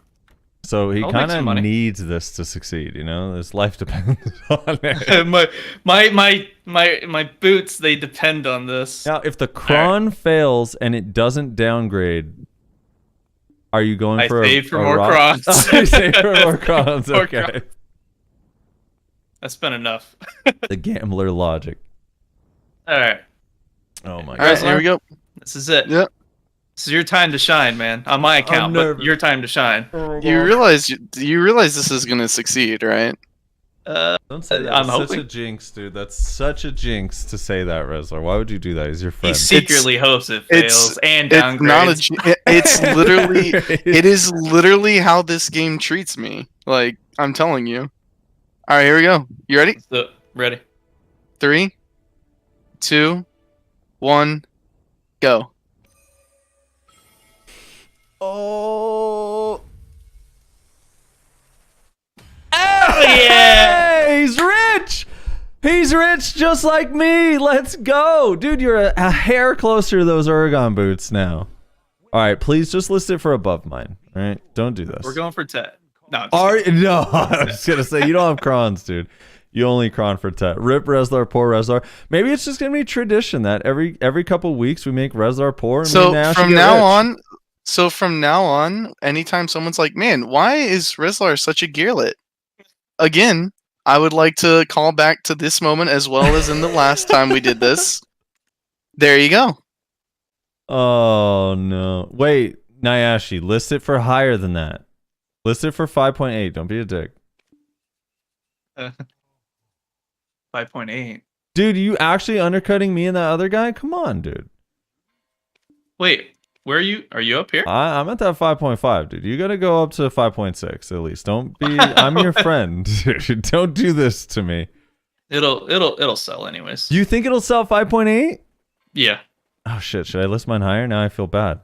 So he I'll make kind some of money. needs this to succeed, you know? His life depends on it. my boots, they depend on this. Now, if the Kron fails and it doesn't downgrade, are you going I for saved for a more rock? Krons. Oh, you saved for more Krons, More okay. Krons. I spent enough. The gambler logic. Alright. Oh my All right, god. here we go. This is it. Yep. This is your time to shine, man. On my account, but nervous. your time to shine. You realize this is gonna succeed, right? Don't say that. I'm That's such hoping. a jinx, dude. That's such a jinx to say that, Rezlar. Why would you do that? He's your He friend. secretly hopes it fails and It's not a. downgrades. It's literally. It is literally how this game treats me. Like I'm telling you. All right, here we go. You ready? So, ready? 3, 2, 1, go. Oh. Oh yeah! Hey, he's rich. He's rich just like me. Let's go. Dude, you're a hair closer to those Oregon boots now. All right, please just list it for above mine. All right, don't do this. We're going for Tet. No, No, I was going to say, you don't have crons, dude. You only cron for Tet. Rip Rezlar, poor Rezlar. Maybe it's just going to be tradition that every couple weeks we make Rezlar poor. And So me and Nash from get now rich. on, anytime someone's like, "Man, why is Rizlar such a gearlet?" Again, I would like to call back to this moment as well as in the last time we did this. There you go. Oh, no. Wait, Nayashi, list it for higher than that. List it for 5.8. Don't be a dick. 5.8. Dude, you actually undercutting me and that other guy? Come on, dude. Wait, where are you? Are you up here? I'm at that 5.5, dude. You got to go up to 5.6 at least. Don't be... I'm your friend, dude. Don't do this to me. It'll sell anyways. You think it'll sell 5.8? Yeah. Oh, shit. Should I list mine higher? Now I feel bad.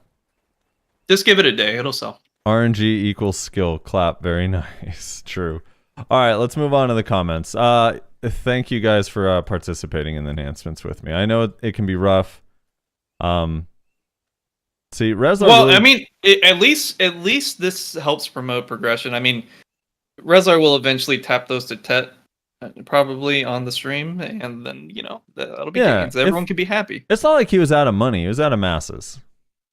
Just give it a day. It'll sell. RNG equals skill. Clap. Very nice. True. All right, let's move on to the comments. Thank you guys for participating in the enhancements with me. I know it can be rough. See, Rezlar. Well, really... I mean, at least this helps promote progression. I mean, Rezlar will eventually tap those to Tet, probably on the stream, and then that'll be gains. Everyone can be happy. It's not like he was out of money; he was out of masses.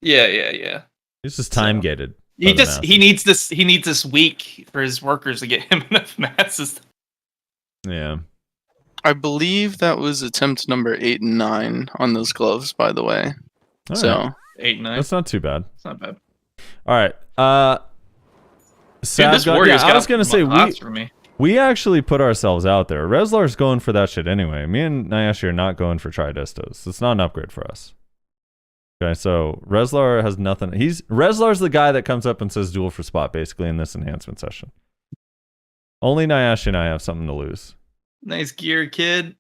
Yeah. He's just time gated. He needs this week for his workers to get him enough masses. Yeah. I believe that was attempt number 8 and 9 on those gloves, by the way. All so right. 8 and 9. That's not too bad. It's not bad. All right. Dude, this Warrior's I was gonna say for me. we actually put ourselves out there. Rezlar's going for that shit anyway. Me and Nayashi are not going for Tridestos. It's not an upgrade for us. Okay, so Rezlar has nothing. Rezlar's the guy that comes up and says duel for spot basically in this enhancement session. Only Nayashi and I have something to lose. Nice gear, kid.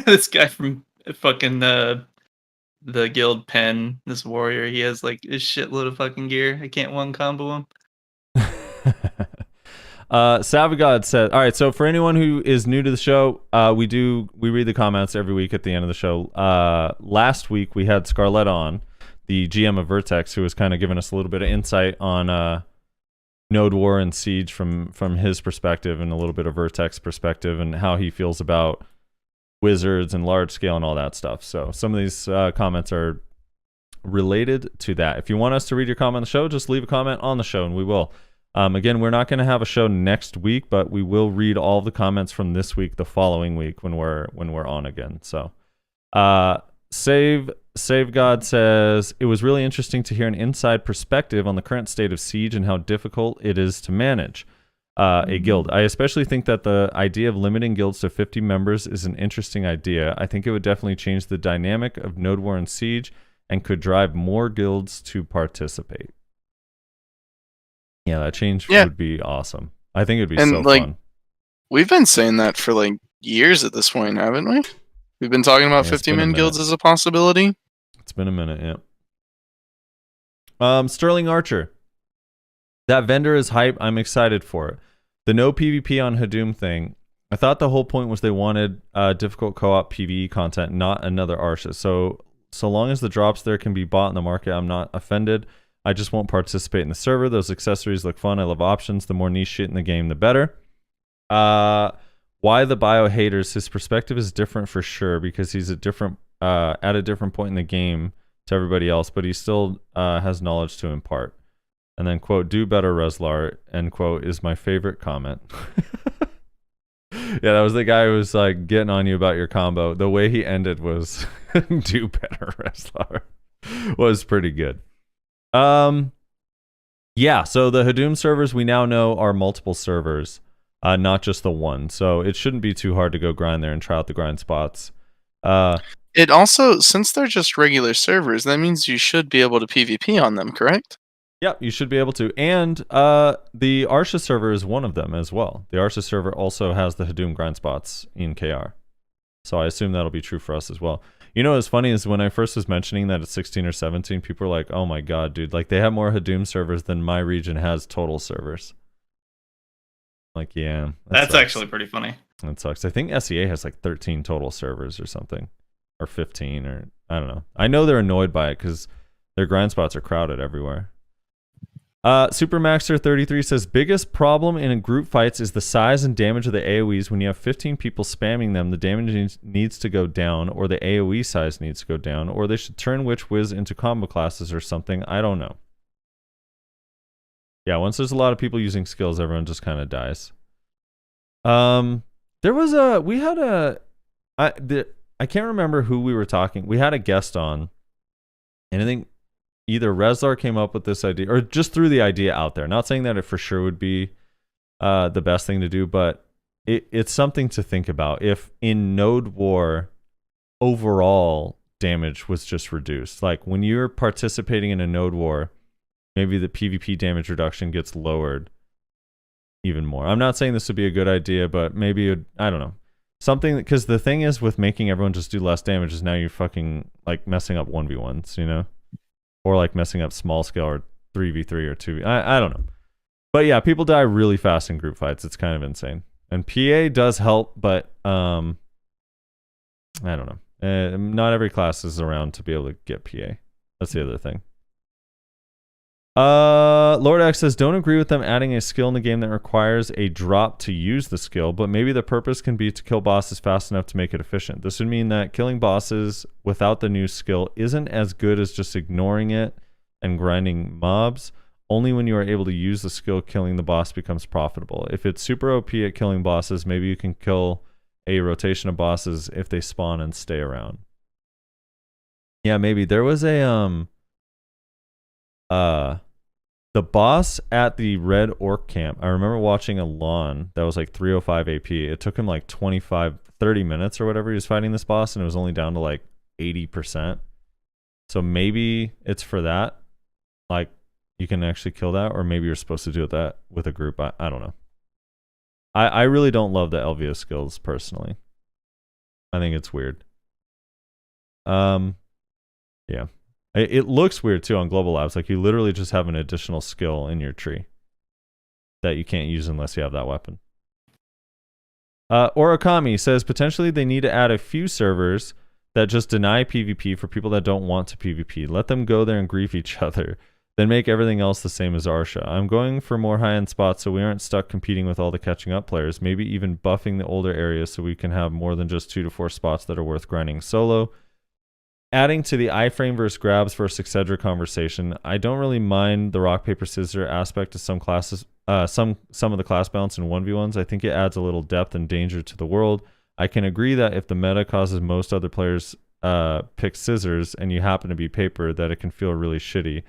This guy from fucking the guild pen, this warrior, he has like a shitload of fucking gear. I can't one combo him. Savagod said, all right, so for anyone who is new to the show, we read the comments every week at the end of the show. Last week we had Scarlett on, the GM of Vertex, who was kind of giving us a little bit of insight on Node War and Siege from his perspective, and a little bit of Vertex perspective, and how he feels about wizards and large scale and all that stuff. So some of these comments are related to that. If you want us to read your comment on the show, just leave a comment on the show and we will. Again, we're not going to have a show next week, but we will read all the comments from this week the following week when we're on again. So, Save God says, it was really interesting to hear an inside perspective on the current state of Siege and how difficult it is to manage a guild. I especially think that the idea of limiting guilds to 50 members is an interesting idea. I think it would definitely change the dynamic of Node War and Siege and could drive more guilds to participate. Yeah, that change would be awesome. I think it'd be so fun. We've been saying that for like years at this point, haven't we? We've been talking about 50-man guilds as a possibility. It's been a minute, yeah. Sterling Archer. That vendor is hype. I'm excited for it. The no PvP on Hadum thing. I thought the whole point was they wanted difficult co-op PvE content, not another Arsha. So long as the drops there can be bought in the market, I'm not offended. I just won't participate in the server. Those accessories look fun. I love options. The more niche shit in the game, the better. Why the bio haters? His perspective is different for sure because he's at a different point in the game to everybody else, but he still has knowledge to impart. And then, quote, do better, Reslar, end quote, is my favorite comment. Yeah, that was the guy who was like getting on you about your combo. The way he ended was do better, Reslar. Was pretty good. Yeah, so the Hadum servers we now know are multiple servers, not just the one. So it shouldn't be too hard to go grind there and try out the grind spots. It also, since they're just regular servers, that means you should be able to PvP on them, correct? Yep, you should be able to. And the Arsha server is one of them as well. The Arsha server also has the Hadum grind spots in KR. So I assume that'll be true for us as well. You know what's funny is when I first was mentioning that it's 16 or 17, people were like, oh my god, dude, like they have more Hadum servers than my region has total servers. Like, yeah. That's actually pretty funny. That sucks. I think SEA has like 13 total servers or something. Or 15, or I don't know. I know they're annoyed by it because their grind spots are crowded everywhere. Supermaxer33 says, biggest problem in group fights is the size and damage of the AoEs. When you have 15 people spamming them, the damage needs to go down, or the AoE size needs to go down, or they should turn Witch Wiz into combo classes or something. I don't know. Yeah, once there's a lot of people using skills, everyone just kind of dies. I can't remember who we were talking. We had a guest on, and I think either Reslar came up with this idea or just threw the idea out there. Not saying that it for sure would be the best thing to do, but it's something to think about. If in Node War, overall damage was just reduced. Like when you're participating in a Node War, maybe the PvP damage reduction gets lowered even more. I'm not saying this would be a good idea, but maybe I don't know. Something, because the thing is with making everyone just do less damage is now you're fucking like messing up 1v1s, you know? Or like messing up small scale or 3v3 or 2v. I don't know. But yeah, people die really fast in group fights. It's kind of insane. And PA does help, but I don't know. Not every class is around to be able to get PA. That's the other thing. Lord X says, don't agree with them adding a skill in the game that requires a drop to use the skill, but maybe the purpose can be to kill bosses fast enough to make it efficient. This would mean that killing bosses without the new skill isn't as good as just ignoring it and grinding mobs. Only when you are able to use the skill, killing the boss becomes profitable. If it's super OP at killing bosses, maybe you can kill a rotation of bosses if they spawn and stay around. Yeah, maybe. There was a the boss at the Red Orc camp, I remember watching a lawn that was like 305 AP. It took him like 30 minutes or whatever. He was fighting this boss and it was only down to like 80%. So maybe it's for that. Like you can actually kill that, or maybe you're supposed to do that with a group. I don't know. I really don't love the Elvia skills personally. I think it's weird. Yeah. It looks weird too on Global Labs. Like you literally just have an additional skill in your tree that you can't use unless you have that weapon. Orakami says potentially they need to add a few servers that just deny PvP for people that don't want to PvP. Let them go there and grief each other. Then make everything else the same as Arsha. I'm going for more high-end spots so we aren't stuck competing with all the catching up players. Maybe even buffing the older areas so we can have more than just 2 to 4 spots that are worth grinding solo. Adding to the iframe versus grabs versus etc. conversation, I don't really mind the rock paper scissors aspect of some classes, some of the class balance in 1v1s. I think it adds a little depth and danger to the world. I can agree that if the meta causes most other players pick scissors and you happen to be paper, that it can feel really shitty.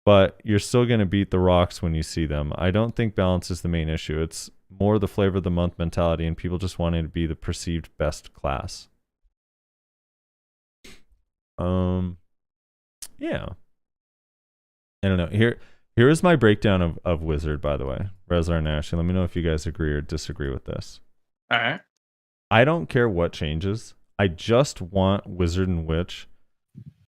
But you're still going to beat the rocks when you see them. I don't think balance is the main issue. It's more the flavor of the month mentality and people just wanting to be the perceived best class. Yeah. I don't know. Here is my breakdown of Wizard, by the way. Rezar and Ashley, let me know if you guys agree or disagree with this. All right. I don't care what changes. I just want Wizard and Witch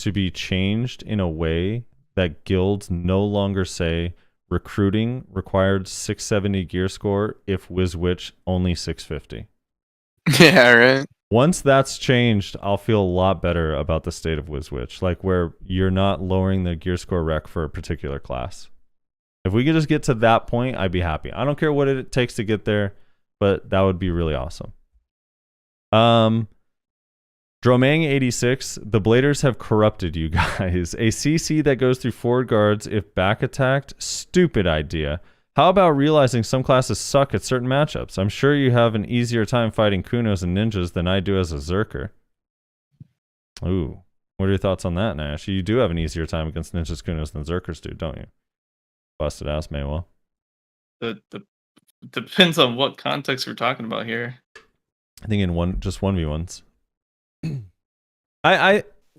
to be changed in a way that guilds no longer say recruiting required 670 gear score if Witch only 650. Yeah, right. Once that's changed, I'll feel a lot better about the state of Witch. Like where you're not lowering the gear score rec for a particular class. If we could just get to that point, I'd be happy. I don't care what it takes to get there, but that would be really awesome. Dromang86, the Bladers have corrupted you guys. A CC that goes through forward guards if back attacked? Stupid idea. How about realizing some classes suck at certain matchups? I'm sure you have an easier time fighting Kunos and Ninjas than I do as a Zerker. Ooh. What are your thoughts on that, Nash? You do have an easier time against Ninjas, Kunos than Zerkers do, don't you? Busted ass, Maywell. The depends on what context we're talking about here. I think in just 1v1s.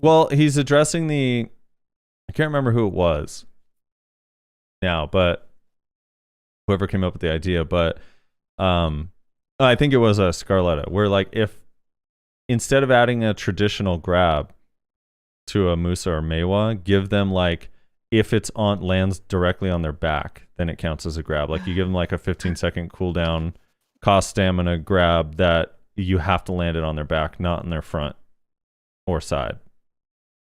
Well, he's addressing I can't remember who it was now, but whoever came up with the idea, but I think it was a Scarletta, where like if instead of adding a traditional grab to a Musa or Meiwa, give them like if it's lands directly on their back, then it counts as a grab. Like you give them like a 15-second cooldown, cost stamina grab that you have to land it on their back, not on their front or side,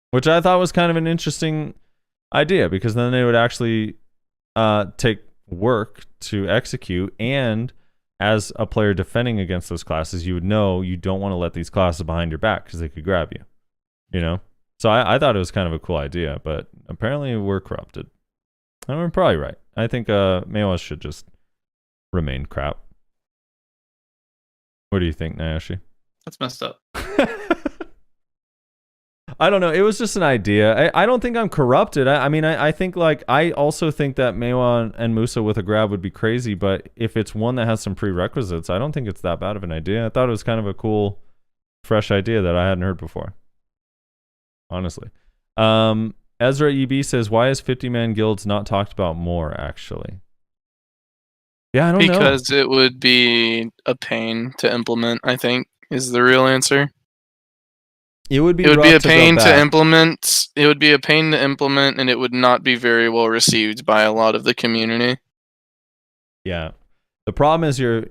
which I thought was kind of an interesting idea because then they would actually take work to execute, and as a player defending against those classes, you would know you don't want to let these classes behind your back because they could grab you, you know? So I thought it was kind of a cool idea, but apparently we're corrupted. And we're probably right. I think Meiwa should just remain crap. What do you think, Nayashi? That's messed up. I don't know. It was just an idea. I don't think I'm corrupted. I mean, I think like I also think that Meiwa and Musa with a grab would be crazy, but if it's one that has some prerequisites, I don't think it's that bad of an idea. I thought it was kind of a cool, fresh idea that I hadn't heard before. Honestly. Ezra EB says, why is 50-man guilds not talked about more, actually? Yeah, I don't know. Because it would be a pain to implement, I think, is the real answer. It would be a pain to implement. It would be a pain to implement, and it would not be very well received by a lot of the community. Yeah. The problem is you're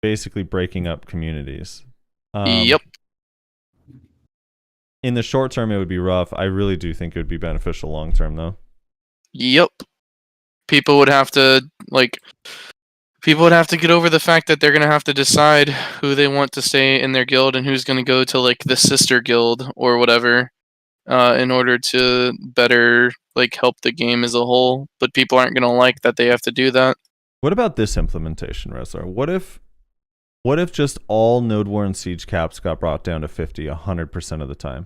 basically breaking up communities. Yep. In the short term, it would be rough. I really do think it would be beneficial long term, though. Yep. People would have to get over the fact that they're going to have to decide who they want to stay in their guild and who's going to go to like the sister guild or whatever in order to better like help the game as a whole. But people aren't going to like that they have to do that. What about this implementation, Wrestler? What if just all Node War and Siege caps got brought down to 50 100% of the time?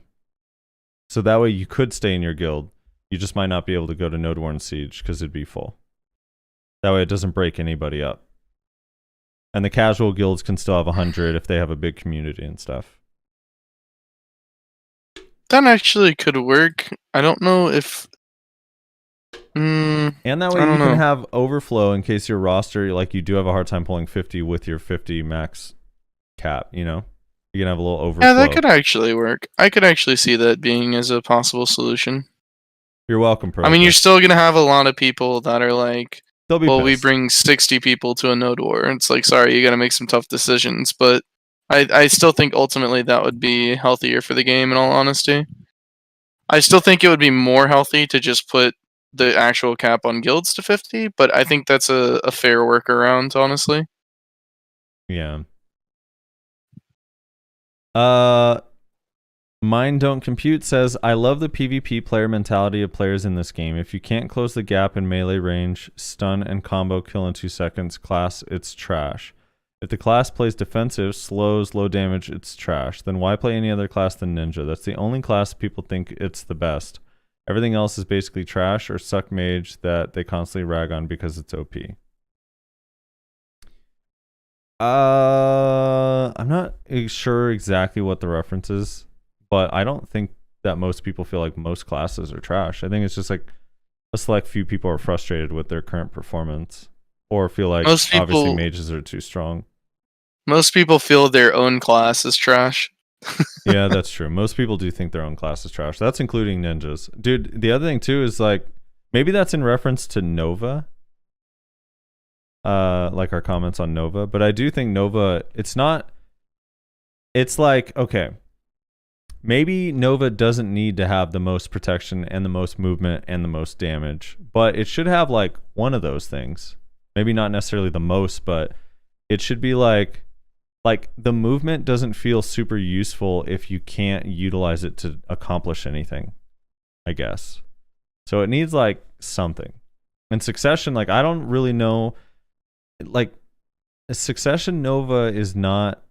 So that way you could stay in your guild. You just might not be able to go to Node War and Siege because it'd be full. That way it doesn't break anybody up. And the casual guilds can still have 100 if they have a big community and stuff. That actually could work. I don't know if... and that way you can have overflow in case your roster, like you do have a hard time pulling 50 with your 50 max cap, you know? You can have a little overflow. Yeah, that could actually work. I could actually see that being as a possible solution. You're welcome, Pro. I mean, you're still going to have a lot of people that are like, well, pissed. We bring 60 people to a node war. It's like, sorry, you got to make some tough decisions. But I still think ultimately that would be healthier for the game, in all honesty. I still think it would be more healthy to just put the actual cap on guilds to 50, but I think that's a fair workaround, honestly. Yeah. Mine Don't Compute says, I love the PvP player mentality of players in this game. If you can't close the gap in melee range, stun and combo kill in 2 seconds, class, it's trash. If the class plays defensive, slows, low damage, it's trash. Then why play any other class than Ninja? That's the only class people think it's the best. Everything else is basically trash or suck mage that they constantly rag on because it's OP. I'm not sure exactly what the reference is, but I don't think that most people feel like most classes are trash. I think it's just like a select few people are frustrated with their current performance or feel like obviously mages are too strong. Most people feel their own class is trash. Yeah, that's true. Most people do think their own class is trash. That's including ninjas. Dude, the other thing too is like, maybe that's in reference to Nova. Like our comments on Nova. But I do think Nova, it's like, okay, maybe Nova doesn't need to have the most protection and the most movement and the most damage, but it should have like one of those things. Maybe not necessarily the most, but it should be like the movement doesn't feel super useful if you can't utilize it to accomplish anything, I guess. So it needs like something. And Succession, like I don't really know, like Succession Nova is not,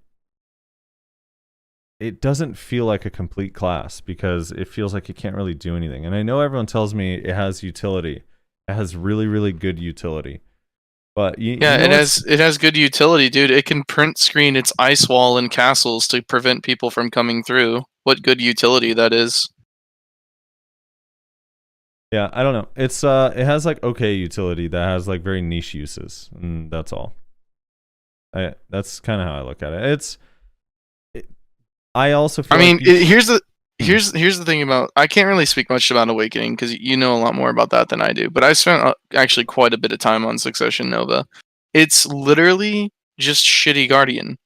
it doesn't feel like a complete class because it feels like it can't really do anything. And I know everyone tells me it has utility. It has really, really good utility. But it has good utility, dude. It can print screen its ice wall in castles to prevent people from coming through. What good utility that is. Yeah, I don't know. It's it has like okay utility that has like very niche uses, and that's all. That's kind of how I look at it. I also feel here's the thing about, I can't really speak much about Awakening because you know a lot more about that than I do, but I spent actually quite a bit of time on Succession Nova. It's literally just shitty Guardian.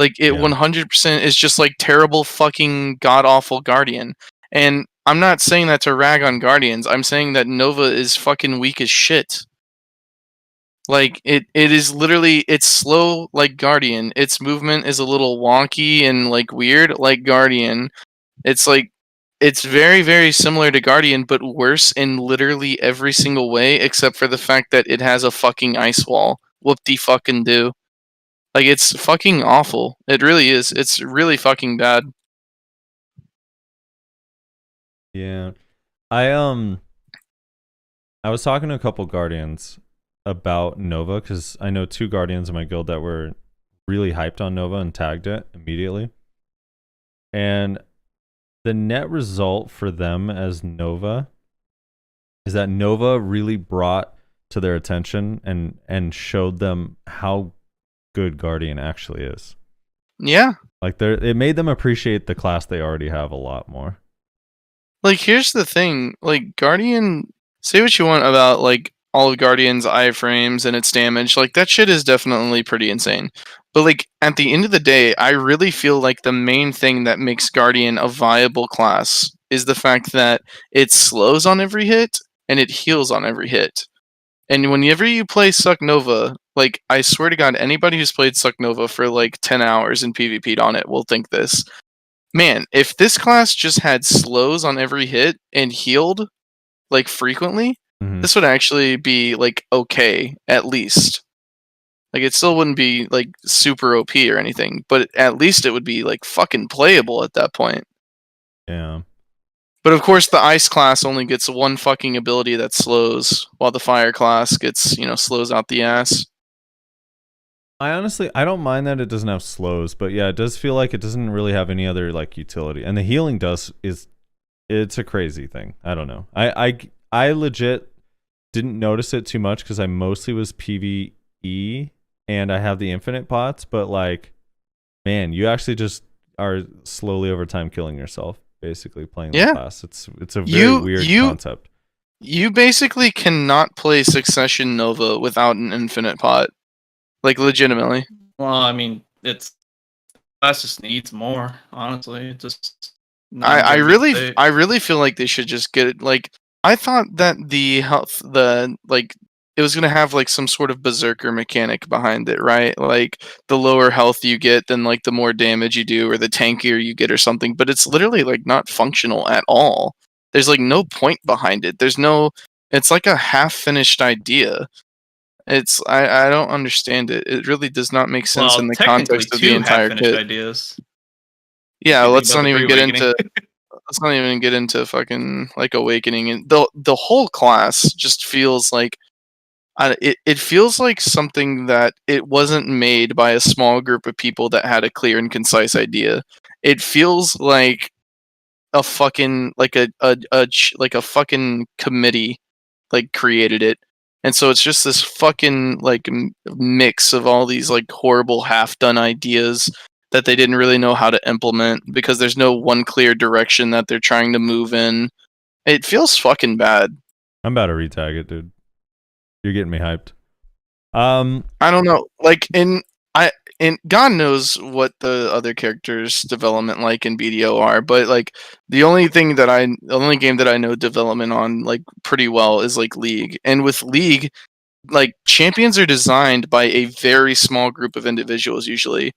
Like it 100% is just like terrible fucking god awful Guardian. And I'm not saying that to rag on Guardians. I'm saying that Nova is fucking weak as shit. Like it is literally, it's slow like Guardian. Its movement is a little wonky and like weird like Guardian. It's like, it's very, very similar to Guardian, but worse in literally every single way, except for the fact that it has a fucking ice wall. Whoop-de-fucking do. Like, it's fucking awful. It really is. It's really fucking bad. Yeah. I was talking to a couple Guardians about Nova, because I know 2 Guardians in my guild that were really hyped on Nova and tagged it immediately. And the net result for them as Nova is that Nova really brought to their attention and showed them how good Guardian actually is. Yeah. Like it made them appreciate the class they already have a lot more. Like, here's the thing. Like, Guardian, say what you want about, like, all of Guardian's iframes and its damage. Like, that shit is definitely pretty insane. But, like, at the end of the day, I really feel like the main thing that makes Guardian a viable class is the fact that it slows on every hit and it heals on every hit. And whenever you play Suck Nova, like, I swear to God, anybody who's played Suck Nova for, like, 10 hours and PvP'd on it will think this. Man, if this class just had slows on every hit and healed, like, frequently, this would actually be, like, okay, at least. Like, it still wouldn't be, like, super OP or anything, but at least it would be, like, fucking playable at that point. Yeah. But of course, the Ice class only gets one fucking ability that slows, while the Fire class gets, slows out the ass. I don't mind that it doesn't have slows, but yeah, it does feel like it doesn't really have any other, like, utility. And the healing it's a crazy thing. I don't know. I legit didn't notice it too much because I mostly was PvE and I have the infinite pots, but like, man, you actually just are slowly over time killing yourself, basically playing the class. It's a very weird concept. You basically cannot play Succession Nova without an infinite pot. Like, legitimately. Well, I mean, class just needs more, honestly. It just I really feel like they should just get it. Like, I thought that the it was gonna have like some sort of berserker mechanic behind it, right? Like the lower health you get, then like the more damage you do, or the tankier you get, or something. But it's literally like not functional at all. There's like no point behind it. There's no. It's like a half-finished idea. I don't understand it. It really does not make sense in Well, the technically, context of the two entire half-finished kit. ideas. Yeah, If you think let's about not the even get pre-awakening. into let's not even get into fucking like awakening, and the whole class just feels like it feels like something that it wasn't made by a small group of people that had a clear and concise idea. It feels like a fucking like like a fucking committee like created it, and so it's just this fucking like mix of all these like horrible half done ideas that they didn't really know how to implement because there's no one clear direction that they're trying to move in. It feels fucking bad. I'm about to retag it, dude. You're getting me hyped. I don't know. Like in God knows what the other characters' development like in BDO are, but like the only game that I know development on like pretty well is like League. And with League, like champions are designed by a very small group of individuals usually.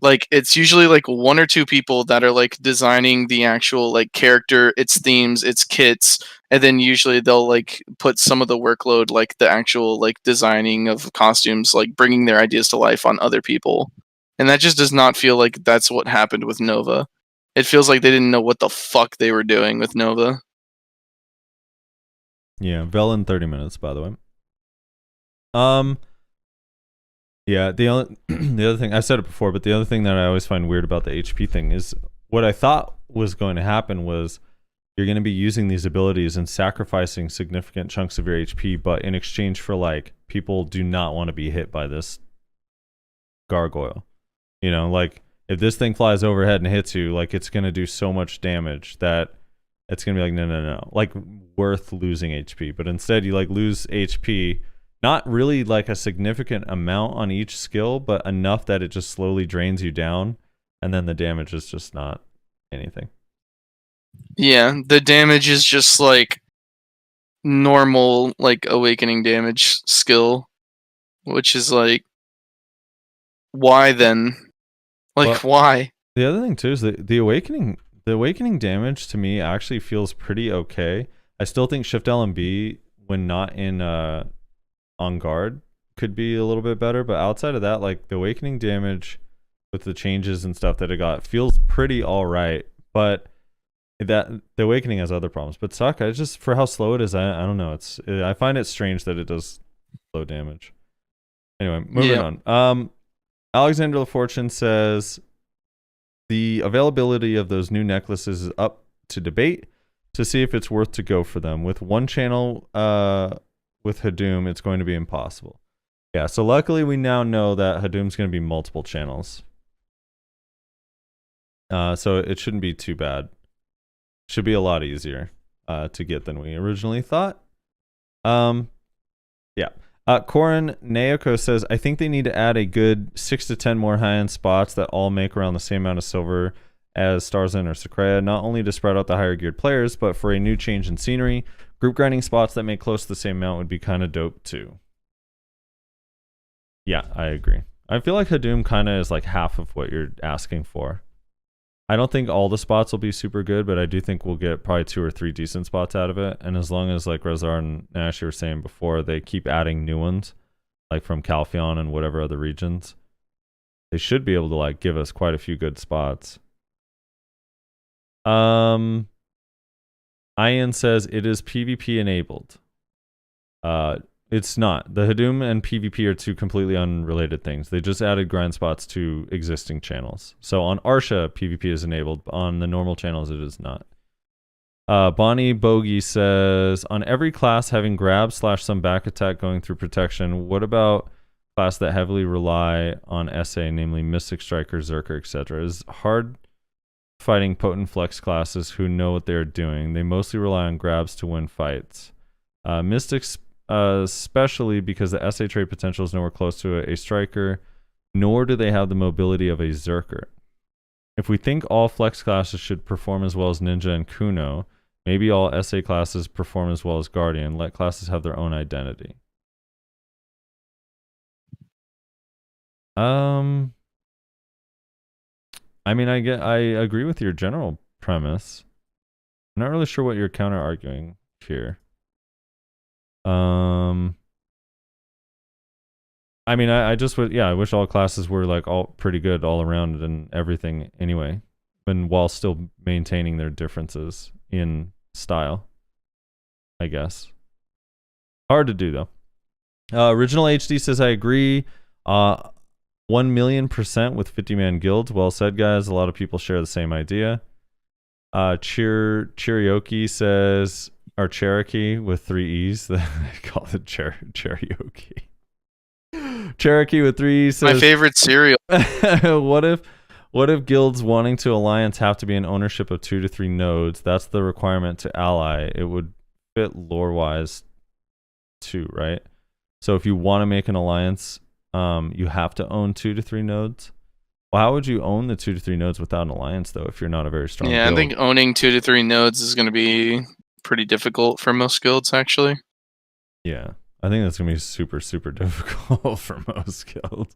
Like it's usually like one or two people that are like designing the actual like character, its themes, its kits, and then usually they'll like put some of the workload, like the actual like designing of costumes, like bringing their ideas to life on other people. And that just does not feel like that's what happened with Nova. It feels like they didn't know what the fuck they were doing with Nova. Yeah, Vel in 30 minutes, by the way. Yeah, the other thing, I said it before, but the other thing that I always find weird about the HP thing is what I thought was going to happen was you're going to be using these abilities and sacrificing significant chunks of your HP, but in exchange for like people do not want to be hit by this gargoyle. You know, like if this thing flies overhead and hits you, like it's going to do so much damage that it's going to be like, no, like worth losing HP. But instead you like lose HP, not really like a significant amount on each skill, but enough that it just slowly drains you down, and then the damage is just not anything. Yeah, the damage is just like normal like awakening damage skill, which is like why then? Like why? The other thing too is that the awakening damage to me actually feels pretty okay. I still think Shift LMB when not in on guard could be a little bit better, but outside of that, like the awakening damage with the changes and stuff that it got feels pretty all right. But that the awakening has other problems. But Sokka, it's just for how slow it is, I don't know. I find it strange that it does slow damage. Anyway, moving on. Alexander LaFortune says the availability of those new necklaces is up to debate to see if it's worth to go for them. With one channel with Hadum, it's going to be impossible. Yeah, so luckily we now know that Hadum's going to be multiple channels. So it shouldn't be too bad. Should be a lot easier to get than we originally thought. Yeah. Corin Naoko says, I think they need to add a good 6 to 10 more high-end spots that all make around the same amount of silver as Starzan or Sakrea, not only to spread out the higher geared players, but for a new change in scenery. Group grinding spots that make close to the same amount would be kind of dope too. Yeah, I agree. I feel like Hadum kind of is like half of what you're asking for. I don't think all the spots will be super good, but I do think we'll get probably 2 or 3 decent spots out of it. And as long as, like Rezar and Nash were saying before, they keep adding new ones, like from Calpheon and whatever other regions, they should be able to like give us quite a few good spots. Ian says it is PvP enabled. It's not. The Hadum and PvP are two completely unrelated things. They just added grind spots to existing channels. So on Arsha, PvP is enabled. On the normal channels, it is not. Bonnie Bogey says, on every class having grab / some back attack going through protection, what about class that heavily rely on SA, namely Mystic Striker, Zerker, etc.? Is hard fighting potent flex classes who know what they're doing. They mostly rely on grabs to win fights. Mystics especially because the SA trade potential is nowhere close to a striker, nor do they have the mobility of a Zerker. If we think all flex classes should perform as well as Ninja and Kuno, maybe all SA classes perform as well as Guardian. Let classes have their own identity. I mean, I agree with your general premise. I'm not really sure what you're counter arguing here. I mean, I just would, I wish all classes were like all pretty good all around and everything anyway, and while still maintaining their differences in style, I guess. Hard to do though. Original HD says, I agree 1,000,000% with 50-man guilds. Well said, guys. A lot of people share the same idea. Cherokee says, or Cherokee with 3 E's. They call it Cherokee. Cherokee with 3 E's says, my favorite cereal. what if guilds wanting to alliance have to be in ownership of 2 to 3 nodes? That's the requirement to ally. It would fit lore-wise too, right? So if you want to make an alliance, you have to own 2 to 3 nodes. Well, how would you own the 2 to 3 nodes without an alliance, though, if you're not a very strong guild? I think owning 2 to 3 nodes is going to be pretty difficult for most guilds, actually. Yeah, I think that's going to be super, super difficult for most guilds.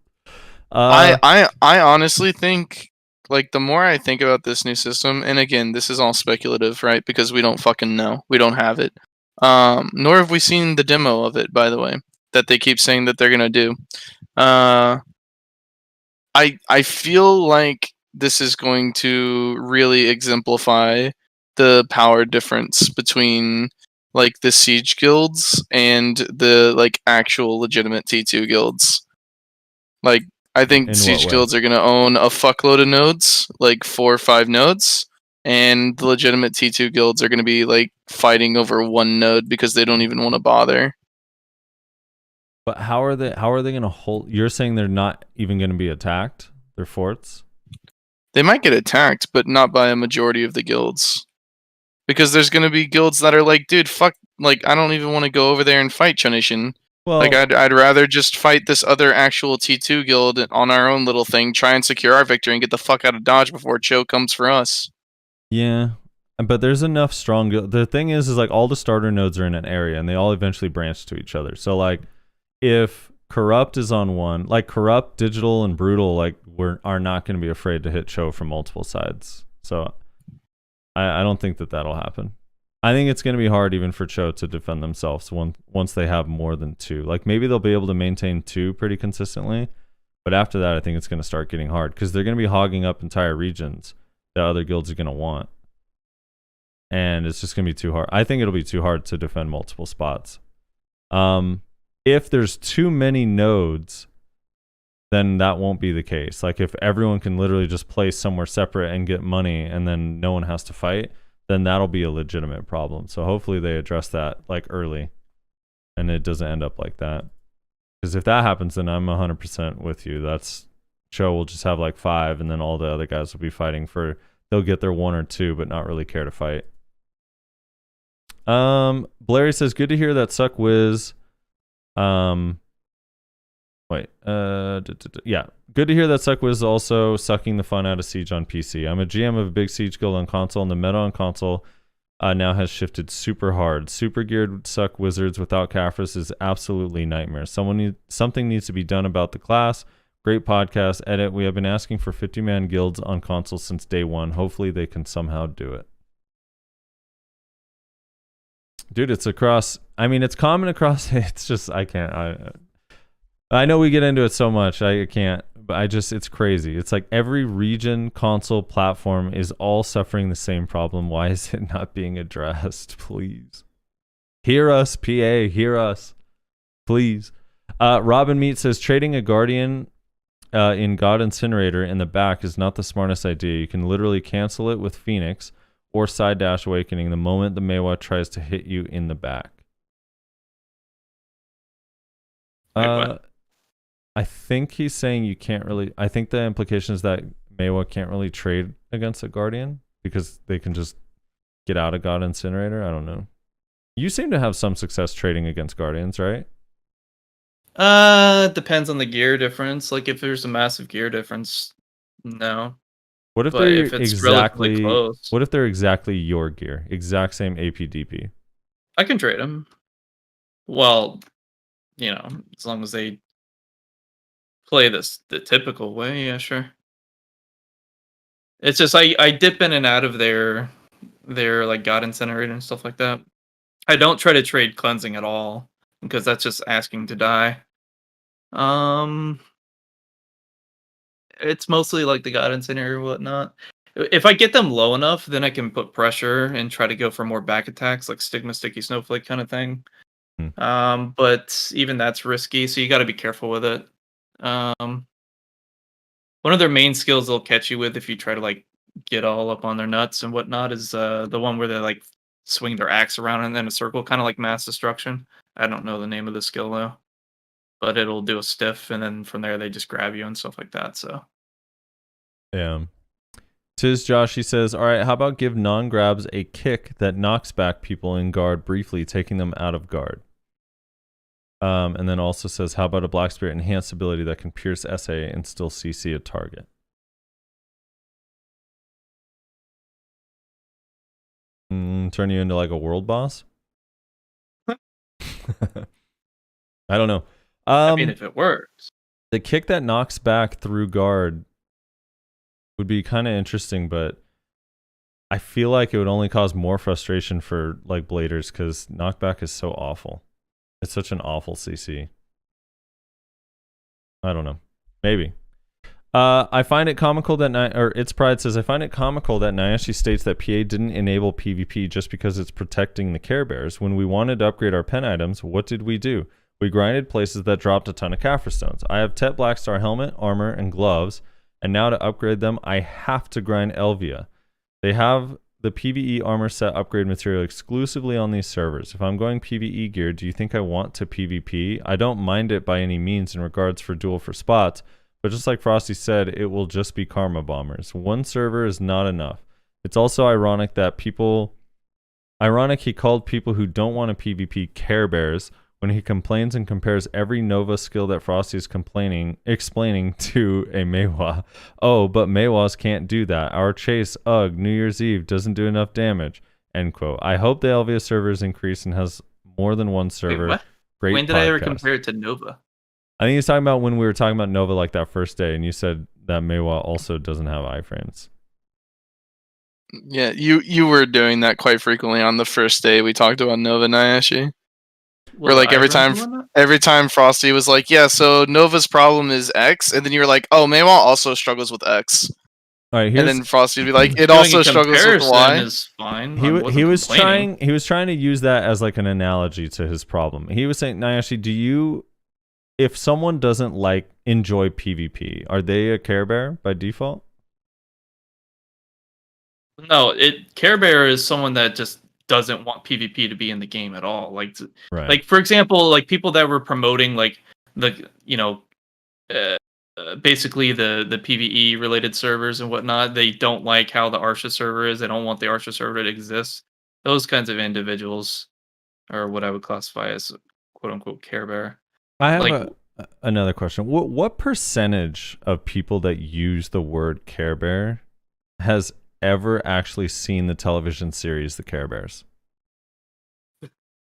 I honestly think, like, the more I think about this new system, and again, this is all speculative, right? Because we don't fucking know. We don't have it. Nor have we seen the demo of it, by the way, that they keep saying that they're going to do. I feel like this is going to really exemplify the power difference between like the siege guilds and the like actual legitimate T2 guilds. Like I think siege guilds are going to own a fuckload of nodes, like 4 or 5 nodes, and the legitimate T2 guilds are going to be like fighting over 1 node because they don't even want to bother. But how are they going to hold? You're saying they're not even going to be attacked? Their forts? They might get attacked, but not by a majority of the guilds. Because there's going to be guilds that are like, dude, fuck, like, I don't even want to go over there and fight Chunishin. Well, like, I'd rather just fight this other actual T2 guild on our own little thing, try and secure our victory, and get the fuck out of Dodge before Cho comes for us. Yeah, but there's enough strong guilds. The thing is like, all the starter nodes are in an area, and they all eventually branch to each other. So, like, if Corrupt is on one, like Corrupt, Digital, and Brutal, like are not going to be afraid to hit Cho from multiple sides. So I don't think that'll happen. I think it's going to be hard even for Cho to defend themselves once they have more than 2. Like maybe they'll be able to maintain 2 pretty consistently, but after that I think it's going to start getting hard because they're going to be hogging up entire regions that other guilds are going to want. And it's just going to be too hard. I think it'll be too hard to defend multiple spots. If there's too many nodes, then that won't be the case. Like if everyone can literally just place somewhere separate and get money and then no one has to fight, then that'll be a legitimate problem. So hopefully they address that like early and it doesn't end up like that. Because if that happens, then I'm 100% with you. That's Cho will just have like 5 and then all the other guys will be fighting they'll get their 1 or 2 but not really care to fight. Blairy says, good to hear that Suck Wiz yeah, good to hear that Suck Wiz is also sucking the fun out of Siege on PC. I'm a GM of a big Siege guild on console, and the meta on console now has shifted super hard. Super geared Suck Wizards without Caphras is absolutely nightmare. Something needs to be done about the class. Great podcast. Edit. We have been asking for 50-man guilds on console since day 1. Hopefully they can somehow do it. Dude, it's common across. It's just, I can't. I know we get into it so much. I can't, but it's crazy. It's like every region, console, platform is all suffering the same problem. Why is it not being addressed? Please. Hear us, PA. Hear us. Please. Robin Meat says, trading a Guardian in God Incinerator in the back is not the smartest idea. You can literally cancel it with Phoenix or Side Dash Awakening the moment the Meiwa tries to hit you in the back. Wait, I think he's saying you can't really... I think the implication is that Meiwa can't really trade against a Guardian because they can just get out of God Incinerator. I don't know. You seem to have some success trading against Guardians, right? Depends on the gear difference. Like if there's a massive gear difference, no. What if they're exactly close? What if they're exactly your gear, exact same APDP? I can trade them. Well, as long as they play this the typical way, yeah, sure. It's just I dip in and out of their like God Incinerator and stuff like that. I don't try to trade cleansing at all because that's just asking to die. Um, it's mostly like the God Incinerator and whatnot. If I get them low enough, then I can put pressure and try to go for more back attacks, like Stigma, Sticky Snowflake kind of thing. But even that's risky, so you got to be careful with it. Um, one of their main skills they'll catch you with if you try to like get all up on their nuts and whatnot is the one where they like swing their axe around and then a circle, kind of like mass destruction. I don't know the name of the skill though, but it'll do a stiff, and then from there they just grab you and stuff like that. So yeah. Tis Josh, he says, all right, how about give non-grabs a kick that knocks back people in guard briefly, taking them out of guard? And then also says, how about a Black Spirit enhanced ability that can pierce SA and still CC a target? Turn you into like a world boss? I don't know. I mean, if it works. The kick that knocks back through guard would be kind of interesting, but I feel like it would only cause more frustration for like bladers because knockback is so awful. It's such an awful CC. I don't know. Maybe. I find it comical that It's Pride says, I find it comical that Nayashe states that PA didn't enable PvP just because it's protecting the Care Bears. When we wanted to upgrade our pen items, what did we do? We grinded places that dropped a ton of Kaffir stones. I have Tet Blackstar helmet, armor, and gloves, and now to upgrade them, I have to grind Elvia. They have the PvE armor set upgrade material exclusively on these servers. If I'm going PvE gear, do you think I want to PvP? I don't mind it by any means in regards for duel for spots, but just like Frosty said, it will just be Karma Bombers. One server is not enough. It's also ironic he called people who don't want to PvP Care Bears when he complains and compares every Nova skill that Frosty is explaining to a Meiwa. Oh, but Meiwas can't do that. Our chase, New Year's Eve, doesn't do enough damage. End quote. I hope the Elvia servers increase and has more than one server. Wait, Great when did podcast. I ever compare it to Nova? I think he's talking about when we were talking about Nova like that first day, and you said that Meiwa also doesn't have iframes. Yeah, you were doing that quite frequently on the first day we talked about Nova Nayashe. Where like every time Frosty was like, yeah, so Nova's problem is X, and then you were like, oh, Meiwa also struggles with X. All right, and then Frosty would be like, it also struggles with Y. Is fine. He was trying to use that as like an analogy to his problem. He was saying, Nayashe, if someone doesn't enjoy PvP, are they a Care Bear by default? No, Care Bear is someone that just doesn't want PvP to be in the game at all. Like for example, like people that were promoting like the basically the PvE related servers and whatnot, they don't like how the Arsha server is. They don't want the Arsha server to exist. Those kinds of individuals are what I would classify as quote unquote Care Bear. I have another question. What percentage of people that use the word Care Bear has ever actually seen the television series The Care Bears?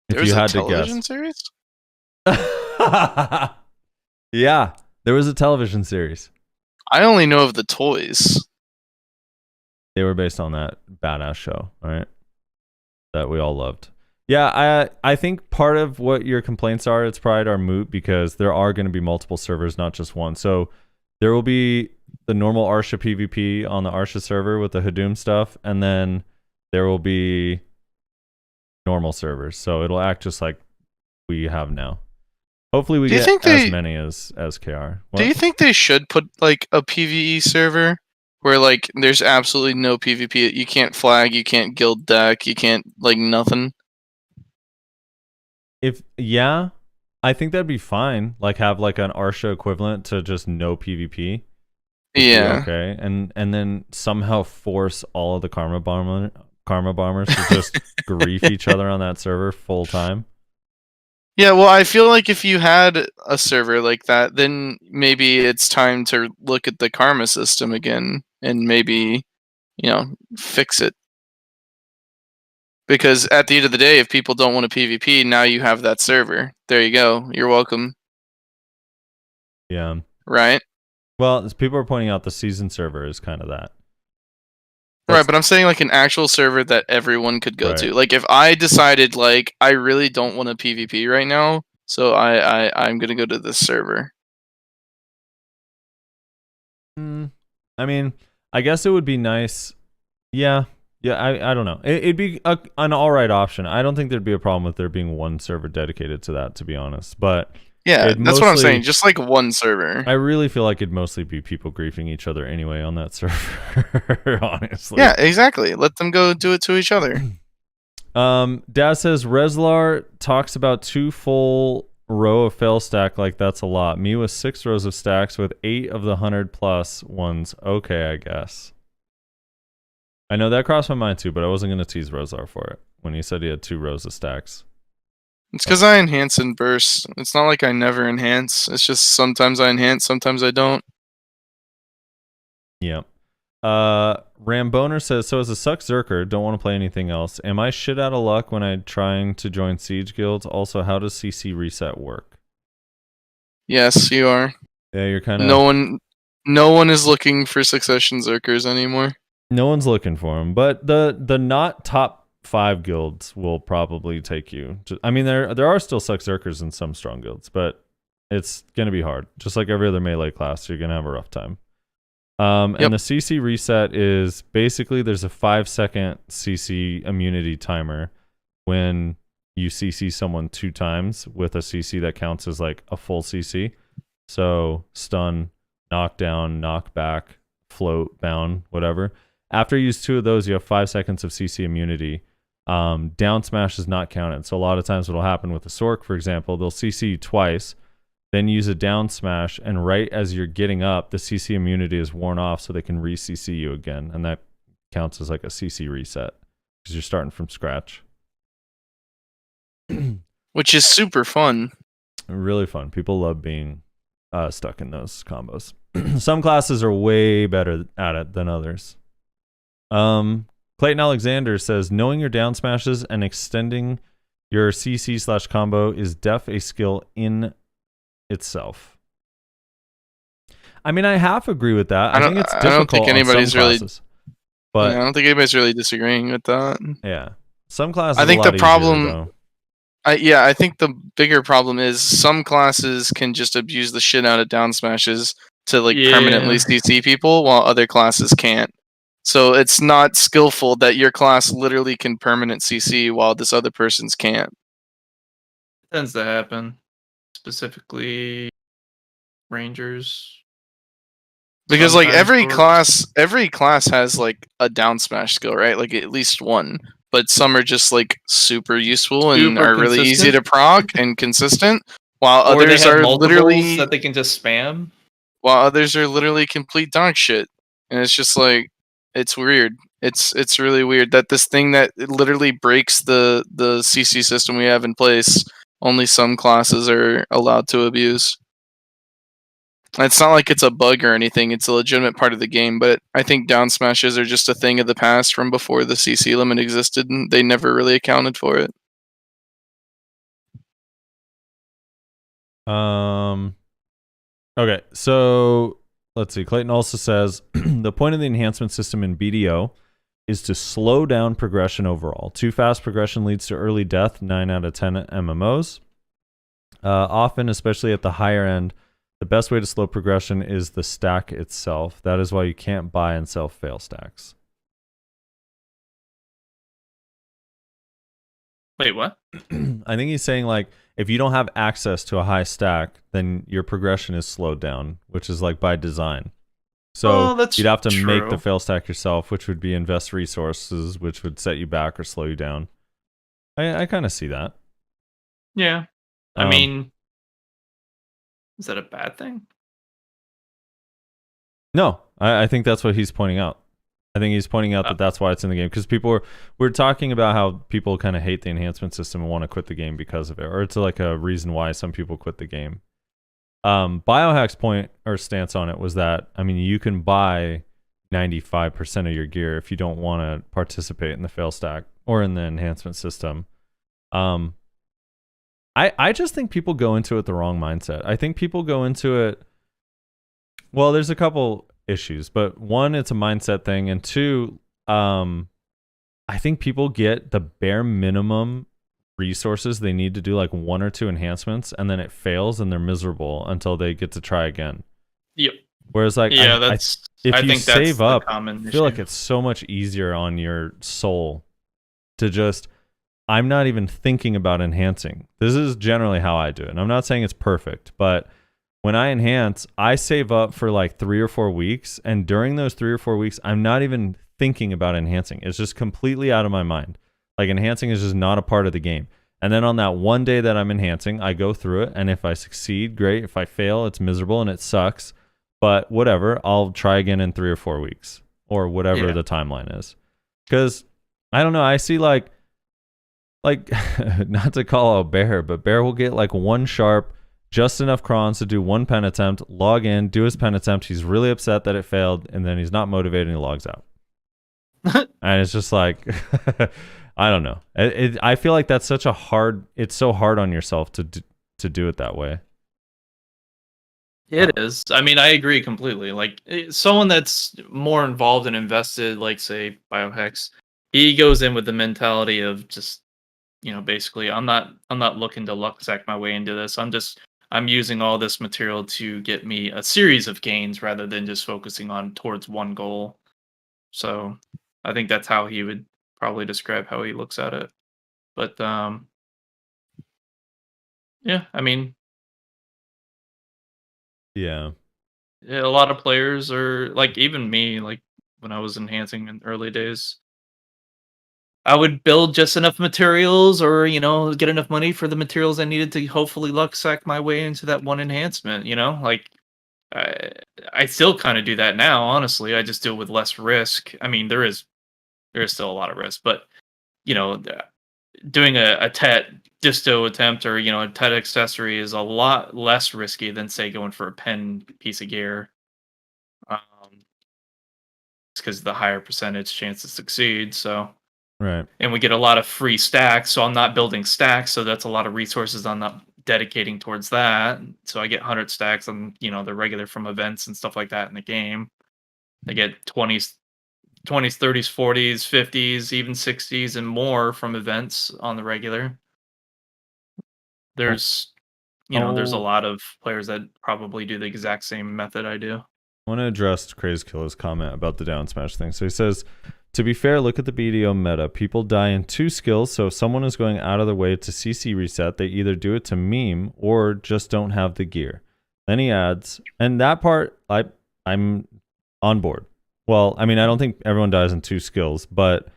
There's a television series? Yeah, there was a television series. I only know of the toys. They were based on that badass show, right? That we all loved. Yeah, I think part of what your complaints are, It's Pride, are moot because there are going to be multiple servers, not just one. So there will be the normal Arsha PvP on the Arsha server with the Hadum stuff, and then there will be normal servers. So it'll act just like we have now. Hopefully we get as many as KR. What? Do you think they should put like a PvE server where like there's absolutely no PvP? You can't flag, you can't guild deck, you can't like nothing? I think that'd be fine. Like have like an Arsha equivalent to just no PvP. Yeah. Okay. And then somehow force all of the Karma Bombers to just grief each other on that server full time. Yeah, well, I feel like if you had a server like that, then maybe it's time to look at the karma system again and maybe, fix it. Because at the end of the day, if people don't want a PvP, now you have that server. There you go. You're welcome. Yeah. right? Well, people are pointing out the season server is kind of that. Right, but I'm saying like an actual server that everyone could go to. Right. Like if I decided like I really don't want a PvP right now, so I'm gonna go to this server. I mean, I guess it would be nice. Yeah, I don't know. It'd be an all right option. I don't think there'd be a problem with there being one server dedicated to that, to be honest. But yeah, that's what I'm saying. Just like one server. I really feel like it'd mostly be people griefing each other anyway on that server. Honestly. Yeah, exactly. Let them go do it to each other. Dad says Reslar talks about 2 full row of fail stack like that's a lot. Me with 6 rows of stacks with 8 of the 100+ ones. Okay, I guess. I know that crossed my mind too, but I wasn't going to tease Reslar for it when he said he had 2 rows of stacks. It's because I enhance and burst. It's not like I never enhance. It's just sometimes I enhance, sometimes I don't. Yeah. Ramboner says, so as a suck zerker, don't want to play anything else. Am I shit out of luck when I'm trying to join siege guilds? Also, how does CC reset work? Yes, you are. Yeah, you're kind of... No one is looking for succession zerkers anymore. No one's looking for them, but the not top 5 guilds will probably take you. I mean, there are still suck zerkers in some strong guilds, but it's gonna be hard. Just like every other melee class, you're gonna have a rough time. And the CC reset is basically there's a 5-second CC immunity timer when you CC someone 2 times with a CC that counts as like a full CC. So stun, knockdown, knockback, float, bound, whatever. After you use 2 of those, you have 5 seconds of CC immunity. Down smash is not counted. So a lot of times what will happen with the Sork, for example, they'll CC you twice, then use a down smash, and right as you're getting up, the CC immunity is worn off so they can re-CC you again. And that counts as like a CC reset because you're starting from scratch. Which is super fun. Really fun. People love being stuck in those combos. Some classes are way better at it than others. Clayton Alexander says, knowing your down smashes and extending your CC/combo is def a skill in itself. I mean, I half agree with that. I think it's difficult. I don't think anybody's really, but I don't think anybody's really disagreeing with that. Yeah, some classes. I think the problem. I think the bigger problem is some classes can just abuse the shit out of down smashes to like permanently CC people, while other classes can't. So it's not skillful that your class literally can permanent CC while this other person's can't. It tends to happen. Specifically Rangers. Because like every class has like a down smash skill, right? Like at least one. But some are just like super useful and are really easy to proc and consistent, while others are literally that they can just spam. While others are literally complete dog shit. And it's just like it's weird. It's really weird that this thing that literally breaks the CC system we have in place, only some classes are allowed to abuse. It's not like it's a bug or anything, it's a legitimate part of the game, but I think down smashes are just a thing of the past from before the CC limit existed, and they never really accounted for it. Okay, so let's see. Clayton also says, the point of the enhancement system in BDO is to slow down progression overall. Too fast progression leads to early death, 9 out of 10 MMOs. Often, especially at the higher end, the best way to slow progression is the stack itself. That is why you can't buy and sell fail stacks. Wait, what? I think he's saying like if you don't have access to a high stack, then your progression is slowed down, which is like by design. So you'd have to make the fail stack yourself, which would be invest resources, which would set you back or slow you down. I kind of see that. Yeah. I mean, is that a bad thing? No, I think that's what he's pointing out. I think he's pointing out that that's why it's in the game, because we're talking about how people kind of hate the enhancement system and want to quit the game because of it, or it's like a reason why some people quit the game. Biohack's point or stance on it was that, I mean, you can buy 95% of your gear if you don't want to participate in the fail stack or in the enhancement system. I just think people go into it the wrong mindset. I think people go into it Well, there's a couple issues, but one, it's a mindset thing, and two, I think people get the bare minimum resources they need to do like 1 or 2 enhancements, and then it fails and they're miserable until they get to try again. Yep. Whereas like I if you think save that's up, the common I feel like issue. it's so much easier on your soul to just, I'm not even thinking about enhancing. This is generally how I do it. And I'm not saying it's perfect, but when I enhance, I save up for like 3 or 4 weeks, and during those 3 or 4 weeks, I'm not even thinking about enhancing. It's just completely out of my mind. Like enhancing is just not a part of the game. And then on that one day that I'm enhancing, I go through it, and if I succeed, great. If I fail, it's miserable and it sucks. But whatever, I'll try again in 3 or 4 weeks, or whatever the timeline is. Because I don't know, I see like not to call out Bear, but Bear will get like 1 sharp, just enough crons to do 1 pen attempt, log in, do his pen attempt. He's really upset that it failed, and then he's not motivated and he logs out. And it's just like, I don't know. I feel like that's such a hard, it's so hard on yourself to do it that way. It is. I mean, I agree completely. Like someone that's more involved and invested, like say Biohex, he goes in with the mentality of just, basically, I'm not looking to luck sack my way into this. I'm using all this material to get me a series of gains rather than just focusing on towards one goal. So I think that's how he would probably describe how he looks at it. But yeah, I mean, yeah, a lot of players are like, even me, like when I was enhancing in early days, I would build just enough materials or, get enough money for the materials I needed to hopefully luck sack my way into that one enhancement, like I still kind of do that now, honestly. I just do it with less risk. I mean, there is still a lot of risk, but doing a TET disto attempt or, a TET accessory is a lot less risky than say going for a pen piece of gear. It's because the higher percentage chance to succeed. So right. And we get a lot of free stacks, so I'm not building stacks, so that's a lot of resources I'm not dedicating towards that. So I get 100 stacks on, the regular from events and stuff like that in the game. I get 20s, 30s, 40s, 50s, even 60s and more from events on the regular. There's there's a lot of players that probably do the exact same method I do. I want to address Craze Killer's comment about the down smash thing. So he says, to be fair, look at the BDO meta. People die in 2 skills, so if someone is going out of their way to CC reset, they either do it to meme or just don't have the gear. Then he adds, and that part, I'm on board. Well, I mean, I don't think everyone dies in 2 skills, but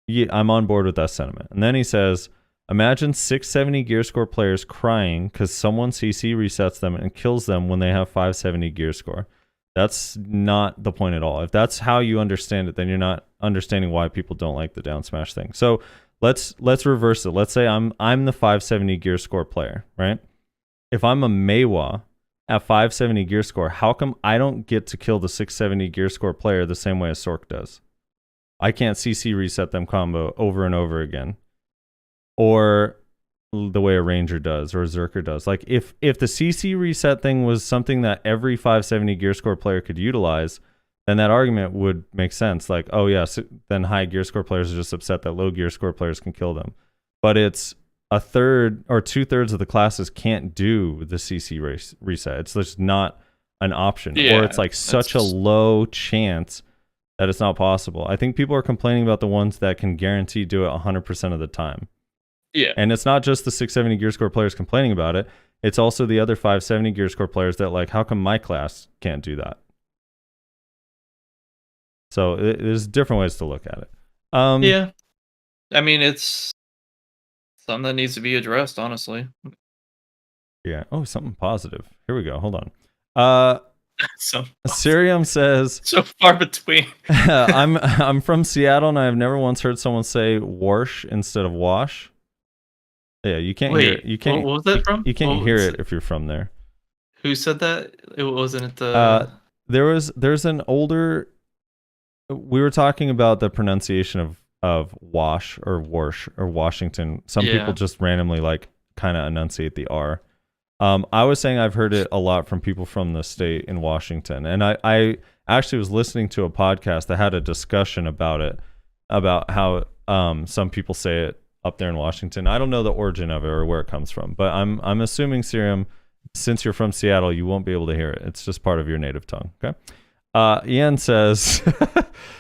yeah, I'm on board with that sentiment. And then he says, imagine 670 gear score players crying because someone CC resets them and kills them when they have 570 gear score. That's not the point at all. If that's how you understand it, then you're not understanding why people don't like the down smash thing. So let's reverse it. Let's say I'm the 570 gear score player, right? If I'm a Meiwa at 570 gear score, how come I don't get to kill the 670 gear score player the same way as Sork does? I can't CC reset them combo over and over again. Or the way a Ranger does or a Zerker does. Like if the CC reset thing was something that every 570 gear score player could utilize, then that argument would make sense. Like, oh yeah, so then high gear score players are just upset that low gear score players can kill them. But it's a third or 2/3 of the classes can't do the CC reset. It's just not an option. Yeah, or it's like such a low chance that it's not possible. I think people are complaining about the ones that can guarantee do it 100% of the time. Yeah. And it's not just the 670 gear score players complaining about it. It's also the other 570 gear score players that like, how come my class can't do that? So there's different ways to look at it. Yeah. I mean, it's something that needs to be addressed, honestly. Yeah. Oh, something positive. Here we go. Hold on. Sirium says, so far between. I'm from Seattle and I've never once heard someone say "warsh" instead of "wash." Yeah, you can't hear it. You can't. What was that from? You can't hear it if you're from there. Who said that? It wasn't. There's an older. We were talking about the pronunciation of wash or warsh or Washington. Some people just randomly like kind of enunciate the R. I was saying I've heard it a lot from people from the state in Washington, and I actually was listening to a podcast that had a discussion about it, about how some people say it up there in Washington. I don't know the origin of it or where it comes from, but I'm assuming, Serum, since you're from Seattle, you won't be able to hear it. It's just part of your native tongue. Okay. Ian says,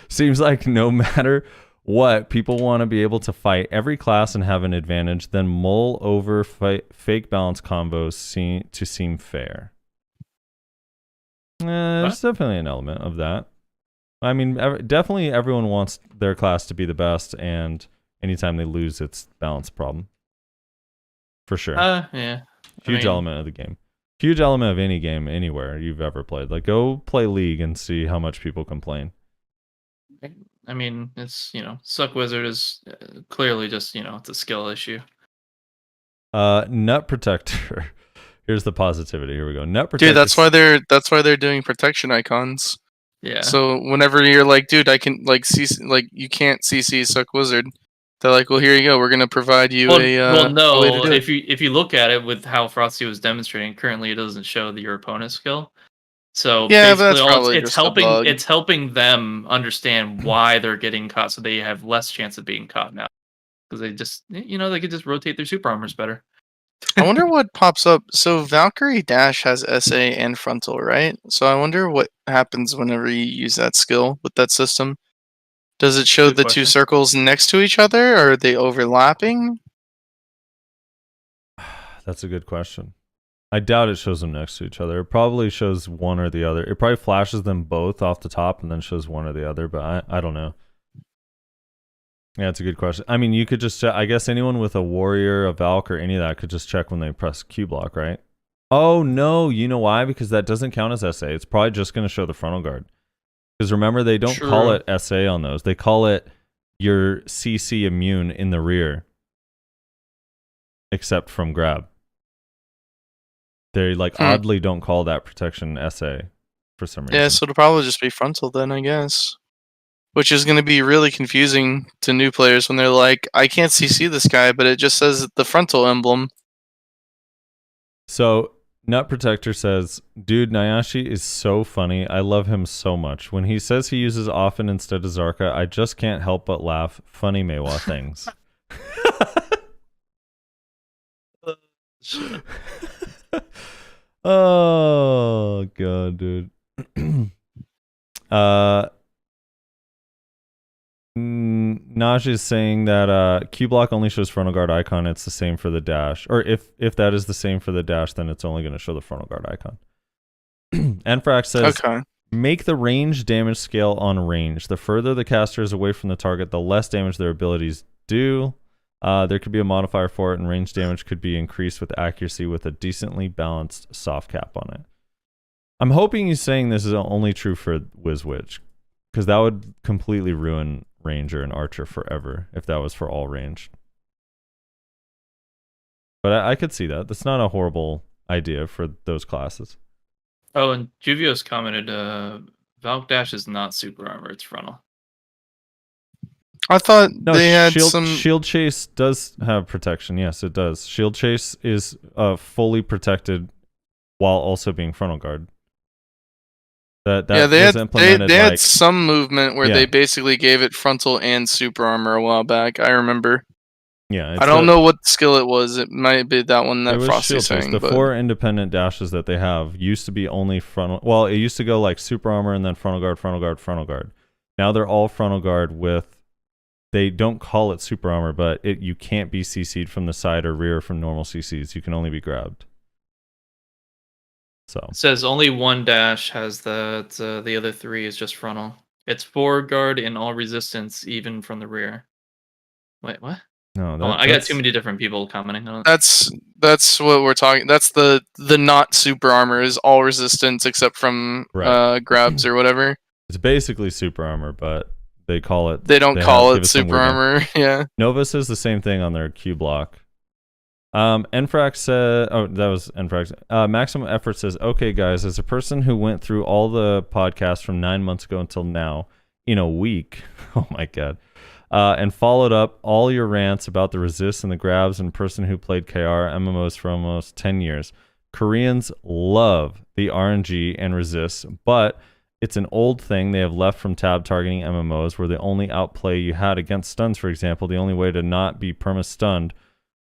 seems like no matter what, people want to be able to fight every class and have an advantage, then mull over fake balance combos to seem fair. There's definitely an element of that. I mean, definitely everyone wants their class to be the best, and anytime they lose, it's balance problem. For sure. Yeah. Huge element of the game. Huge element of any game anywhere you've ever played. Like, go play League and see how much people complain. I mean, it's, Suck Wizard is clearly just, it's a skill issue. Nut Protector. Here's the positivity. Here we go. Nut Protector. Dude, that's why they're doing protection icons. Yeah. So whenever you're like, dude, I can you can't CC Suck Wizard. They're like, well, here you go. We're gonna provide you no. way to do it. If you look at it with how Frosty was demonstrating, currently it doesn't show your opponent's skill. So yeah, but that's probably it's helping. It's helping them understand why they're getting caught, so they have less chance of being caught now, because they just they could just rotate their super armors better. I wonder what pops up. So Valkyrie Dash has SA and frontal, right? So I wonder what happens whenever you use that skill with that system. Does it show the two circles next to each other, or are they overlapping? That's a good question. I doubt it shows them next to each other. It probably shows one or the other. It probably flashes them both off the top and then shows one or the other, but I don't know. Yeah, it's a good question. I mean, you could just check. I guess anyone with a warrior, a Valk, or any of that could just check when they press Q block, right? Oh, no. You know why? Because that doesn't count as SA. It's probably just going to show the frontal guard. Because remember, they don't call it SA on those. They call it your CC immune in the rear. Except from grab. They oddly don't call that protection SA for some reason. Yeah, so it'll probably just be frontal then, I guess. Which is going to be really confusing to new players when they're like, I can't CC this guy, but it just says the frontal emblem. So, Nut Protector says, dude, Nayashe is so funny. I love him so much. When he says he uses often instead of Zarka, I just can't help but laugh. Funny Meiwa things. Oh, God, dude. Naj is saying that Q block only shows frontal guard icon. It's the same for the dash, or if that is the same for the dash, then it's only going to show the frontal guard icon. Enfrax says, okay. Make the range damage scale on range. The further the caster is away from the target, the less damage their abilities do. There could be a modifier for it, and range damage could be increased with accuracy with a decently balanced soft cap on it. I'm hoping he's saying this is only true for Wizwitch, because that would completely ruin Ranger and Archer forever if that was for all range. But I could see that. That's not a horrible idea for those classes. Oh, and Juvios commented, Valk Dash is not super armor, it's frontal. I thought they had Shield Chase does have protection. Yes, it does. Shield Chase is fully protected while also being frontal guard. They had some movement where they basically gave it frontal and super armor a while back. I remember. Yeah, I don't know what skill it was. It might be that one that Frosty's saying. The 4 independent dashes that they have used to be only frontal. Well, it used to go like super armor and then frontal guard, frontal guard, frontal guard. Now they're all frontal guard with. They don't call it super armor, but you can't be CC'd from the side or rear from normal CCs. You can only be grabbed. So it says only one dash has that. The other 3 is just frontal. It's forward guard in all resistance, even from the rear. Wait, what? No, I got too many different people commenting on it. That's what we're talking. That's the not super armor is all resistance except from grabs or whatever. It's basically super armor, but they call it. They don't call it super armor. Yeah. Nova says the same thing on their Q block. Enfrax said, oh, that was Enfrax. Maximum Effort says, okay, guys, as a person who went through all the podcasts from 9 months ago until now in a week, oh my God, and followed up all your rants about the resists and the grabs, and person who played KR MMOs for almost 10 years, Koreans love the RNG and resist, but it's an old thing they have left from tab targeting MMOs, where the only outplay you had against stuns, for example, the only way to not be perma-stunned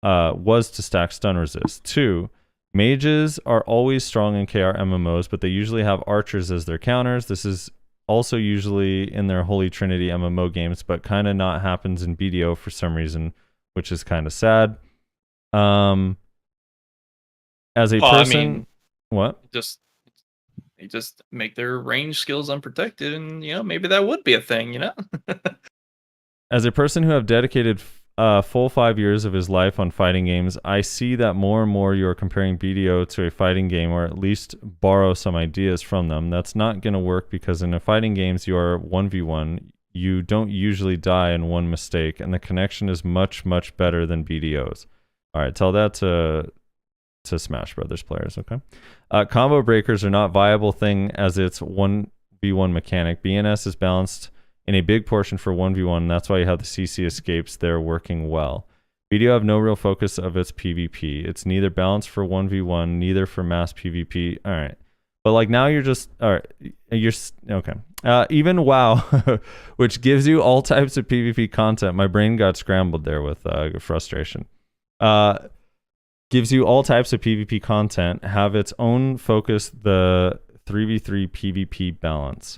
was to stack stun resist. 2, mages are always strong in KR MMOs, but they usually have archers as their counters. This is also usually in their Holy Trinity MMO games, but kind of not happens in BDO for some reason, which is kind of sad. As a person, what? They just make their range skills unprotected, and maybe that would be a thing. As a person who have dedicated full 5 years of his life on fighting games, I see that more and more you are comparing BDO to a fighting game, or at least borrow some ideas from them. That's not going to work, because in a fighting games you are 1v1. You don't usually die in one mistake, and the connection is much, much better than BDOs. All right, tell that to Smash Brothers players, okay? Combo breakers are not viable thing, as it's 1v1 mechanic. BNS is balanced in a big portion for 1v1, and that's why you have the CC escapes there working well. BDO have no real focus of its PvP. It's neither balanced for 1v1, neither for mass PvP. All right. But like now you're just, all right, you're, okay. Even WoW, which gives you all types of PvP content. My brain got scrambled there with frustration. Gives you all types of PvP content, have its own focus, the 3v3 PvP balance.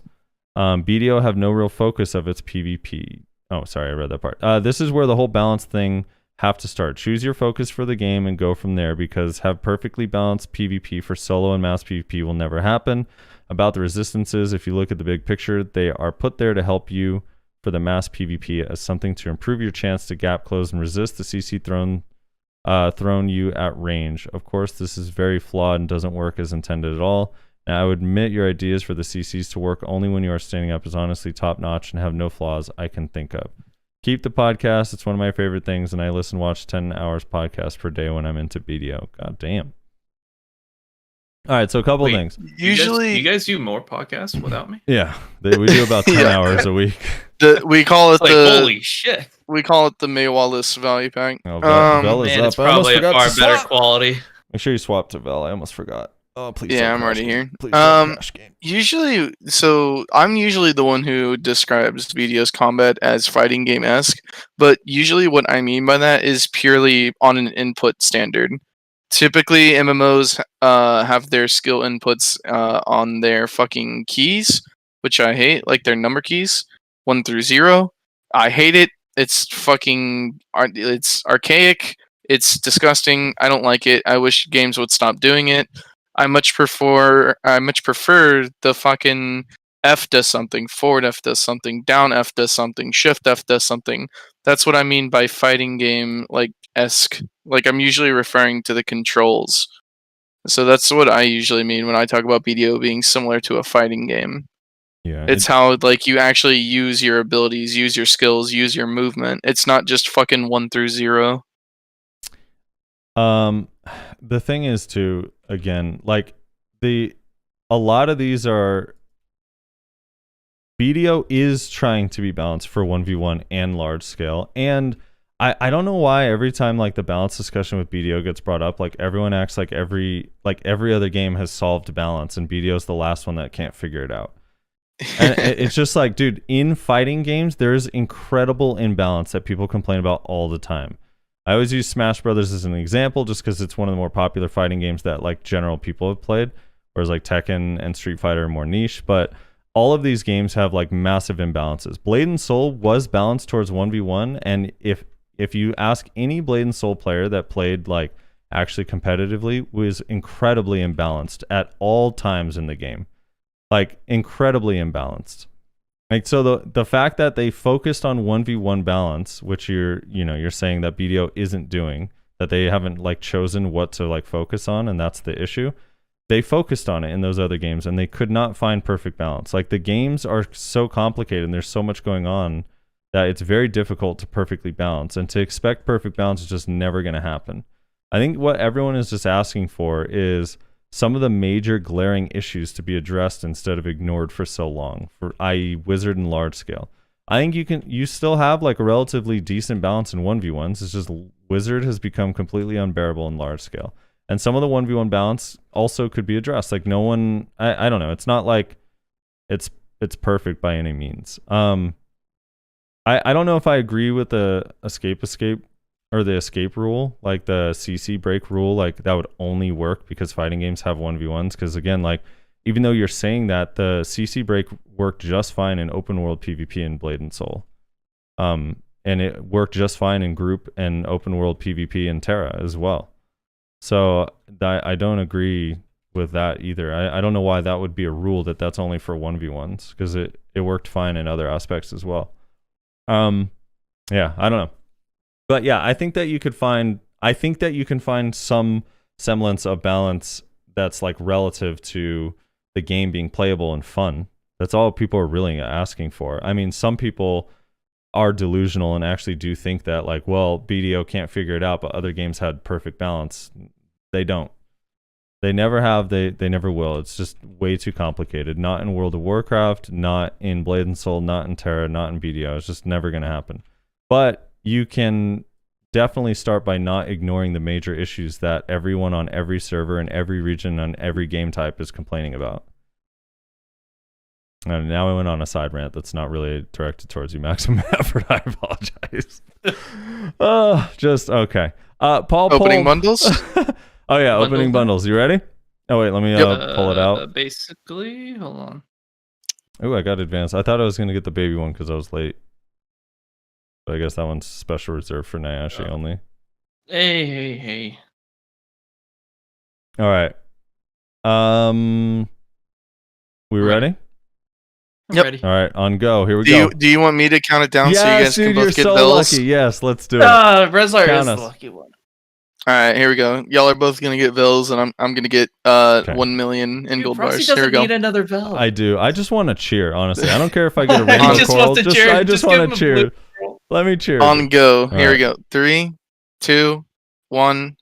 BDO have no real focus of its PvP. Oh, sorry, I read that part. This is where the whole balance thing have to start. Choose your focus for the game and go from there, because have perfectly balanced PvP for solo and mass PvP will never happen. About the resistances, if you look at the big picture, they are put there to help you for the mass PvP as something to improve your chance to gap close and resist the CC thrown you at range. Of course, this is very flawed and doesn't work as intended at all. Now, I would admit your ideas for the CCs to work only when you are standing up is honestly top notch and have no flaws I can think of. Keep the podcast. It's one of my favorite things, and I watch 10 hours podcast per day when I'm into BDO. God damn. All right, so a couple of things. Usually, you guys do more podcasts without me? Yeah, we do about 10 hours a week. We call it holy shit. We call it the Maywallis value pack. Oh, Vel is Man, up. it's probably a far better quality. Make sure you swap to Vel. I almost forgot. Oh, please. Yeah, I'm already here. Please don't crash game. Usually, so I'm usually the one who describes BDO's combat as fighting game-esque, but usually what I mean by that is purely on an input standard. Typically, MMOs have their skill inputs on their fucking keys, which I hate, like their number keys, 1 through 0. I hate it. It's fucking, it's archaic. It's disgusting. I don't like it. I wish games would stop doing it. I much prefer the fucking F does something, forward F does something, down F does something, shift F does something. That's what I mean by fighting game esque. Like I'm usually referring to the controls. So that's what I usually mean when I talk about BDO being similar to a fighting game. Yeah. It's how like you actually use your abilities, use your skills, use your movement. It's not just fucking 1 through 0. The thing is too, again, like a lot of these are, BDO is trying to be balanced for 1v1 and large scale, and I don't know why every time like the balance discussion with BDO gets brought up, like everyone acts like every other game has solved balance and BDO is the last one that can't figure it out. And it's just like, dude, in fighting games there's incredible imbalance that people complain about all the time. I always use Smash Brothers as an example just because it's one of the more popular fighting games that like general people have played, whereas like Tekken and Street Fighter are more niche. But all of these games have like massive imbalances. Blade and Soul was balanced towards 1v1, and if you ask any Blade and Soul player that played like actually competitively, was incredibly imbalanced at all times in the game, like incredibly imbalanced. Like, so the fact that they focused on 1v1 balance, which you're saying that BDO isn't doing, that they haven't like chosen what to like focus on, and that's the issue. They focused on it in those other games and they could not find perfect balance. Like the games are so complicated and there's so much going on that it's very difficult to perfectly balance, and to expect perfect balance is just never going to happen. I think what everyone is just asking for is some of the major glaring issues to be addressed instead of ignored for so long, for i.e. Wizard and large scale. I think you still have like a relatively decent balance in 1v1s. It's just Wizard has become completely unbearable in large scale. And some of the 1v1 balance also could be addressed. Like no one, I don't know. It's not like it's perfect by any means. I don't know if I agree with the escape or the escape rule, like the CC break rule, like that would only work because fighting games have 1v1s. Because again, like even though you're saying that, the CC break worked just fine in open world PvP in Blade and Soul. And it worked just fine in group and open world PvP in Terra as well. So I don't agree with that either. I don't know why that would be a rule that's only for 1v1s, because it worked fine in other aspects as well. Yeah, I don't know. But yeah, I think that you can find some semblance of balance that's like relative to the game being playable and fun. That's all people are really asking for. I mean, some people are delusional and actually do think that like, well, BDO can't figure it out, but other games had perfect balance. They don't. They never have, they never will. It's just way too complicated. Not in World of Warcraft, not in Blade and Soul, not in Terra, not in BDO. It's just never going to happen. But you can definitely start by not ignoring the major issues that everyone on every server in every region on every game type is complaining about. And now I went on a side rant that's not really directed towards you, Maximum Effort. I apologize. Just okay. Paul. Opening bundles? Oh yeah, opening bundles. You ready? Oh wait, let me pull it out. Basically, hold on. Oh, I got advanced. I thought I was gonna get the baby one because I was late. But I guess that one's special reserved for Nayashe only. Hey. All right. We ready? Yep. Ready. All right, on go. Here we go. Do you want me to count it down so you guys dude, can both you're get so bills? lucky. Yes, let's do it. Rezlar Count is us. the lucky one. All right, here we go. Y'all are both gonna get bills, and I'm gonna get 1 million in gold Frosty bars. Here we doesn't go. need another bell. I do. I just want to cheer, honestly. I don't care if I get a rainbow He just coral. wants to cheer. I just give him want a to cheer. blue coral. Let me cheer. On go. All Here we right. go. 3, 2, 1,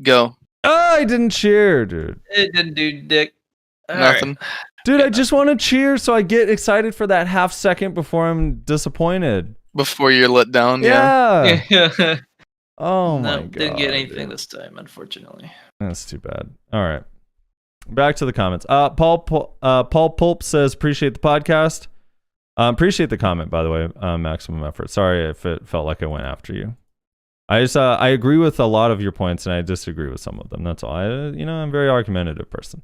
go. Oh, I didn't cheer, dude. It didn't do dick. All Nothing. right. Dude, I just want to cheer so I get excited for that half second before I'm disappointed. Before you're let down. Yeah. Yeah. Oh my No, god. didn't get anything dude. this time, unfortunately. That's too bad. All right. Back to the comments. Paul Pulp says, appreciate the podcast. Appreciate the comment, by the way, Maximum Effort. Sorry if it felt like I went after you. I agree with a lot of your points and I disagree with some of them. That's all. I'm a very argumentative person.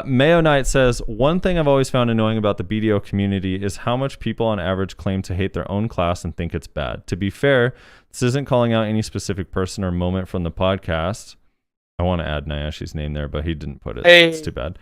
Mayo Knight says, one thing I've always found annoying about the BDO community is how much people on average claim to hate their own class and think it's bad. To be fair, this isn't calling out any specific person or moment from the podcast. I want to add Nayashi's name there, but he didn't put it. Hey. It's too bad.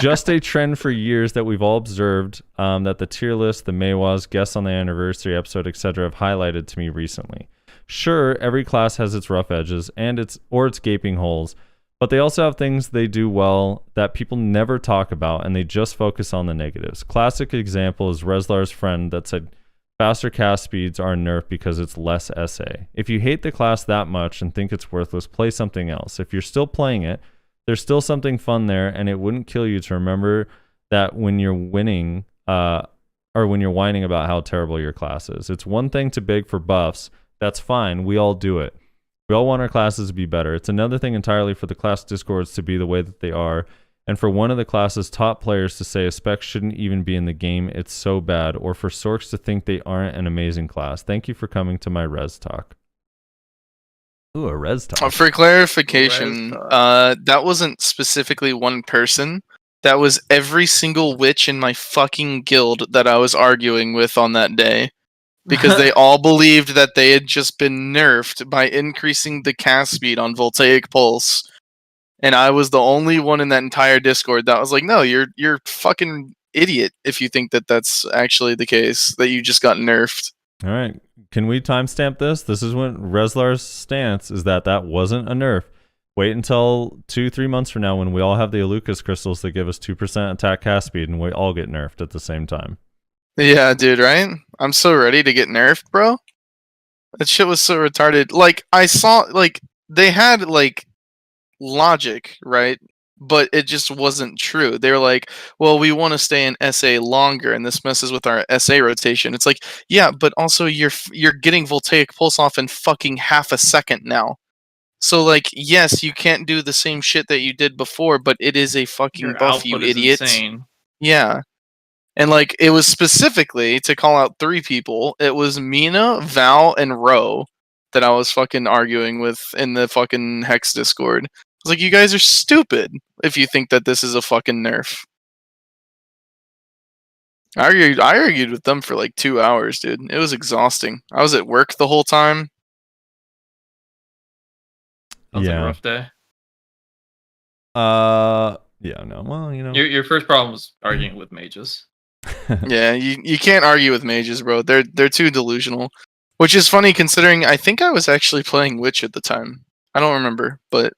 Just a trend for years that we've all observed, that the tier list, the Maywas, guests on the anniversary episode, etc. have highlighted to me recently. Sure, every class has its rough edges and its gaping holes, but they also have things they do well that people never talk about, and they just focus on the negatives. Classic example is Rezlar's friend that said faster cast speeds are nerfed because it's less SA. If you hate the class that much and think it's worthless, play something else. If you're still playing it, there's still something fun there, and it wouldn't kill you to remember that when you're winning, or when you're whining about how terrible your class is. It's one thing to beg for buffs. That's fine. We all do it. We all want our classes to be better. It's another thing entirely for the class discords to be the way that they are, and for one of the class's top players to say a spec shouldn't even be in the game, it's so bad, or for Sorks to think they aren't an amazing class. Thank you for coming to my res talk. Ooh, a res talk. For clarification, that wasn't specifically one person. That was every single witch in my fucking guild that I was arguing with on that day. Because they all believed that they had just been nerfed by increasing the cast speed on Voltaic Pulse. And I was the only one in that entire Discord that was like, no, you're fucking idiot if you think that that's actually the case, that you just got nerfed. All right. Can we timestamp this? This is when Rezlar's stance is that wasn't a nerf. Wait until 2-3 months from now when we all have the Alucas crystals that give us 2% attack cast speed and we all get nerfed at the same time. Yeah, dude, right? I'm so ready to get nerfed, bro. That shit was so retarded. Like, I saw, like, they had, like, logic, right? But it just wasn't true. They were like, well, we want to stay in SA longer, and this messes with our SA rotation. It's like, yeah, but also you're getting Voltaic Pulse off in fucking half a second now. So, like, yes, you can't do the same shit that you did before, but it is a fucking Your buff, you output is idiot. insane. Yeah. And, like, it was specifically to call out 3 people. It was Mina, Val, and Ro that I was fucking arguing with in the fucking Hex Discord. I was like, you guys are stupid if you think that this is a fucking nerf. I argued with them for like 2 hours, dude. It was exhausting. I was at work the whole time. Sounds like a rough day. Yeah, no. Well, you know. Your first problem was arguing with mages. Yeah, you can't argue with mages, bro. They're too delusional. Which is funny considering I think I was actually playing Witch at the time. I don't remember, but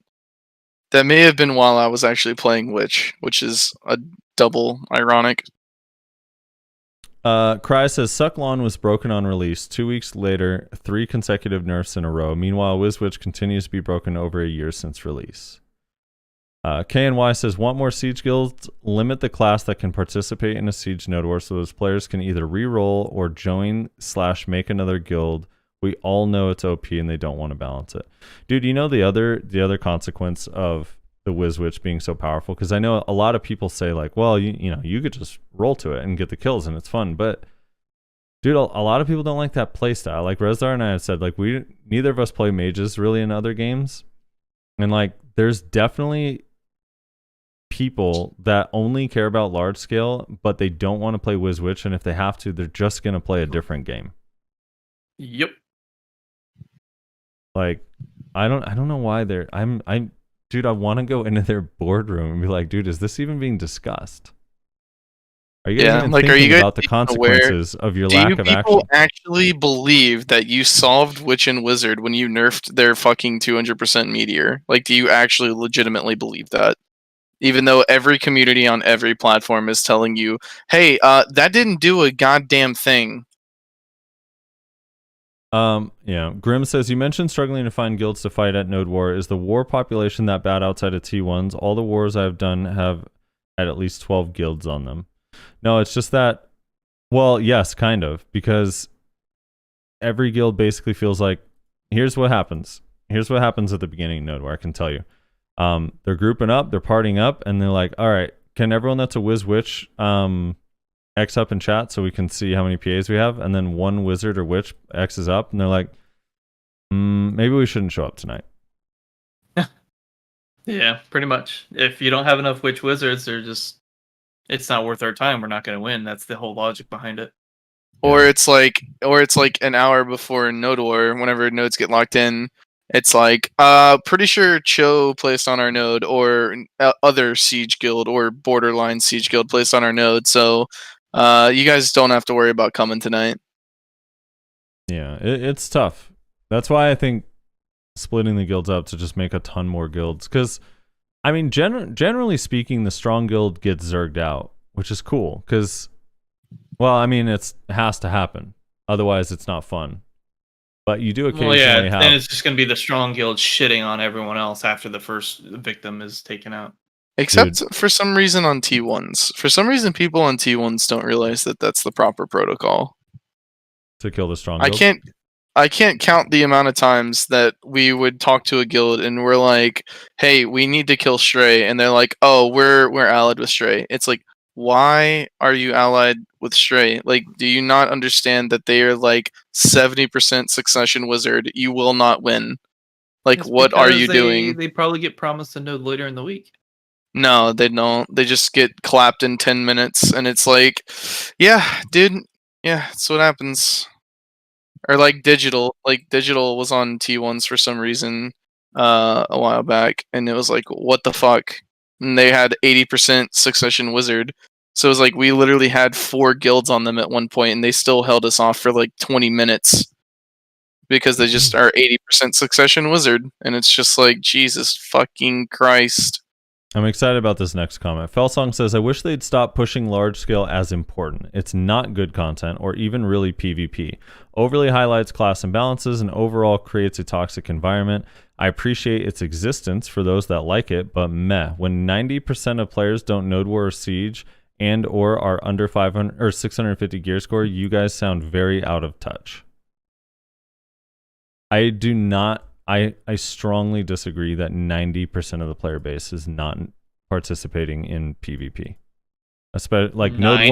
that may have been while I was actually playing Witch, which is a double ironic. Cry says Sucklon was broken on release. 2 weeks later, 3 consecutive nerfs in a row. Meanwhile, WizWitch continues to be broken over a year since release. KNY says, want more Siege guilds? Limit the class that can participate in a Siege node war so those players can either re-roll or join/make another guild. We all know it's OP and they don't want to balance it. Dude, you know the other consequence of the WizWitch being so powerful? Because I know a lot of people say, like, well, you know, you could just roll to it and get the kills and it's fun. But, dude, a lot of people don't like that playstyle. Like Rezar and I have said, like, neither of us play mages really in other games. And, like, there's definitely people that only care about large scale, but they don't want to play WizWitch, and if they have to, they're just gonna play a different game. Yep. Like, I don't know why they're. Dude, I want to go into their boardroom and be like, dude, is this even being discussed? Are you guys even thinking about the consequences of your lack of action? Do people actually believe that you solved Witch and Wizard when you nerfed their fucking 200% meteor? Like, do you actually legitimately believe that? Even though every community on every platform is telling you, hey, that didn't do a goddamn thing. Yeah. Grim says, you mentioned struggling to find guilds to fight at Node War. Is the war population that bad outside of T1s? All the wars I've done have had at least 12 guilds on them. No, it's just that, well, yes, kind of, because every guild basically feels like, here's what happens. Here's what happens at the beginning of Node War, I can tell you. They're grouping up, they're partying up, and they're like, all right, can everyone that's a WizWitch X up in chat so we can see how many PAs we have? And then one wizard or witch X's up, and they're like, maybe we shouldn't show up tonight. Yeah, pretty much. If you don't have enough witch wizards, they're just, it's not worth our time. We're not going to win. That's the whole logic behind it. Or it's like an hour before Node War, whenever nodes get locked in, it's like, pretty sure Cho placed on our node, or other Siege guild or borderline Siege guild placed on our node, so you guys don't have to worry about coming tonight. Yeah, it's tough. That's why I think splitting the guilds up to just make a ton more guilds, because, I mean, generally speaking, the strong guild gets zerged out, which is cool, because, well, I mean, it has to happen. Otherwise, it's not fun. But you do occasionally have... then it's just going to be the strong guild shitting on everyone else after the first victim is taken out. Except for some reason on T1s. For some reason, people on T1s don't realize that that's the proper protocol. To kill the strong guild? I can't count the amount of times that we would talk to a guild and we're like, hey, we need to kill Stray. And they're like, oh, we're allied with Stray. It's like, why are you allied with Stray? Like, do you not understand that they are like 70% succession wizard? You will not win. Like, It's what are you because doing? They probably get promised a node later in the week. No, they don't. They just get clapped in 10 minutes, and it's like, yeah, dude, yeah, that's what happens. Or like Digital was on T1s for some reason a while back, and it was like, what the fuck? And they had 80% succession wizard. So it was like we literally had 4 guilds on them at one point, and they still held us off for like 20 minutes because they just are 80% succession wizard, and it's just like, Jesus fucking Christ. I'm excited about this next comment. Felsong says, I wish they'd stop pushing large scale as important. It's not good content or even really PvP. Overly highlights class imbalances and overall creates a toxic environment. I appreciate its existence for those that like it, but meh. When 90% of players don't node war or siege and or are under 500 or 650 gear score, you guys sound very out of touch. I do not I strongly disagree that 90% of the player base is not participating in PvP. Especially like Node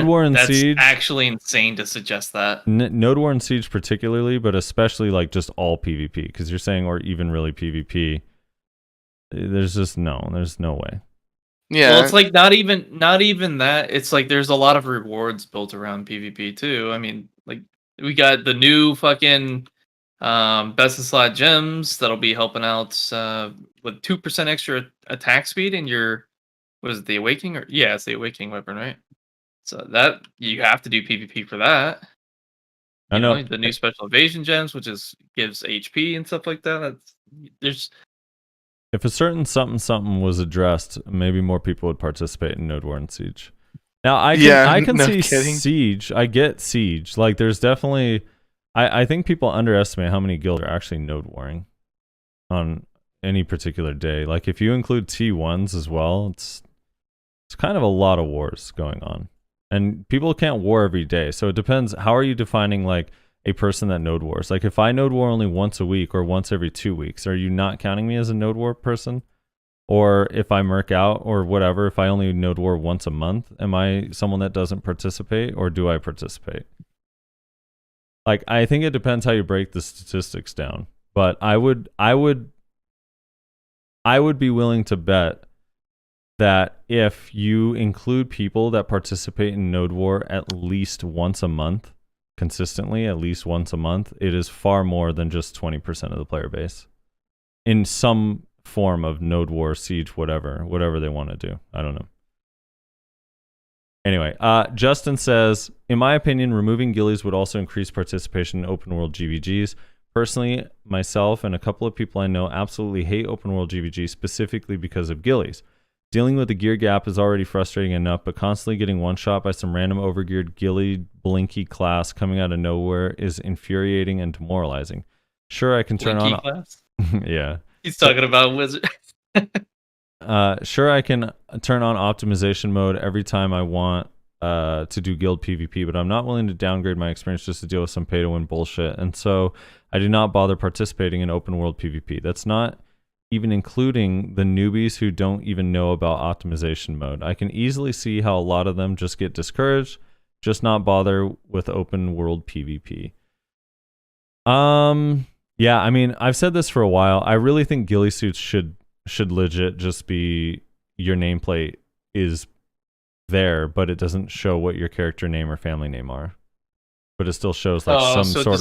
War and Siege. That's actually insane to suggest that. Node War and Siege particularly, but especially like just all PvP, because you're saying or even really PvP. There's no way. Yeah. Well, it's like not even that. It's like there's a lot of rewards built around PvP too. I mean, like we got the new fucking best in slot gems that'll be helping out with 2% extra attack speed in your what is it, the awakening it's the awakening weapon, right? So that you have to do PvP for that. I know the new special evasion gems, which gives HP and stuff like that. If a certain something was addressed, maybe more people would participate in Node War and Siege. Now I can see kidding. Siege. I get Siege. Like there's definitely, I think people underestimate how many guilds are actually Node Warring on any particular day. Like if you include T1s as well, it's kind of a lot of wars going on, and people can't war every day. So it depends. How are you defining like a person that node wars? Like if I node war only once a week or once every 2 weeks, are you not counting me as a node war person? Or if I merc out or whatever, if I only node war once a month, am I someone that doesn't participate, or do I participate? Like I think it depends how you break the statistics down. But I would be willing to bet that if you include people that participate in node war at least once a month, consistently at least once a month, it is far more than just 20% of the player base in some form of node war, siege, whatever they want to do. I don't know. Anyway, Justin says, in my opinion, removing ghillies would also increase participation in open world GVGs. Personally, myself and a couple of people I know absolutely hate open world GVG specifically because of ghillies. Dealing with the gear gap is already frustrating enough, but constantly getting one-shot by some random overgeared ghillie blinky class coming out of nowhere is infuriating and demoralizing. Sure, I can turn blinky on... class? Yeah. He's talking about wizard. Sure, I can turn on optimization mode every time I want to do guild PvP, but I'm not willing to downgrade my experience just to deal with some pay-to-win bullshit, and so I do not bother participating in open world PvP. That's not even including the newbies who don't even know about optimization mode. I can easily see how a lot of them just get discouraged, just not bother with open world PvP. Yeah, I mean, I've said this for a while. I really think ghillie suits should legit just be your nameplate is there, but it doesn't show what your character name or family name are. But it still shows like some sort of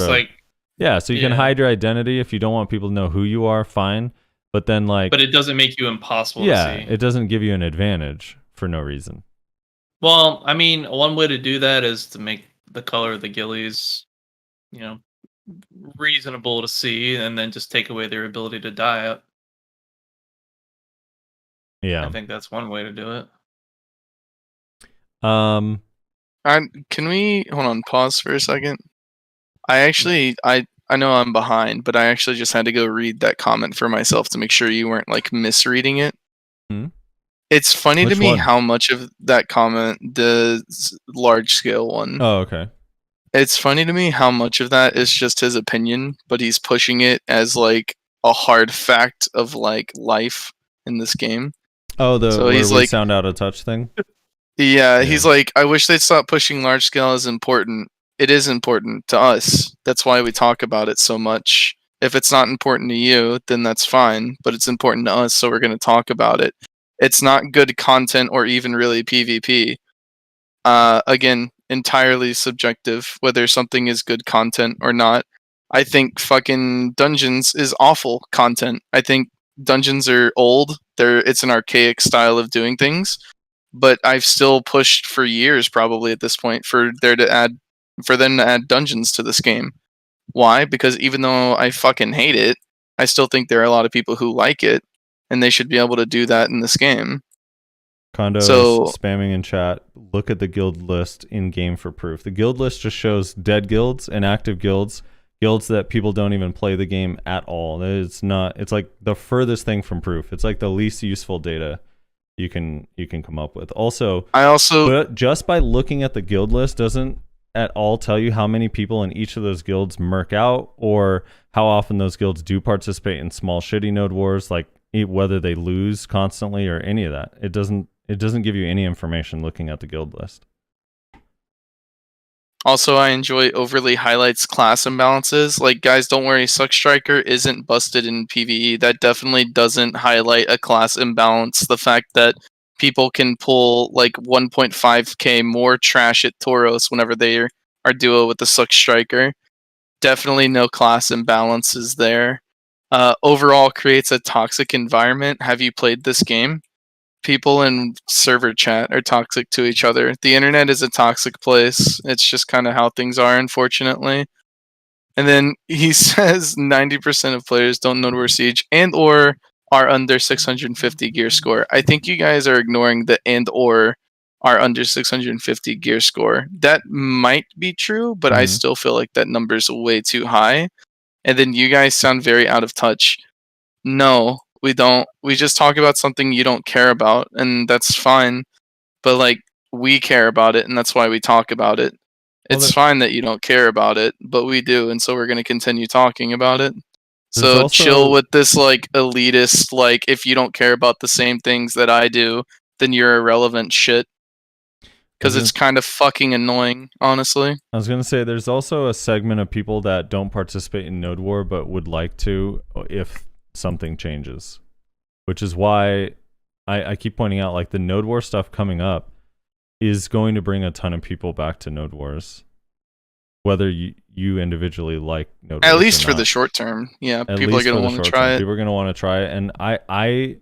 so you can hide your identity if you don't want people to know who you are, fine. But then but it doesn't make you impossible to see. It doesn't give you an advantage for no reason. Well, I mean, one way to do that is to make the color of the ghillies, reasonable to see, and then just take away their ability to die up. Yeah. I think that's one way to do it. Can we hold on, pause for a second? I know I'm behind, but I actually just had to go read that comment for myself to make sure you weren't like misreading it. It's funny to me how much of that comment, the large scale one. Oh, okay. It's funny to me how much of that is just his opinion, but he's pushing it as like a hard fact of like life in this game. Oh, he's like sound out of touch thing? Yeah, he's like, I wish they'd stop pushing large scale as important. It is important to us. That's why we talk about it so much. If it's not important to you, then that's fine, but it's important to us, so we're going to talk about it. It's not good content or even really PvP. Again, entirely subjective, whether something is good content or not. I think fucking Dungeons is awful content. I think Dungeons are old. It's an archaic style of doing things, but I've still pushed for years probably at this point for them to add Dungeons to this game. Why? Because even though I fucking hate it, I still think there are a lot of people who like it, and they should be able to do that in this game. Kondo is spamming in chat. Look at the guild list in game for proof. The guild list just shows dead guilds and active guilds, guilds that people don't even play the game at all. It's like the furthest thing from proof. It's like the least useful data you can come up with. But just by looking at the guild list doesn't at all tell you how many people in each of those guilds murk out, or how often those guilds do participate in small shitty node wars, like whether they lose constantly or any of that. It doesn't give you any information looking at the guild list. Also, I enjoy overly highlights class imbalances. Like, guys, don't worry, Suck Striker isn't busted in PvE. That definitely doesn't highlight a class imbalance. The fact that people can pull like 1.5k more trash at Tauros whenever they are duo with the Suck Striker. Definitely no class imbalances there. Overall creates a toxic environment. Have you played this game? People in server chat are toxic to each other. The internet is a toxic place. It's just kind of how things are, unfortunately. And then he says 90% of players don't know where Siege and or are under 650 gear score. I think you guys are ignoring the and or are under 650 gear score. That might be true, but I still feel like that number is way too high. And then you guys sound very out of touch. No, we don't. We just talk about something you don't care about, and that's fine. But like, we care about it, and that's why we talk about it. It's fine that you don't care about it, but we do, and so we're going to continue talking about it. So chill with this like elitist, like, if you don't care about the same things that I do, then you're irrelevant shit. Because it's kind of fucking annoying, honestly. I was going to say, there's also a segment of people that don't participate in Node War, but would like to if something changes. Which is why I keep pointing out, like, the Node War stuff coming up is going to bring a ton of people back to Node Wars. Whether you individually like Node Wars. At least for the short term. Yeah, people are going to want to try it. People are going to want to try it. And I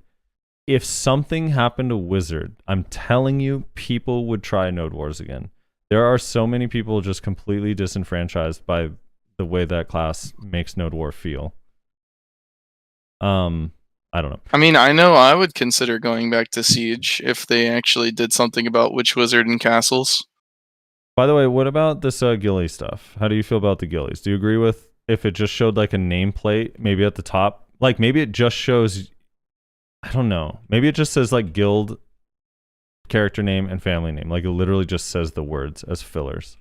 if something happened to Wizard, I'm telling you, people would try Node Wars again. There are so many people just completely disenfranchised by the way that class makes Node War feel. I don't know. I mean, I know I would consider going back to Siege if they actually did something about Witch Wizard and castles. By the way, what about this ghillie stuff? How do you feel about the ghillies? Do you agree with if it just showed like a nameplate, maybe at the top? Like, maybe it just shows, I don't know. Maybe it just says like guild, character name, and family name. Like, it literally just says the words as fillers.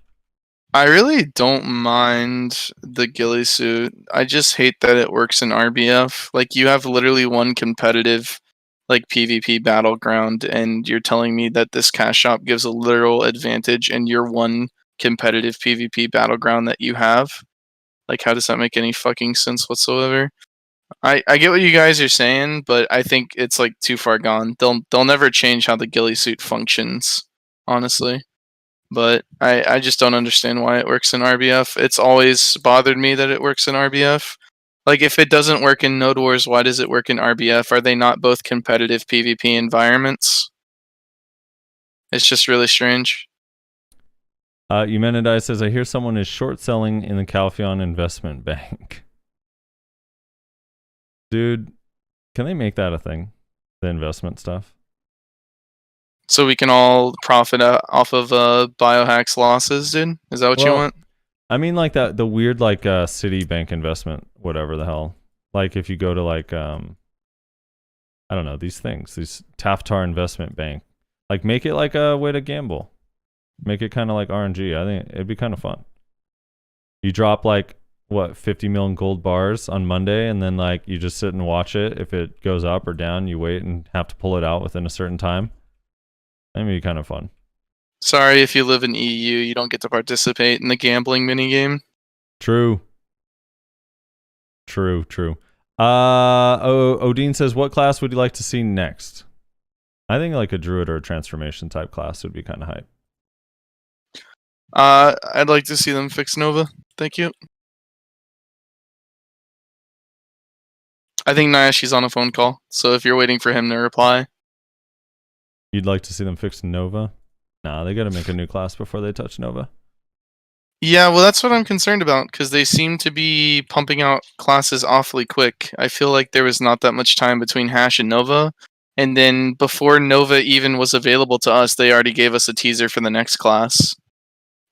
I really don't mind the ghillie suit. I just hate that it works in RBF. Like, you have literally one competitive like PvP battleground, and you're telling me that this cash shop gives a literal advantage in your one competitive PvP battleground that you have. Like, how does that make any fucking sense whatsoever? I get what you guys are saying, but I think it's like too far gone. They'll never change how the ghillie suit functions, honestly. But I just don't understand why it works in RBF. It's always bothered me that it works in RBF. Like, if it doesn't work in Node Wars, why does it work in RBF? Are they not both competitive PvP environments? It's just really strange. Eumenidai says, I hear someone is short selling in the Calpheon investment bank. Dude, can they make that a thing? The investment stuff? So we can all profit off of Biohack's losses, dude? Is that what you want? I mean, like the weird, like, Citibank investment, whatever the hell. Like, if you go to, like, I don't know, these things, these Taftar investment bank. Like, make it like a way to gamble. Make it kind of like RNG. I think it'd be kind of fun. You drop, like, 50 million gold bars on Monday, and then, like, you just sit and watch it. If it goes up or down, you wait and have to pull it out within a certain time. That'd be kind of fun. Sorry, if you live in EU, you don't get to participate in the gambling minigame. True. Odin says, what class would you like to see next? I think like a druid or a transformation type class would be kind of hype. I'd like to see them fix Nova. Thank you. I think Nayashi's on a phone call, so if you're waiting for him to reply. You'd like to see them fix Nova? Nah, they gotta make a new class before they touch Nova. Yeah, well, that's what I'm concerned about, because they seem to be pumping out classes awfully quick. I feel like there was not that much time between Hash and Nova, and then before Nova even was available to us, they already gave us a teaser for the next class.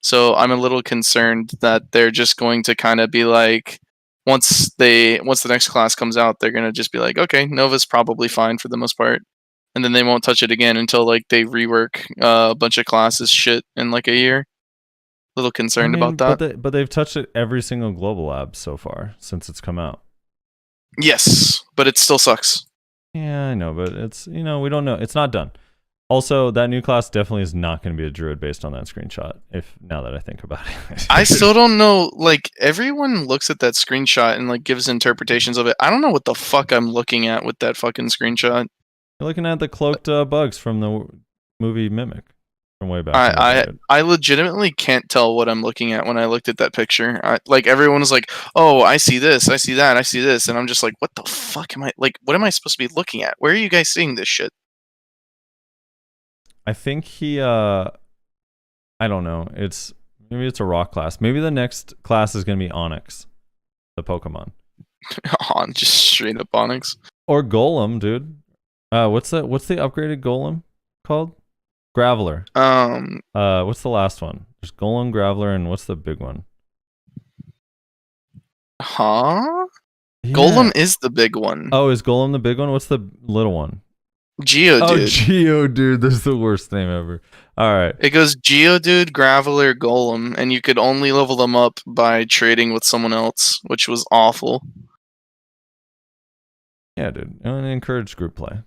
So I'm a little concerned that they're just going to kind of be like, once the next class comes out, they're going to just be like, okay, Nova's probably fine for the most part. And then they won't touch it again until like they rework a bunch of classes shit in like a year. little concerned about that. But they've touched it every single global lab so far since it's come out. Yes, but it still sucks. Yeah, I know, but it's, we don't know. It's not done. Also, that new class definitely is not going to be a druid based on that screenshot, now that I think about it. I still don't know, like, everyone looks at that screenshot and, like, gives interpretations of it. I don't know what the fuck I'm looking at with that fucking screenshot. You're looking at the cloaked bugs from the movie Mimic from way back. I legitimately can't tell what I'm looking at when I looked at that picture. Like, everyone was like, oh, I see this, I see that, I see this, and I'm just like, what the fuck am I, like, what am I supposed to be looking at? Where are you guys seeing this shit? I think I don't know. Maybe it's a rock class. Maybe the next class is going to be Onyx, the Pokemon. Just straight up Onyx. Or Golem, dude. What's the upgraded Golem called? Graveler. What's the last one? There's Golem, Graveler, and what's the big one? Huh? Yeah. Golem is the big one. Oh, is Golem the big one? What's the little one? Geodude. Oh, Geodude. That's the worst name ever. All right. It goes Geodude, Graveler, Golem, and you could only level them up by trading with someone else, which was awful. Yeah, dude. And encourage group play.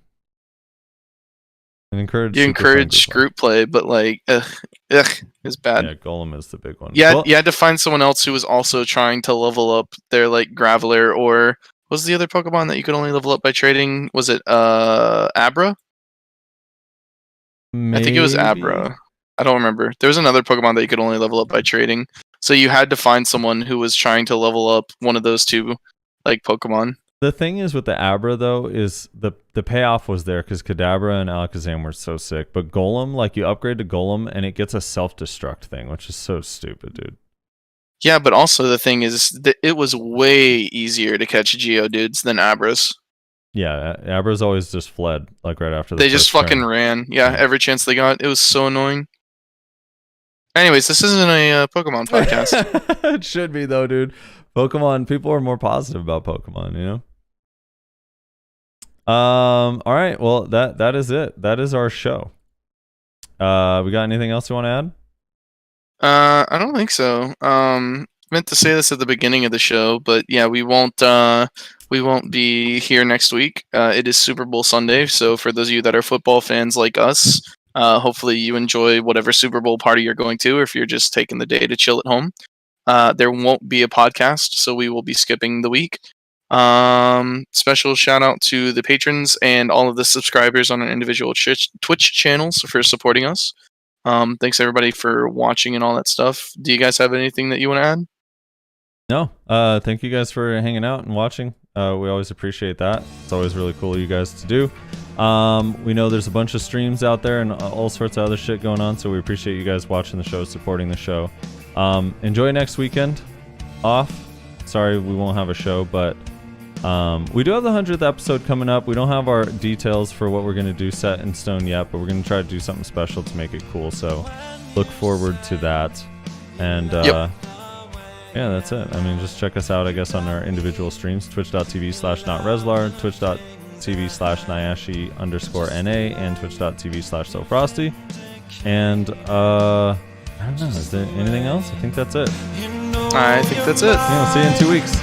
And you encourage group play, but like, it's bad. Yeah, Golem is the big one. Yeah, you had to find someone else who was also trying to level up their like Graveler, or what was the other Pokemon that you could only level up by trading? Was it Abra? Maybe? I think it was Abra. I don't remember. There was another Pokemon that you could only level up by trading. So you had to find someone who was trying to level up one of those two like Pokemon. The thing is with the Abra though is the payoff was there because Kadabra and Alakazam were so sick, but Golem, like you upgrade to Golem and it gets a self-destruct thing, which is so stupid, dude. Yeah, but also the thing is that it was way easier to catch Geodudes than Abras. Yeah, Abras always just fled like right after they just fucking ran. Yeah, every chance they got. It was so annoying. Anyways, this isn't a Pokemon podcast. It should be though, dude. Pokemon, people are more positive about Pokemon, you know? All right, well that is it. That is our show. We got anything else you want to add? I don't think so. Meant to say this at the beginning of the show, but yeah, we won't be here next week. It is Super Bowl Sunday, so for those of you that are football fans like us, hopefully you enjoy whatever Super Bowl party you're going to, or if you're just taking the day to chill at home. There won't be a podcast, so we will be skipping the week. Special shout out to the patrons and all of the subscribers on our individual Twitch channels for supporting us. Thanks everybody for watching and all that stuff. Do you guys have anything that you want to add? No. Thank you guys for hanging out and watching. We always appreciate that. It's always really cool of you guys to do. We know there's a bunch of streams out there and all sorts of other shit going on, so we appreciate you guys watching the show, supporting the show. Enjoy next weekend off. Sorry we won't have a show, but we do have the 100th episode coming up. We don't have our details for what we're going to do set in stone yet, but we're going to try to do something special to make it cool, so look forward to that. And yeah, that's it. I mean, just check us out, I guess, on our individual streams, twitch.tv/notreslar, twitch.tv/Nyashi_NA, and twitch.tv/SoFrosty. And I don't know, is there anything else? I think that's it. I think that's it. Yeah, I'll see you in 2 weeks.